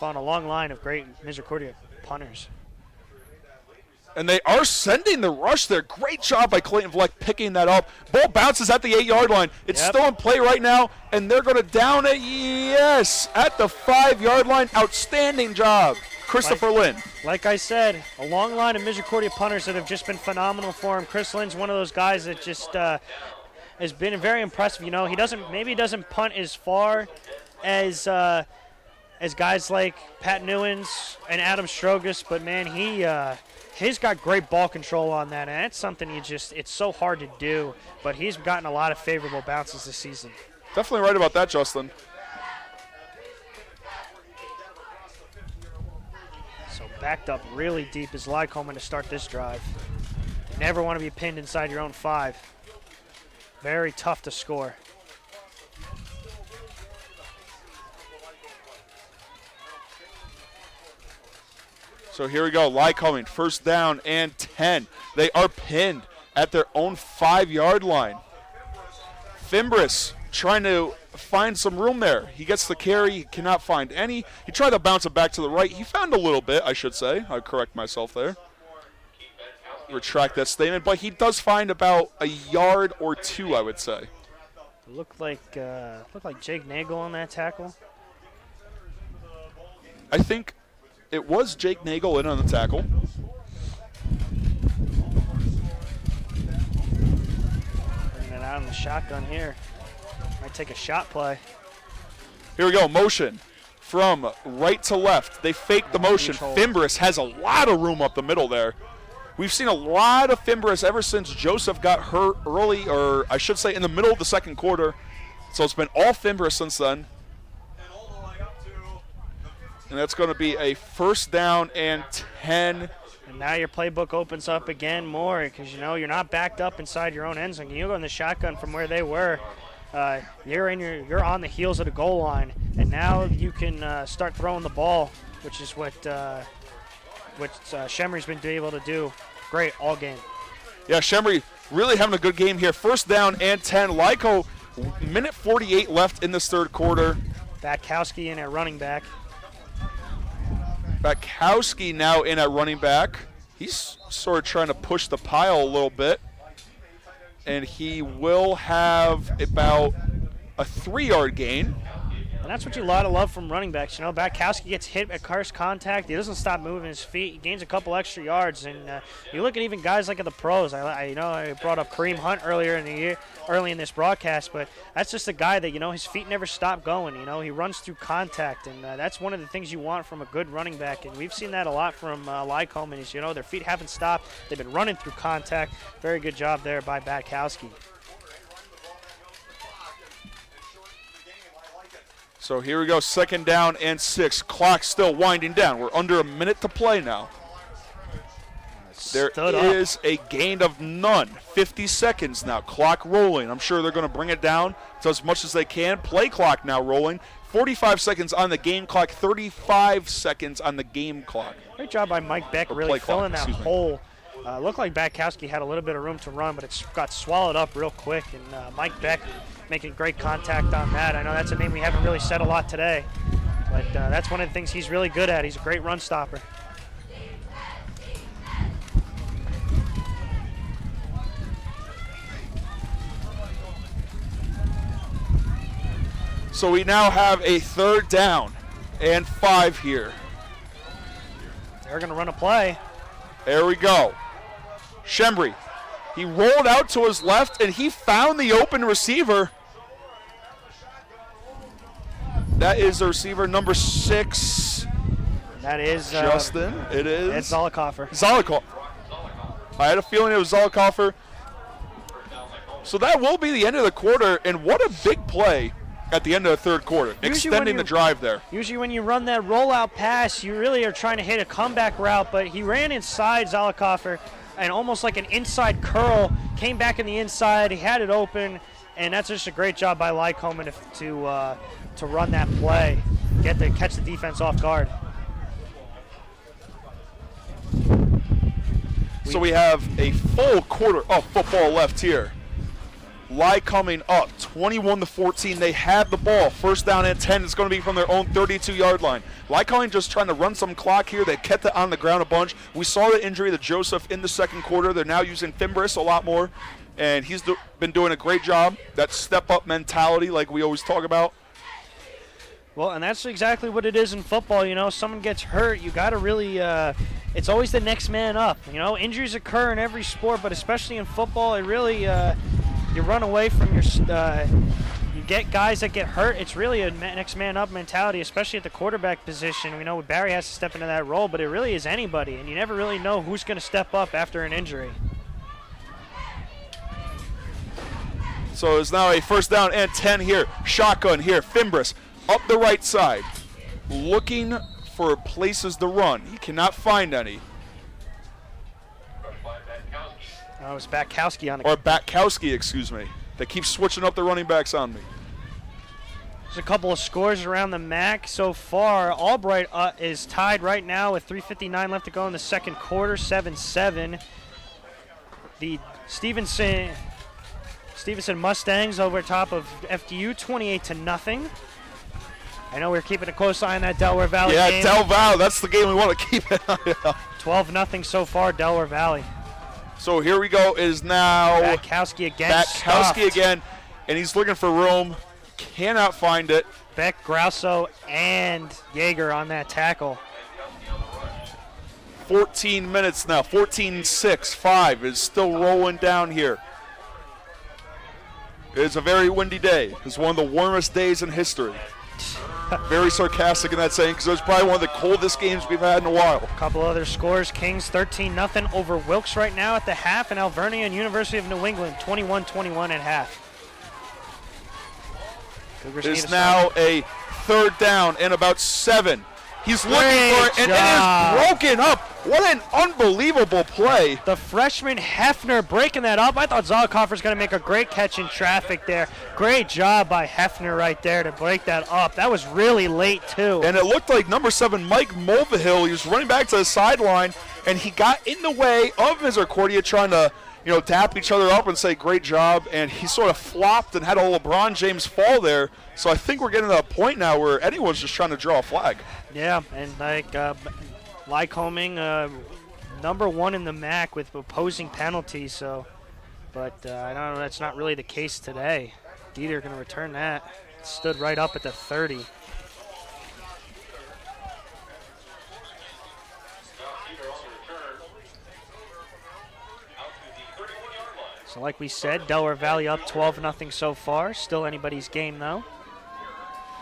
long line of great Misericordia punters. And they are sending the rush there. Great job by Clayton Vleck picking that up. Ball bounces at the 8-yard line. It's still in play right now, and they're going to down it, yes, at the 5-yard line. Outstanding job, Christopher Lynn. Like I said, a long line of Misericordia punters that have just been phenomenal for him. Chris Lynn's one of those guys that just has been very impressive. You know, he doesn't punt as far as guys like Pat Newens and Adam Strogas, but man, he's got great ball control on that, and that's something it's so hard to do, but he's gotten a lot of favorable bounces this season. Definitely right about that, Justin. So backed up really deep is Lycoming to start this drive. You never want to be pinned inside your own 5. Very tough to score. So here we go. Lycoming, first down and 10. They are pinned at their own 5-yard line. Fimbris trying to find some room there. He gets the carry. He cannot find any. He tried to bounce it back to the right. He found a little bit, I should say. I'll correct myself there. Retract that statement. But he does find about a yard or two, I would say. Looked like Jake Nagel on that tackle. I think it was Jake Nagel in on the tackle. Bringing it out in the shotgun here. Might take a shot play. Here we go, motion from right to left. They fake the motion. Fimbris has a lot of room up the middle there. We've seen a lot of Fimbris ever since Joseph got hurt early, or I should say in the middle of the second quarter. So it's been all Fimbris since then. And that's going to be a first down and 10. And now your playbook opens up again more because, you know, you're not backed up inside your own end zone. You go in the shotgun from where they were. You're on the heels of the goal line, and now you can start throwing the ball, which is what Shemry's been able to do. Great all game. Yeah, Shemry really having a good game here. First down and 10. Lyco, minute 48 left in this third quarter. Batkowski in at running back. Batkowski now in at running back. He's sort of trying to push the pile a little bit. And he will have about a 3-yard gain. And that's what you love from running backs. You know, Batkowski gets hit at first contact. He doesn't stop moving his feet. He gains a couple extra yards. And you look at even guys like at the pros. I brought up Kareem Hunt earlier in the year, early in this broadcast, but that's just a guy that, you know, his feet never stop going. You know, he runs through contact, and that's one of the things you want from a good running back. And we've seen that a lot from Lycoming. Is, you know, their feet haven't stopped. They've been running through contact. Very good job there by Batkowski. So here we go, second down and 6. Clock still winding down. We're under a minute to play now. There is a gain of none. 50 seconds now. Clock rolling. I'm sure they're going to bring it down to as much as they can. Play clock now rolling. 45 seconds on the game clock. 35 seconds on the game clock. Great job by Mike Beck really filling that hole. Looked like Batkowski had a little bit of room to run, but it got swallowed up real quick. And Mike Beck making great contact on that. I know that's a name we haven't really said a lot today, but that's one of the things he's really good at. He's a great run stopper. So we now have a third down and 5 here. They're going to run a play. There we go. Shembry. He rolled out to his left, and he found the open receiver. That is the receiver number 6. That is Justin. It is. It's Zollicoffer. Zollicoffer. I had a feeling it was Zollicoffer. So that will be the end of the quarter, and what a big play at the end of the third quarter, extending the drive there. Usually when you run that rollout pass, you really are trying to hit a comeback route, but he ran inside Zollicoffer and almost like an inside curl, came back in the inside, he had it open, and that's just a great job by Lycoming to run that play, catch the defense off guard. So we have a full quarter of football left here. Lycoming up 21-14. They have the ball. First down and 10. It's going to be from their own 32-yard line. Lycoming just trying to run some clock here. They kept it on the ground a bunch. We saw the injury to Joseph in the second quarter. They're now using Fimbris a lot more, and he's been doing a great job. That step-up mentality like we always talk about. Well, and that's exactly what it is in football. You know, someone gets hurt, you got to really it's always the next man up. You know, injuries occur in every sport, but especially in football, it really you run away from your you get guys that get hurt. It's really a next man up mentality, especially at the quarterback position. We know Barry has to step into that role, but it really is anybody, and you never really know who's going to step up after an injury. So it's now a first down and 10 here. Shotgun here. Fimbris up the right side, looking for places to run. He cannot find any. Oh, it was Batkowski on the Or Batkowski, excuse me. They keep switching up the running backs on me. There's a couple of scores around the MAC so far. Albright is tied right now with 3:59 left to go in the second quarter, 7-7. The Stevenson Mustangs over top of FDU, 28-0. I know we're keeping a close eye on that Delaware Valley game. Yeah, Del Val, that's the game we want to keep an eye on. 12-0 so far, Delaware Valley. So here we go, is now Batkowski again. Batkowski again, and he's looking for room. Cannot find it. Beck, Grauso, and Yeager on that tackle. 14 minutes now, 14-6, 5 is still rolling down here. It's a very windy day. It's one of the warmest days in history. Very sarcastic in that saying because it was probably one of the coldest games we've had in a while. A couple other scores. Kings 13-0 over Wilkes right now at the half, and Alvernia and University of New England 21-21 at half. It's now a third down and about 7. He's looking for it, and it is broken up. What an unbelievable play. The freshman Hefner breaking that up. I thought Zolikoff was going to make a great catch in traffic there. Great job by Hefner right there to break that up. That was really late, too. And it looked like number 7, Mike Mulvihill, he was running back to the sideline, and he got in the way of Misericordia trying to, tap each other up and say, great job. And he sort of flopped and had a LeBron James fall there. So I think we're getting to a point now where anyone's just trying to draw a flag. Yeah, and Lycoming, number 1 in the MAC with opposing penalties. So, but I don't know. That's not really the case today. Dieter going to return that. Stood right up at the 30. So like we said, Delaware Valley up 12-0 so far. Still anybody's game, though.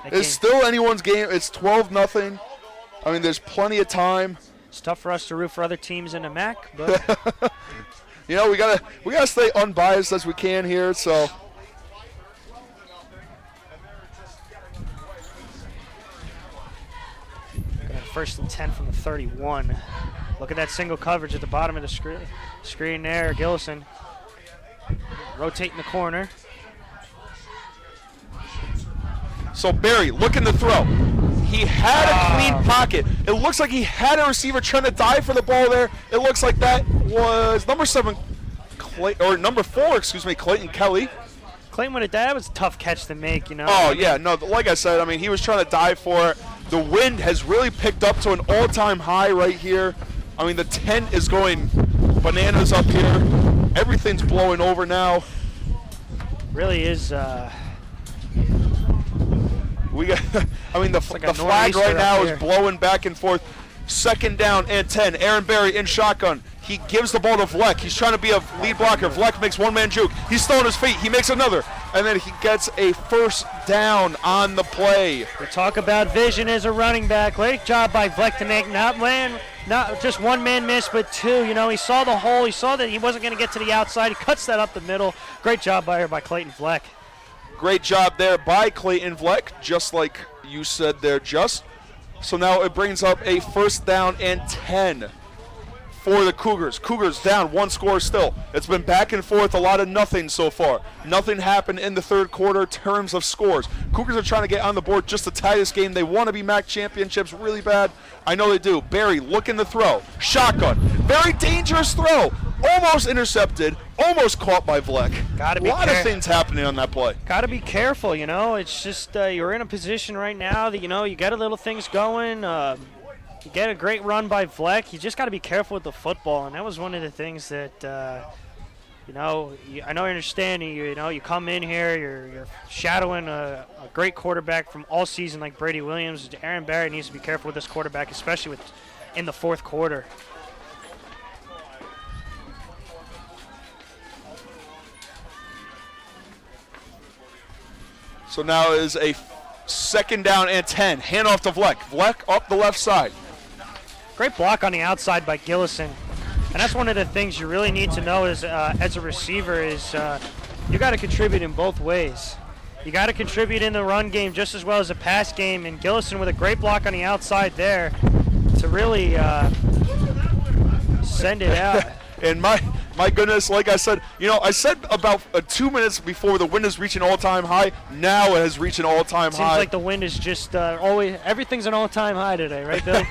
It's still anyone's game. It's 12-0. I mean, there's plenty of time. It's tough for us to root for other teams in the MAC, but we gotta stay unbiased as we can here. So first and 10 from the 31. Look at that single coverage at the bottom of the screen there. Gillison rotating the corner. So Barry looking to throw. He had a clean pocket. It looks like he had a receiver trying to dive for the ball there. It looks like that was number 4, Clayton Kelly. Clayton would have that was a tough catch to make, Oh yeah, no, like I said, I mean he was trying to dive for it. The wind has really picked up to an all-time high right here. I mean the tent is going bananas up here. Everything's blowing over now. Really is. We got. I mean, the flag right now is blowing back and forth. Second down and 10. Aaron Berry in shotgun. He gives the ball to Vleck. He's trying to be a lead blocker. Vleck makes one-man juke. He's still on his feet. He makes another. And then he gets a first down on the play. We talk about vision as a running back. Great job by Vleck to make not just one-man miss, but 2. He saw the hole. He saw that he wasn't going to get to the outside. He cuts that up the middle. Great job by Clayton Vleck. Great job there by Clayton Vleck, just like you said there, Just. So now it brings up a first down and 10 for the Cougars. Cougars down 1 score still. It's been back and forth, a lot of nothing so far. Nothing happened in the third quarter in terms of scores. Cougars are trying to get on the board just to tie this game. They want to be MAC championships really bad. I know they do. Barry looking to throw. Shotgun. Very dangerous throw. Almost intercepted. Almost caught by Vleck. A lot of things happening on that play. Got to be careful, It's just you're in a position right now that, you get a little things going. You get a great run by Vleck. You just got to be careful with the football, and that was one of the things that, I know you understand. You come in here, you're shadowing a great quarterback from all season like Brady Williams. Aaron Barrett needs to be careful with this quarterback, especially in the fourth quarter. So now is a second down and 10. Handoff to Vleck. Vleck up the left side. Great block on the outside by Gillison. And that's one of the things you really need to know as a receiver is you got to contribute in both ways. You got to contribute in the run game just as well as the pass game. And Gillison with a great block on the outside there to really send it out. And my My goodness, like I said, I said about 2 minutes before the wind is reaching all-time high. Now it has reached an all-time high. Seems like the wind is just always, everything's an all-time high today, right, Billy?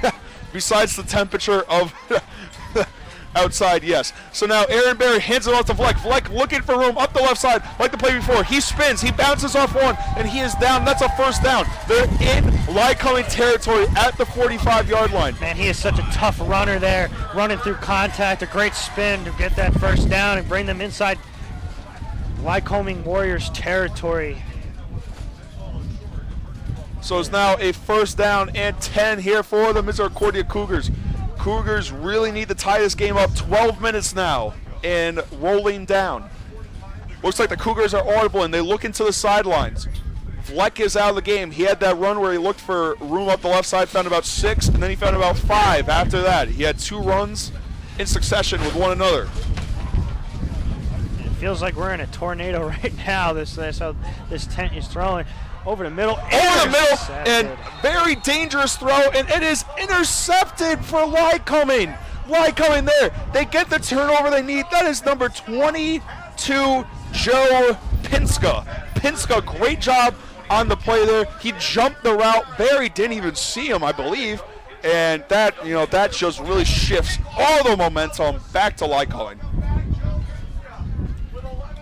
Besides the temperature of outside, yes. So now Aaron Berry hands it off to Vleck. Vleck looking for room up the left side, like the play before. He spins, he bounces off one, and he is down. That's a first down. They're in Lycoming territory at the 45-yard line. Man, he is such a tough runner there, running through contact. A great spin to get that first down and bring them inside Lycoming Warriors territory. So it's now a first down and 10 here for the Misericordia Cougars. Cougars really need to tie this game up. 12 minutes now and rolling down. Looks like the Cougars are audible and they look into the sidelines. Vleck is out of the game. He had that run where he looked for room up the left side, found about 6, and then he found about 5 after that. He had 2 runs in succession with one another. It feels like we're in a tornado right now. This how this tent is throwing. Over the middle. And very dangerous throw, and it is intercepted for Lycoming. Lycoming there. They get the turnover they need. That is number 22, Joe Pinska. Pinska, great job on the play there. He jumped the route. Barry didn't even see him, I believe. And that, that just really shifts all the momentum back to Lycoming.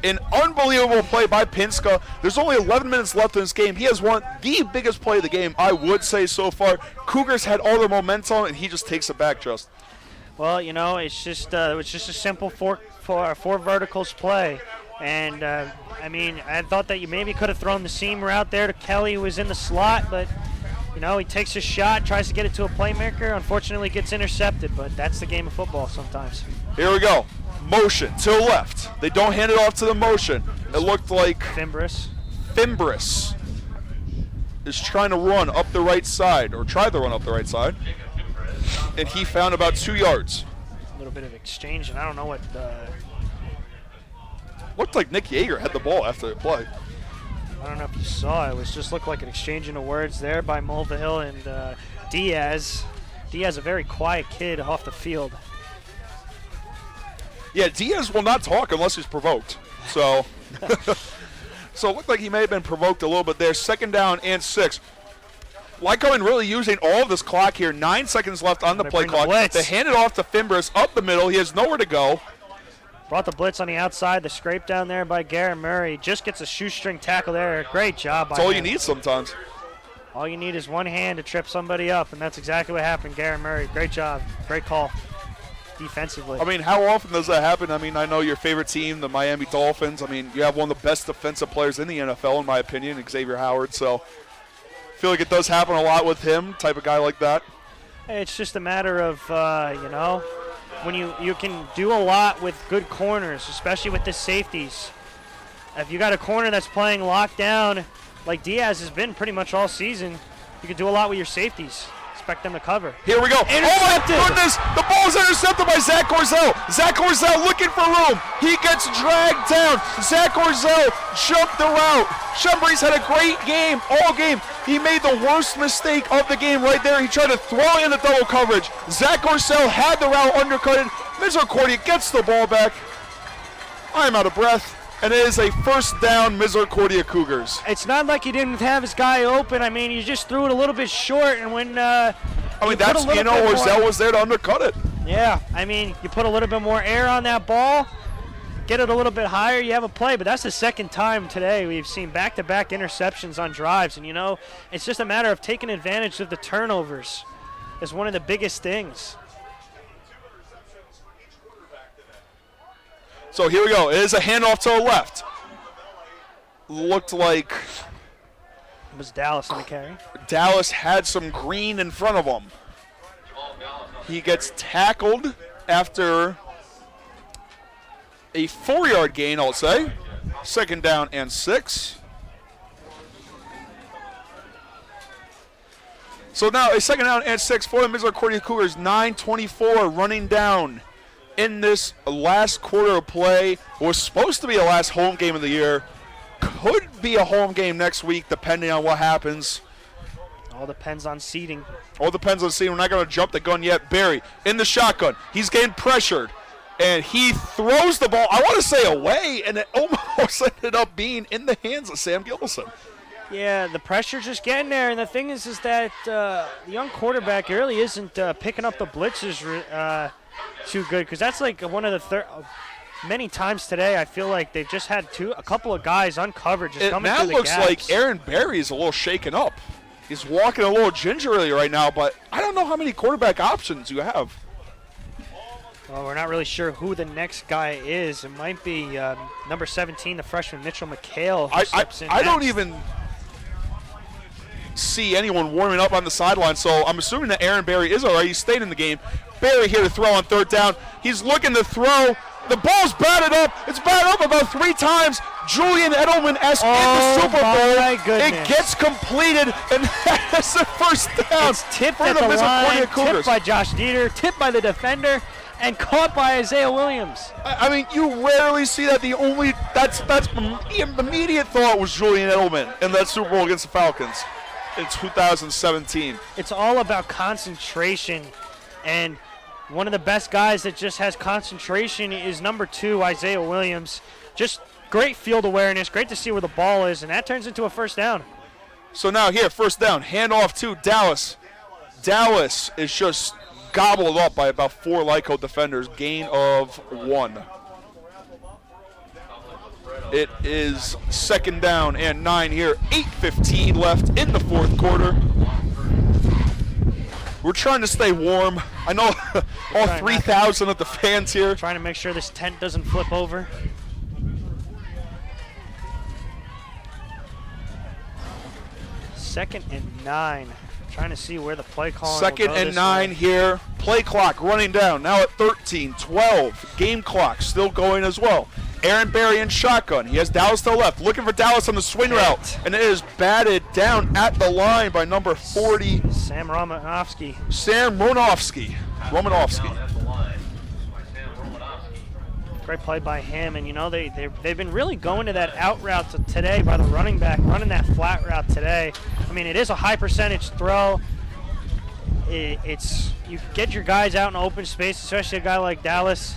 An unbelievable play by Pinska. There's only 11 minutes left in this game. He has won the biggest play of the game, I would say, so far. Cougars had all the momentum, and he just takes it back, Just. Well, it's just a simple four verticals play. And, I thought that you maybe could have thrown the seam route there to Kelly, who was in the slot, but, he takes a shot, tries to get it to a playmaker, unfortunately gets intercepted, but that's the game of football sometimes. Here we go. Motion to the left. They don't hand it off to the motion. It looked like Fimbris is trying to run up the right side, or tried to run up the right side, and he found about 2 yards. A little bit of exchange, and I don't know what looked like Nick Yeager had the ball after the play. I don't know if you saw it. It just looked like an exchange of words there by Mulvihill and Diaz. Diaz, a very quiet kid off the field. Yeah, Diaz will not talk unless he's provoked. So, so it looked like he may have been provoked a little bit there. 2nd down and 6. Lycoming really using all of this clock here. 9 seconds left on the play clock. They hand it off to Fimbris up the middle. He has nowhere to go. Brought the blitz on the outside. The scrape down there by Garrett Murray. Just gets a shoestring tackle there. Great job by That's all him. you need sometimes. All you need is one hand to trip somebody up, and that's exactly what happened. Garrett Murray, great job. Great call defensively. I mean, how often does that happen? I mean, I know your favorite team, the Miami Dolphins. I mean, you have one of the best defensive players in the NFL, in my opinion, Xavier Howard. So I feel like it does happen a lot with him, type of guy like that. It's just a matter of, when you can do a lot with good corners, especially with the safeties. If you got a corner that's playing lockdown, like Diaz has been pretty much all season, you can do a lot with your safeties. Expect them to cover. Here we go. Intercepted. Oh my goodness! The ball is intercepted by Zach Orzel. Zach Orzel looking for room. He gets dragged down. Zach Orzel jumped the route. Shumbreeze had a great game all game. He made the worst mistake of the game right there. He tried to throw in the double coverage. Zach Orzel had the route undercutted. Misericordia gets the ball back. I'm out of breath. And it is a first down, Misericordia Cougars. It's not like he didn't have his guy open. I mean, you just threw it a little bit short, and when Orzel was there to undercut it. Yeah, I mean, you put a little bit more air on that ball, get it a little bit higher, you have a play. But that's the second time today we've seen back-to-back interceptions on drives, and it's just a matter of taking advantage of the turnovers. Is one of the biggest things. So here we go. It is a handoff to the left. Looked like It was Dallas in the carry. Dallas had some green in front of him. He gets tackled after a 4-yard gain, I'll say. 2nd down and 6. So now a 2nd down and 6 for the Misericordia Cougars. 9:24 running down in this last quarter of play. Was supposed to be the last home game of the year. Could be a home game next week, depending on what happens. All depends on seeding. All depends on seeding. We're not going to jump the gun yet. Barry in the shotgun. He's getting pressured. And he throws the ball, I want to say away, and it almost ended up being in the hands of Sam Gillison. Yeah, the pressure's just getting there, and the thing is that the young quarterback really isn't picking up the blitzes too good, because that's like one of the many times today I feel like they've just had a couple of guys uncovered just coming through the gaps. Now looks like Aaron Berry is a little shaken up. He's walking a little gingerly right now, but I don't know how many quarterback options you have. Well, we're not really sure who the next guy is. It might be number 17, the freshman Mitchell McHale, who steps in I don't next. even see anyone warming up on the sideline, so I'm assuming that Aaron Berry is all right. He stayed in the game. Berry here to throw on third down. He's looking to throw. The ball's batted up. It's batted up about 3 times. Julian Edelman-esque in the Super Bowl. My goodness. It gets completed, and that's the first down. It's tipped for at the Misericordia line, Cougars. tipped by Josh Dieter, tipped by the defender, and caught by Isaiah Williams. I mean, you rarely see that. That's the immediate thought was Julian Edelman in that Super Bowl against the Falcons in 2017. It's all about concentration, and one of the best guys that just has concentration is number 2, Isaiah Williams. Just great field awareness, great to see where the ball is, and that turns into a first down. So now here, first down, handoff to Dallas. Dallas is just gobbled up by about 4 Lyco defenders, gain of 1. It is second down and 9 here, 8:15 left in the fourth quarter. We're trying to stay warm. I know all 3,000 of the fans here. Trying to make sure this tent doesn't flip over. Second and 9. Trying to see where the play calling Second will go and this 9 way. here. Play clock running down. Now at 13, 12. Game clock still going as well. Aaron Berry in shotgun. He has Dallas to the left. Looking for Dallas on the swing route. And it is batted down at the line by number 40. Sam Romanowski. Sam Romanowski. Great play by him, and you know they've been really going to that out route today by the running back, running that flat route today. I mean, it is a high percentage throw. It's you get your guys out in open space, especially a guy like Dallas.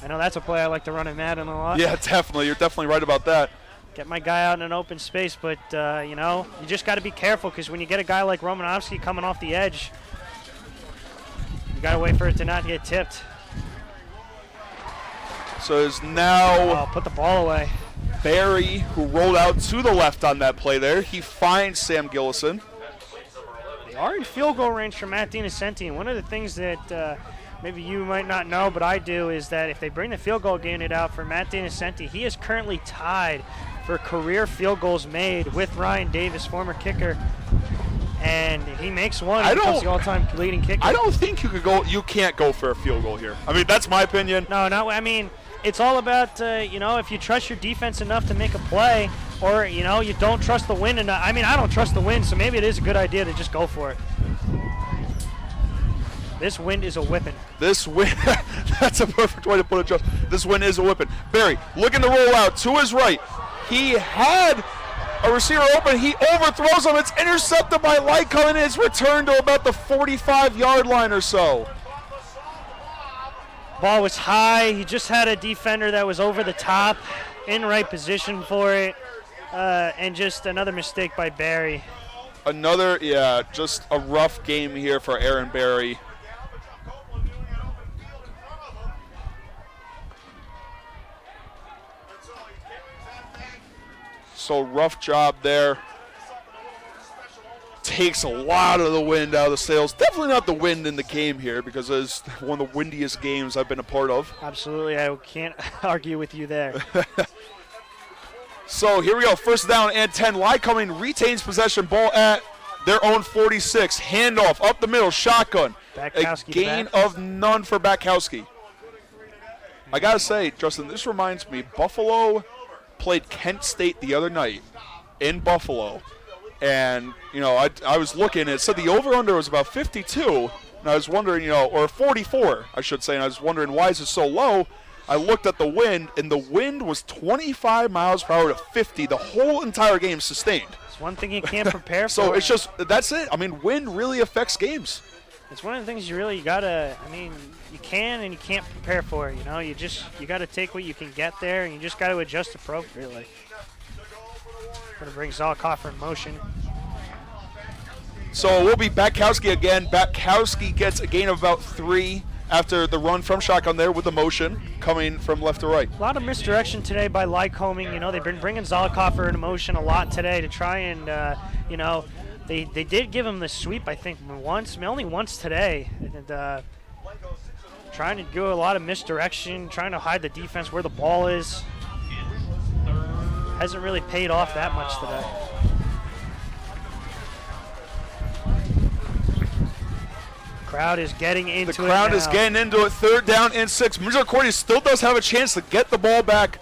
I know that's a play I like to run in Madden a lot. Yeah, definitely. You're definitely right about that. Get my guy out in an open space, but you know, you just got to be careful because when you get a guy like Romanowski coming off the edge, you got to wait for it to not get tipped. So it's now Put the ball away. Berry, who rolled out to the left on that play there. He finds Sam Gillison. They are in field goal range for Matt DiNocenti, and one of the things that maybe you might not know, but I do, is that if they bring the field goal unit out for Matt DiNocenti, he is currently tied for career field goals made with Ryan Davis, former kicker, and he makes one. He becomes the all-time leading kicker. I don't think you can't go for a field goal here. I mean, that's my opinion. I mean, it's all about, you know, if you trust your defense enough to make a play, or, you know, you don't trust the wind enough. I mean, I don't trust the wind, so maybe it is a good idea to just go for it. This wind is a whipping. This wind, that's a perfect way to put it, Josh. This wind is a whipping. Barry looking to roll out to his right. He had a receiver open. He overthrows him. It's intercepted by Lycoming, and it's returned to about the 45-yard line or so. Ball was high. He just had a defender that was over the top, in right position for it, and just another mistake by Barry. Just a rough game here for Aaron Berry. So rough job there. Takes a lot of the wind out of the sails. Definitely not the wind in the game here because it's one of the windiest games I've been a part of. Absolutely. I can't argue with you there. So here we go. First down and 10. Lycoming retains possession, ball at their own 46. Handoff up the middle, shotgun. A gain of none for Bakowski. I got to say, Justin, this reminds me, Buffalo played Kent State the other night in Buffalo. And, you know, I was looking, it said the over-under was about 52. And I was wondering, you know, or 44, I should say. And I was wondering, why is it so low? I looked at the wind, and the wind was 25 miles per hour to 50. The whole entire game sustained. It's one thing you can't prepare for. So it's just, that's it. I mean, wind really affects games. It's one of the things you gotta. I mean, you can and you can't prepare for. You know, you gotta take what you can get there, and you just gotta adjust appropriately. Gonna bring Zolkoffer in motion. So we'll be Batkowski again. Batkowski gets a gain of about 3 after the run from shotgun there with the motion coming from left to right. A lot of misdirection today by Lycoming. You know, they've been bringing Zolkoffer into motion a lot today to try and, you know, they did give him the sweep, I think, only once today. And trying to do a lot of misdirection, trying to hide the defense where the ball is. Hasn't really paid off that much today. Crowd is getting into it. The crowd is getting into it. 3rd down and 6. Misericordia still does have a chance to get the ball back,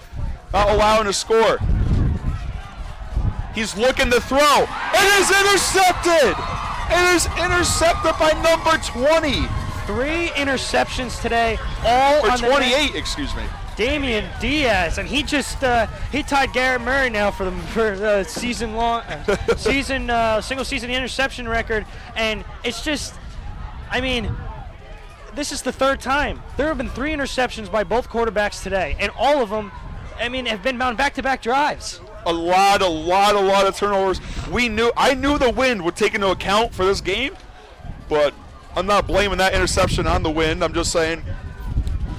allowing a score. He's looking to throw. It is intercepted. It is intercepted by number 20. 3 interceptions today, all Or on 28, excuse me. Damian Diaz, and he just he tied Garrett Murray now for the single season interception record, and it's just, I mean, this is the 3rd time. There have been 3 interceptions by both quarterbacks today, and all of them, I mean, have been on back-to-back drives. A lot of turnovers. I knew the wind would take into account for this game, but I'm not blaming that interception on the wind. I'm just saying,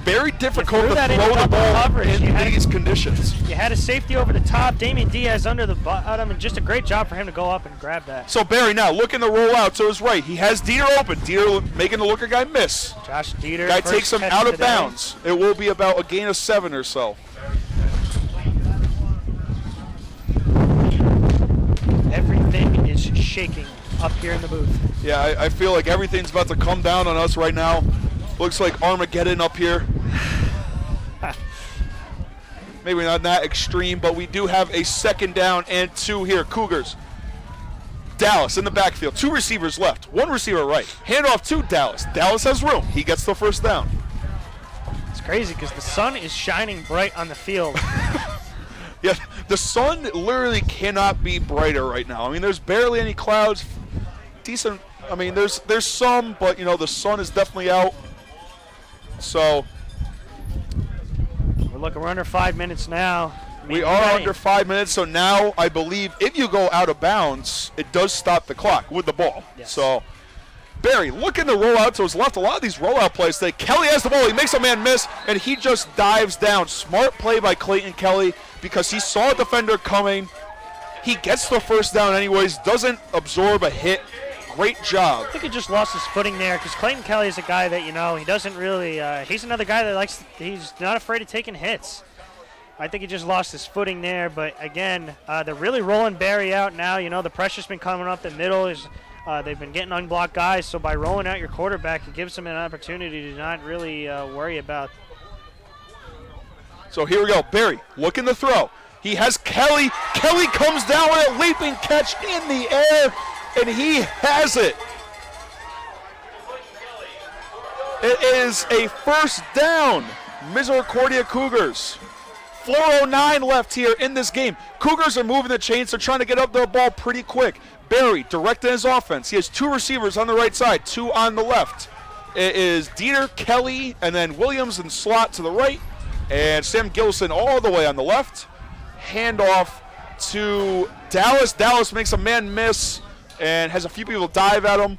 very difficult to throw the ball in these conditions. You had a safety over the top, Damian Diaz under the bottom, and just a great job for him to go up and grab that. So Barry now looking to roll out to his right. He has Dieter open. Dieter making the looker guy miss. Josh Dieter. Guy takes him out of bounds. It will be about a gain of 7 or so. Everything is shaking up here in the booth. Yeah, I feel like everything's about to come down on us right now. Looks like Armageddon up here. Maybe not that extreme, but we do have a 2nd down and 2 here. Cougars. Dallas in the backfield. 2 receivers left. 1 receiver right. Handoff to Dallas. Dallas has room. He gets the 1st down. It's crazy because the sun is shining bright on the field. Yeah, the sun literally cannot be brighter right now. I mean, there's barely any clouds. Decent. I mean, there's some, but, you know, the sun is definitely out. So we're under 5 minutes now. We are under 5 minutes, so now I believe if you go out of bounds, it does stop the clock with the ball. Yes. So Barry looking to roll out to his left. A lot of these rollout plays today. Kelly has the ball. He makes a man miss, and he just dives down. Smart play by Clayton Kelly because he saw a defender coming. He gets the 1st down anyways, doesn't absorb a hit. Great job. I think he just lost his footing there because Clayton Kelly is a guy that, you know, he doesn't really, he's another guy that he's not afraid of taking hits. I think he just lost his footing there, but again, they're really rolling Barry out now. You know, the pressure's been coming up the middle. They've been getting unblocked guys, so by rolling out your quarterback, it gives him an opportunity to not really worry about. So here we go. Barry looking to throw. He has Kelly. Kelly comes down with a leaping catch in the air, and he has it. It is a 1st down. Misericordia Cougars. 4:09 left here in this game. Cougars are moving the chains. They're trying to get up their ball pretty quick. Barry directing his offense. He has 2 receivers on the right side, 2 on the left. It is Dieter, Kelly, and then Williams and slot to the right, and Sam Gillison all the way on the left. Handoff to Dallas. Dallas makes a man miss and has a few people dive at him.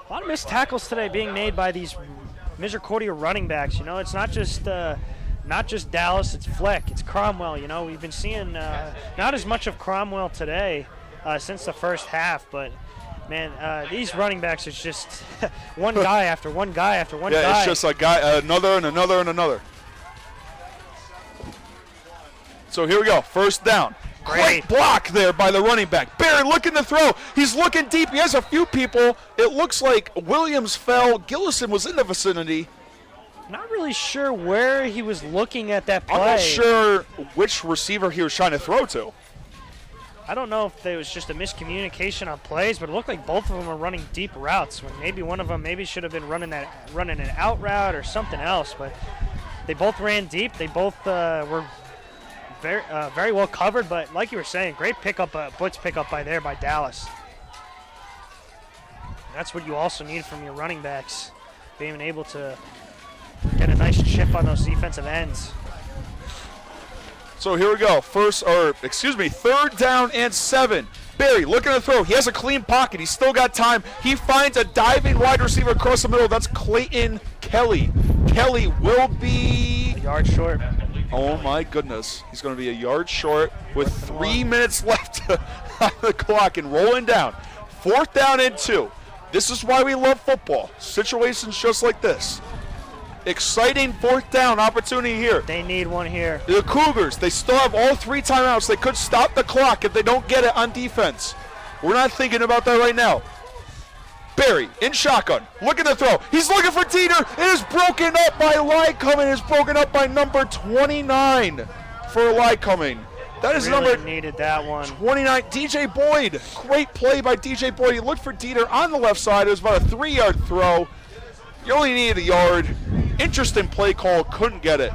A lot of missed tackles today being made by these Misericordia running backs. You know, it's not just Dallas, it's Fleck, it's Cromwell. You know, we've been seeing not as much of Cromwell today since the 1st half, but man, these running backs is just one guy after one guy after one guy. Yeah, it's just a guy, another and another and another. So here we go, 1st down. Great block there by the running back. Barry looking to throw. He's looking deep. He has a few people. It looks like Williams fell. Gillison was in the vicinity. Not really sure where he was looking at that play. I'm not sure which receiver he was trying to throw to. I don't know if it was just a miscommunication on plays, but it looked like both of them were running deep routes when maybe one of them should have been running an out route or something else. But they both ran deep. They both were very well covered. But like you were saying, great pickup, blitz pickup by Dallas. That's what you also need from your running backs, being able to get a nice chip on those defensive ends. So here we go. Third down and 7. Barry looking to throw. He has a clean pocket. He's still got time. He finds a diving wide receiver across the middle. That's Clayton Kelly. Kelly will be... A yard short. Oh, my goodness. He's going to be a yard short with 3 minutes left on the clock and rolling down. 4th down and 2. This is why we love football. Situations just like this. Exciting 4th down opportunity here. They need one here. The Cougars, they still have all 3 timeouts. They could stop the clock if they don't get it on defense. We're not thinking about that right now. Barry in shotgun, looking to throw. He's looking for Dieter. It is broken up by Lycoming. It is broken up by number 29 for Lycoming. That is really number needed that one. 29, DJ Boyd. Great play by DJ Boyd. He looked for Dieter on the left side. It was about a 3-yard throw. You only needed a yard. Interesting play call. Couldn't get it.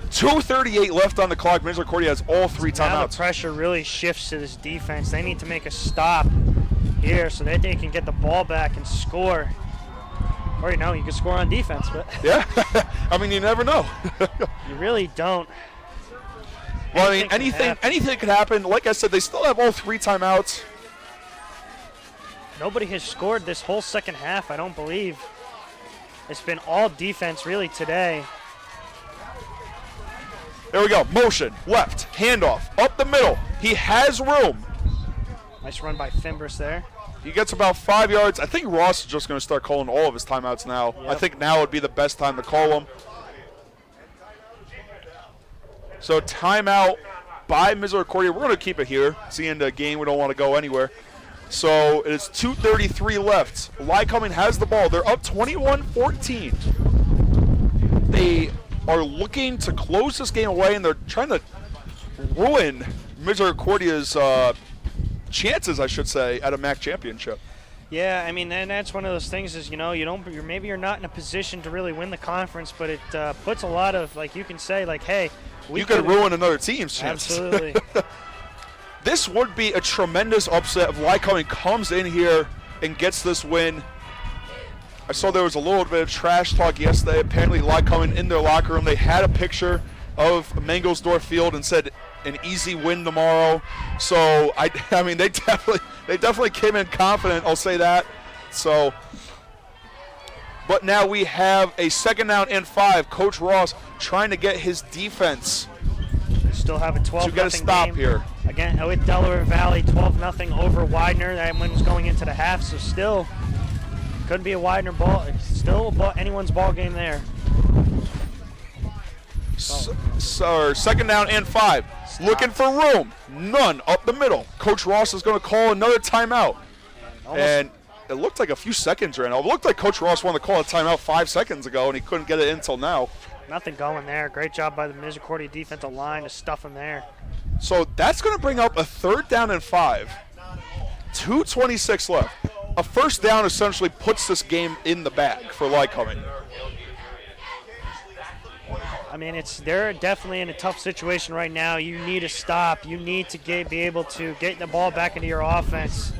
2:38 left on the clock. Misericordia has all 3 Now the timeouts. pressure really shifts to this defense. They need to make a stop here so that they can get the ball back and score. Or, you can score on defense, but Yeah. I mean, you never know. you really don't. Well, I mean, Anything anything could happen. Like I said, they still have all 3 timeouts. Nobody has scored this whole second half, I don't believe. It's been all defense really today. There we go. Motion. Left. Handoff. Up the middle. He has room. Nice run by Fimbris there. He gets about 5 yards. I think Ross is just going to start calling all of his timeouts now. Yep. I think now would be the best time to call them. So timeout by Misericordia. We're going to keep it here. It's the end of the game. We don't want to go anywhere. So it's 2:33 left. Lycoming has the ball. They're up 21-14. They are looking to close this game away, and they're trying to ruin Misericordia's chances, I should say, at a MAC championship. Yeah, I mean, and that's one of those things is, maybe you're not in a position to really win the conference, but it puts a lot of, you can say, hey, you could ruin another team's chances. Absolutely. This would be a tremendous upset if Lycoming comes in here and gets this win. I saw there was a little bit of trash talk yesterday. Apparently Lycoming in their locker room, they had a picture of Mangelsdorf Field and said an easy win tomorrow. So I mean they definitely came in confident, I'll say that. So but now we have a 2nd down and 5. Coach Ross trying to get his defense Still have a 12-0 to get a stop game. here. Again, with Delaware Valley, 12-0 over Widener. That one was going into the half, so still couldn't be a Widener ball. Still anyone's ball game there. So 2nd down and 5. Looking for room. None up the middle. Coach Ross is going to call another timeout. And it looked like a few seconds ran out. It looked like Coach Ross wanted to call a timeout 5 seconds ago, and he couldn't get it until now. Nothing going there. Great job by the Misericordia defensive line to stuff him there. So that's going to bring up a 3rd down and 5. 2:26 left. A 1st down essentially puts this game in the bag for Lycoming. I mean, they're definitely in a tough situation right now. You need a stop. You need to be able to get the ball back into your offense.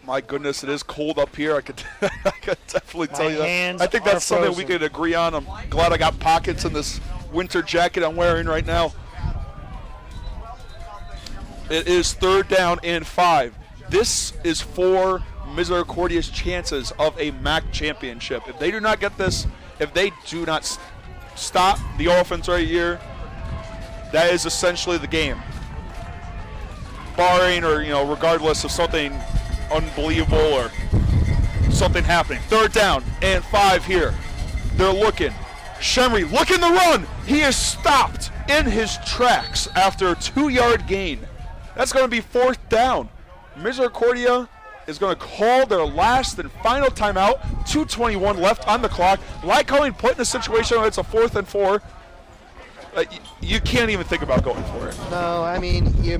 My goodness, it is cold up here. I could definitely tell you that. hands I think are that's something we frozen. could agree on. I'm glad I got pockets in this winter jacket I'm wearing right now. It is 3rd down and 5. This is for Misericordia's chances of a MAC championship. If they do not get this, if they do not stop the offense right here, that is essentially the game. Barring or, regardless of something unbelievable or something happening. 3rd down and 5 here. They're looking. Shemry looking to run. He is stopped in his tracks after a 2-yard gain. That's going to be 4th down. Misericordia is going to call their last and final timeout. 2:21 left on the clock. Lycoming put in a situation where it's a 4th and 4. You can't even think about going for it. No, I mean, you're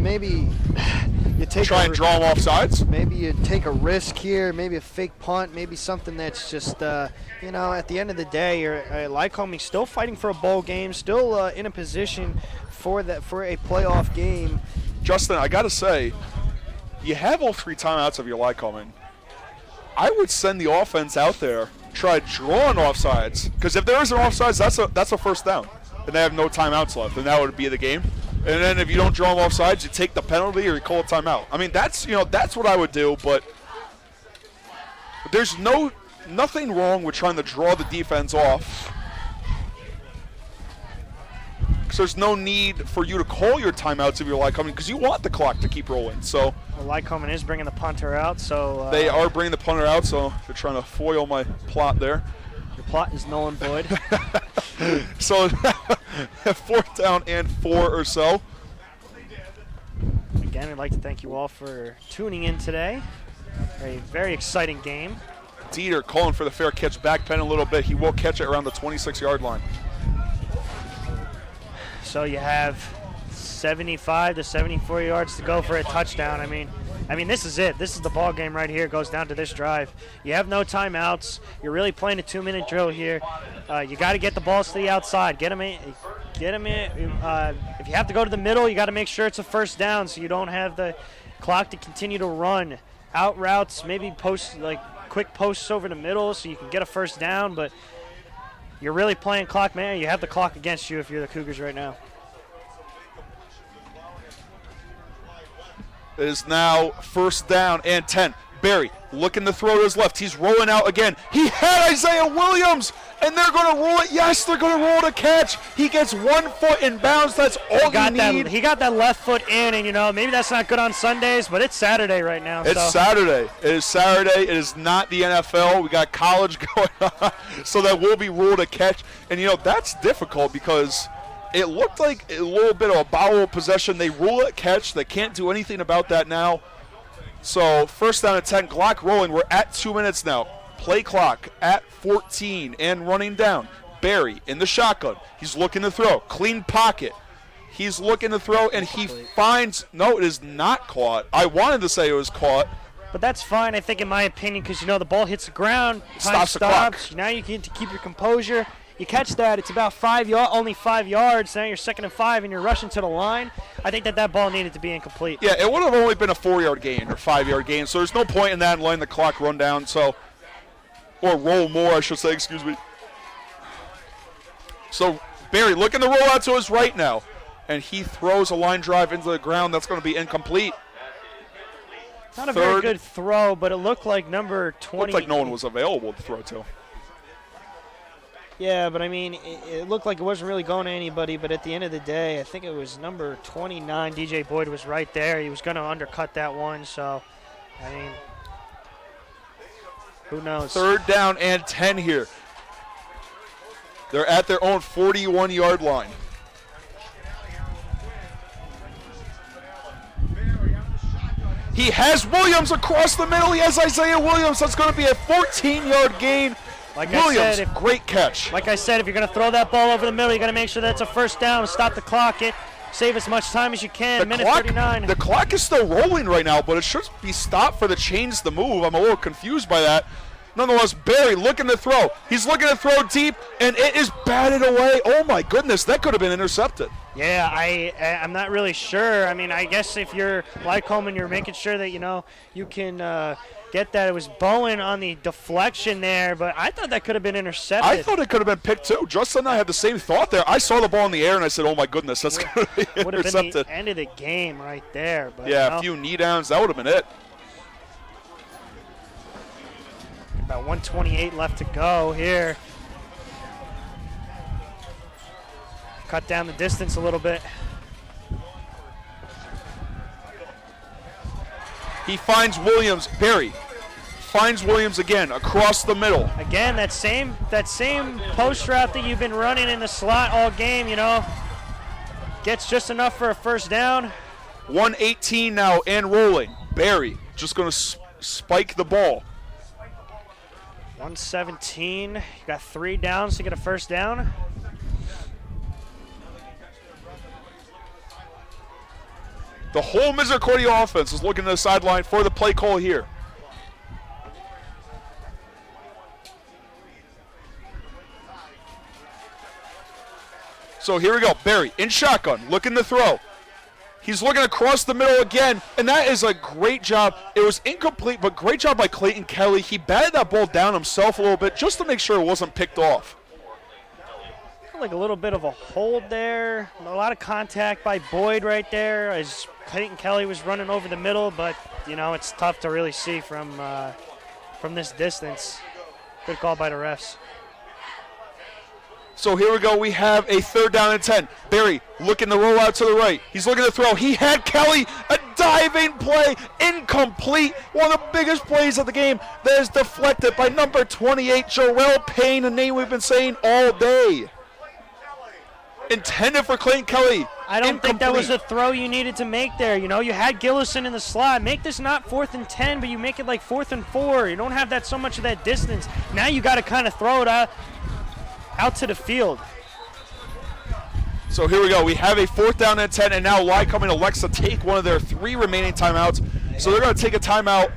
you take Try a and draw them off sides. Maybe you take a risk here, maybe a fake punt, maybe something that's just, you know, at the end of the day, you're Lycoming still fighting for a bowl game, still in a position for a playoff game. Justin, I got to say, you have all 3 timeouts of your Lycoming. I would send the offense out there, try drawing offsides, because if there is an offsides, that's a first down, and they have no timeouts left, and that would be the game. And then if you don't draw them offsides, you take the penalty or you call a timeout. I mean, that's what I would do, but there's nothing wrong with trying to draw the defense off. Because there's no need for you to call your timeouts if you're Lycoming, because you want the clock to keep rolling. So Lycoming is bringing the punter out, so they are bringing the punter out, so they're trying to foil my plot there. your plot is null and void. So 4th down and 4 or so. Again, I'd like to thank you all for tuning in today. A very exciting game. Dieter calling for the fair catch, back pen a little bit. He will catch it around the 26-yard line. So you have 75 to 74 yards to go for a touchdown. I mean, this is it. This is the ball game right here. It goes down to this drive. You have no timeouts. You're really playing a 2-minute drill here. You got to get the balls to the outside. Get them in. If you have to go to the middle, you got to make sure it's a first down so you don't have the clock to continue to run. Out routes, maybe quick posts over the middle so you can get a first down, but you're really playing clock, man. You have the clock against you if you're the Cougars right now. It is now 1st down and 10. Barry looking to throw to his left. He's rolling out again. He had Isaiah Williams, and they're going to roll it. Yes, they're going to roll it a catch. He gets 1 foot in bounds. That's all you need. He got that left foot in, and, maybe that's not good on Sundays, but it's Saturday right now. It's Saturday. It is Saturday. It is not the NFL. We got college going on, so that will be ruled a catch. And, that's difficult because it looked like a little bit of a bowel possession. They rule it catch. They can't do anything about that now. So 1st down and 10, clock rolling. We're at 2 minutes now. Play clock at 14 and running down. Barry in the shotgun. He's looking to throw. Clean pocket. He's looking to throw, and he finds – no, it is not caught. I wanted to say it was caught. But that's fine, I think, in my opinion, because, the ball hits the ground. Time Stops the clock. Now you get to keep your composure. You catch that, it's about only 5 yards. Now you're 2nd and 5, and you're rushing to the line. I think that ball needed to be incomplete. Yeah, it would have only been a 4-yard gain or 5-yard gain, so there's no point in that and letting the clock run down. Or roll more, I should say, excuse me. So Barry looking to roll out to his right now, and he throws a line drive into the ground. That's going to be incomplete. Not a very good throw, but it looked like number 20. Looked like no one was available to throw to. Yeah, but it looked like it wasn't really going to anybody, but at the end of the day, I think it was number 29, DJ Boyd was right there. He was going to undercut that one, so, who knows? 3rd down and 10 here. They're at their own 41-yard line. He has Williams across the middle. He has Isaiah Williams. That's going to be a 14-yard gain. Williams, great catch. Like I said, if you're going to throw that ball over the middle, you got to make sure that's a first down. Stop the clock. Save as much time as you can. Minute 39. The clock is still rolling right now, but it should be stopped for the chains to move. I'm a little confused by that. Nonetheless, Barry looking to throw. He's looking to throw deep, and it is batted away. Oh, my goodness, that could have been intercepted. Yeah, I'm not really sure. I guess if you're Lycoming, you're making sure that, you can get that. It was Bowen on the deflection there, but I thought that could have been intercepted. I thought it could have been picked, too. Justin and I had the same thought there. I saw the ball in the air, and I said, oh, my goodness, that's going to be intercepted. Would have been the end of the game right there. But, yeah, a few knee downs, that would have been it. About 1:28 left to go here. Cut down the distance a little bit. He finds Williams. Barry finds Williams again across the middle. Again, that same post route that you've been running in the slot all game, gets just enough for a first down. 1:18 now and rolling. Barry just going to spike the ball. 1:17. You got 3 downs to get a first down. The whole Misericordia offense is looking to the sideline for the play call here. So here we go. Barry in shotgun, looking to throw. He's looking across the middle again, and that is a great job. It was incomplete, but great job by Clayton Kelly. He batted that ball down himself a little bit just to make sure it wasn't picked off. Like a little bit of a hold there. A lot of contact by Boyd right there as Clayton Kelly was running over the middle, but, you know, it's tough to really see from this distance. Good call by the refs. So here we go. We have a 3rd down and 10. Barry looking to roll out to the right. He's looking to throw. He had Kelly. A diving play. Incomplete. One of the biggest plays of the game. That is deflected by number 28, Joel Payne, a name we've been saying all day. Intended for Clayton Kelly. I don't think that was a throw you needed to make there. You know, you had Gillison in the slot. Make this not 4th and 10, but you make it like 4th and 4. You don't have that so much of that distance. Now you got to kind of throw it out to the field. So here we go. We have a 4th down and 10, and now Lycoming elects to take one of their 3 remaining timeouts. So they're going to take a timeout,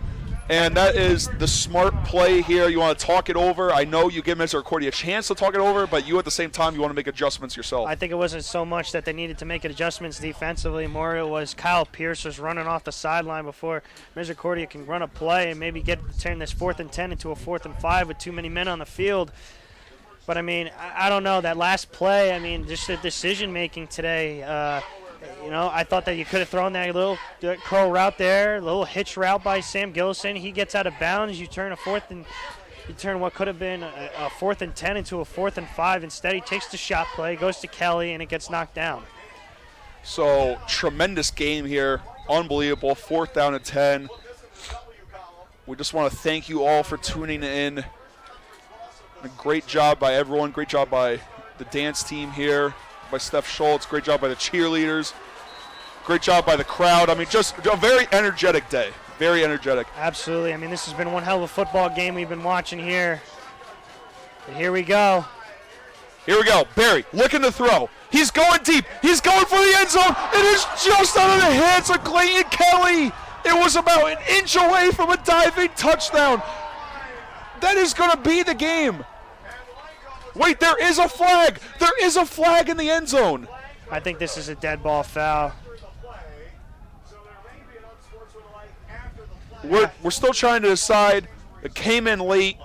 and that is the smart play here. You want to talk it over. I know you give Misericordia a chance to talk it over, but you at the same time, you want to make adjustments yourself. I think it wasn't so much that they needed to make adjustments defensively. More it was Kyle Pierce was running off the sideline before Misericordia can run a play and maybe turn this 4th and 10 into a 4th and 5 with too many men on the field. But, I mean, I don't know. That last play, I mean, just the decision-making today, you know, I thought that you could have thrown that little curl route there, a little hitch route by Sam Gillison. He gets out of bounds. You turn what could have been a 4th and 10 into a 4th and 5. Instead, he takes the shot play, goes to Kelly, and it gets knocked down. So, tremendous game here. Unbelievable. 4th down and 10. We just want to thank you all for tuning in. A great job by everyone. Great job by the dance team here, by Steph Schultz. Great job by the cheerleaders. Great job by the crowd. I mean, just a very energetic day. Very energetic. Absolutely. I mean, this has been one hell of a football game we've been watching here. But here we go. Here we go. Barry looking to throw. He's going deep. He's going for the end zone. It is just out of the hands of Clayton Kelly. It was about an inch away from a diving touchdown. That is going to be the game. Wait, there is a flag. There is a flag in the end zone. I think this is a dead ball foul. We're still trying to decide. It came in late.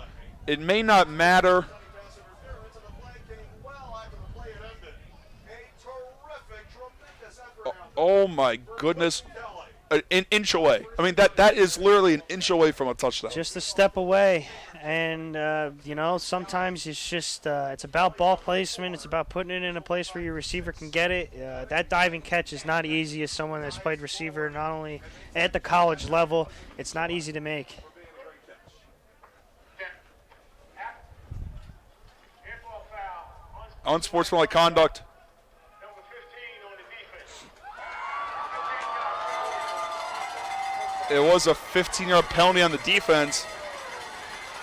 It may not matter. Oh my goodness. An inch away. I mean, that is literally an inch away from a touchdown. Just a step away. And, you know, sometimes it's just it's about ball placement. It's about putting it in a place where your receiver can get it. That diving catch is not easy as someone that's played receiver not only at the college level. It's not easy to make. Unsportsmanlike conduct. It was a 15-yard penalty on the defense.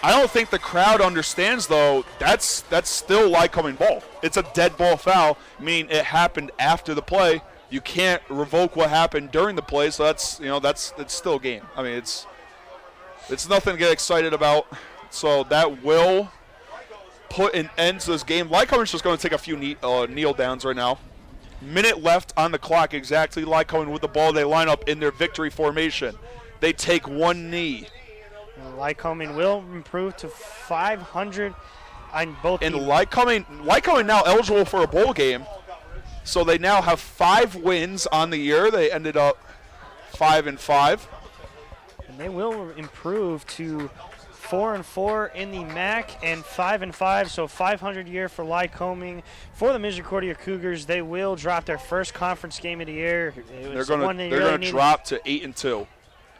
I don't think the crowd understands, though, that's still Lycoming ball. It's a dead ball foul, meaning it happened after the play. You can't revoke what happened during the play, so it's still a game. I mean, it's nothing to get excited about. So that will put an end to this game. Lycoming's just going to take a few kneel downs right now. Minute left on the clock exactly. Lycoming with the ball. They line up in their victory formation. They take one knee. Lycoming will improve to 500 on both And teams. Lycoming now eligible for a bowl game. So they now have 5 wins on the year. They ended up 5-5. And they will improve to 4-4 in the MAC and 5-5. So 500 year for Lycoming. For the Misericordia Cougars, they will drop their first conference game of the year. They're going to drop to 8-2.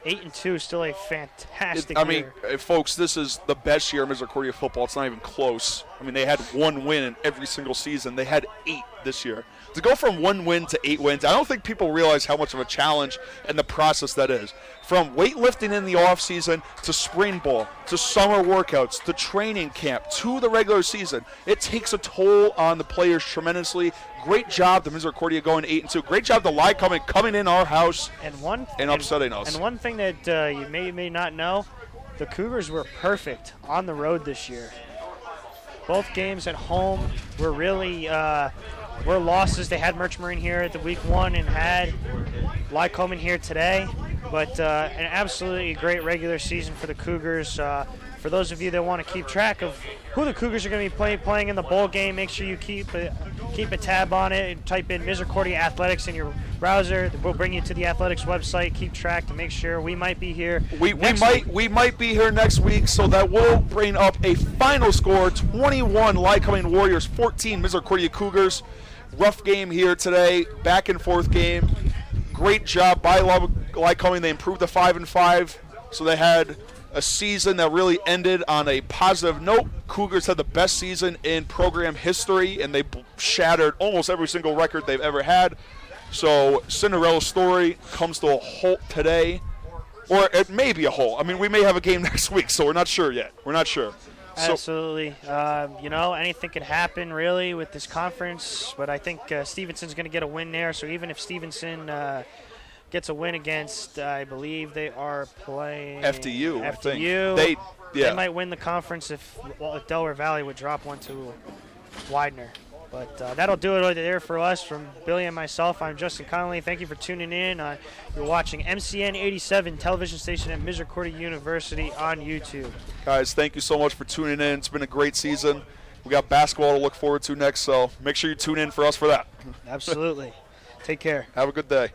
8-2, still a fantastic year. Folks, this is the best year of Misericordia football. It's not even close. I mean, they had 1 win in every single season. They had 8 this year. To go from 1 win to 8 wins, I don't think people realize how much of a challenge and the process that is. From weightlifting in the offseason to spring ball to summer workouts to training camp to the regular season, it takes a toll on the players tremendously. Great job the Misericordia going 8-2. Great job the Lycoming coming in our house and upsetting us. And one thing that you may not know, the Cougars were perfect on the road this year. Both games at home were really were losses. They had Merch Marine here at the week 1 and had Lycoming here today. But an absolutely great regular season for the Cougars. For those of you that want to keep track of who the Cougars are going to be playing in the bowl game, make sure you keep a tab on it and type in Misericordia Athletics in your browser. We'll bring you to the athletics website. Keep track to make sure we might be here. We might be here next week, so that will bring up a final score: 21 Lycoming Warriors, 14 Misericordia Cougars. Rough game here today, back and forth game. Great job by Lycoming. They improved to 5-5, so they had a season that really ended on a positive note. Cougars had the best season in program history, and they shattered almost every single record they've ever had. So Cinderella's story comes to a halt today, or it may be a halt. I mean, we may have a game next week, so we're not sure yet. We're not sure. Absolutely. Anything could happen really with this conference, but I think Stevenson's going to get a win there. So even if Stevenson gets a win against, I believe they are playing FDU. I think. They might win the conference if Delaware Valley would drop one to Widener. But that'll do it right there for us. From Billy and myself, I'm Justin Connolly. Thank you for tuning in. You're watching MCN 87 television station at Misericordia University on YouTube. Guys, thank you so much for tuning in. It's been a great season. We got basketball to look forward to next, so make sure you tune in for us for that. Absolutely. Take care. Have a good day.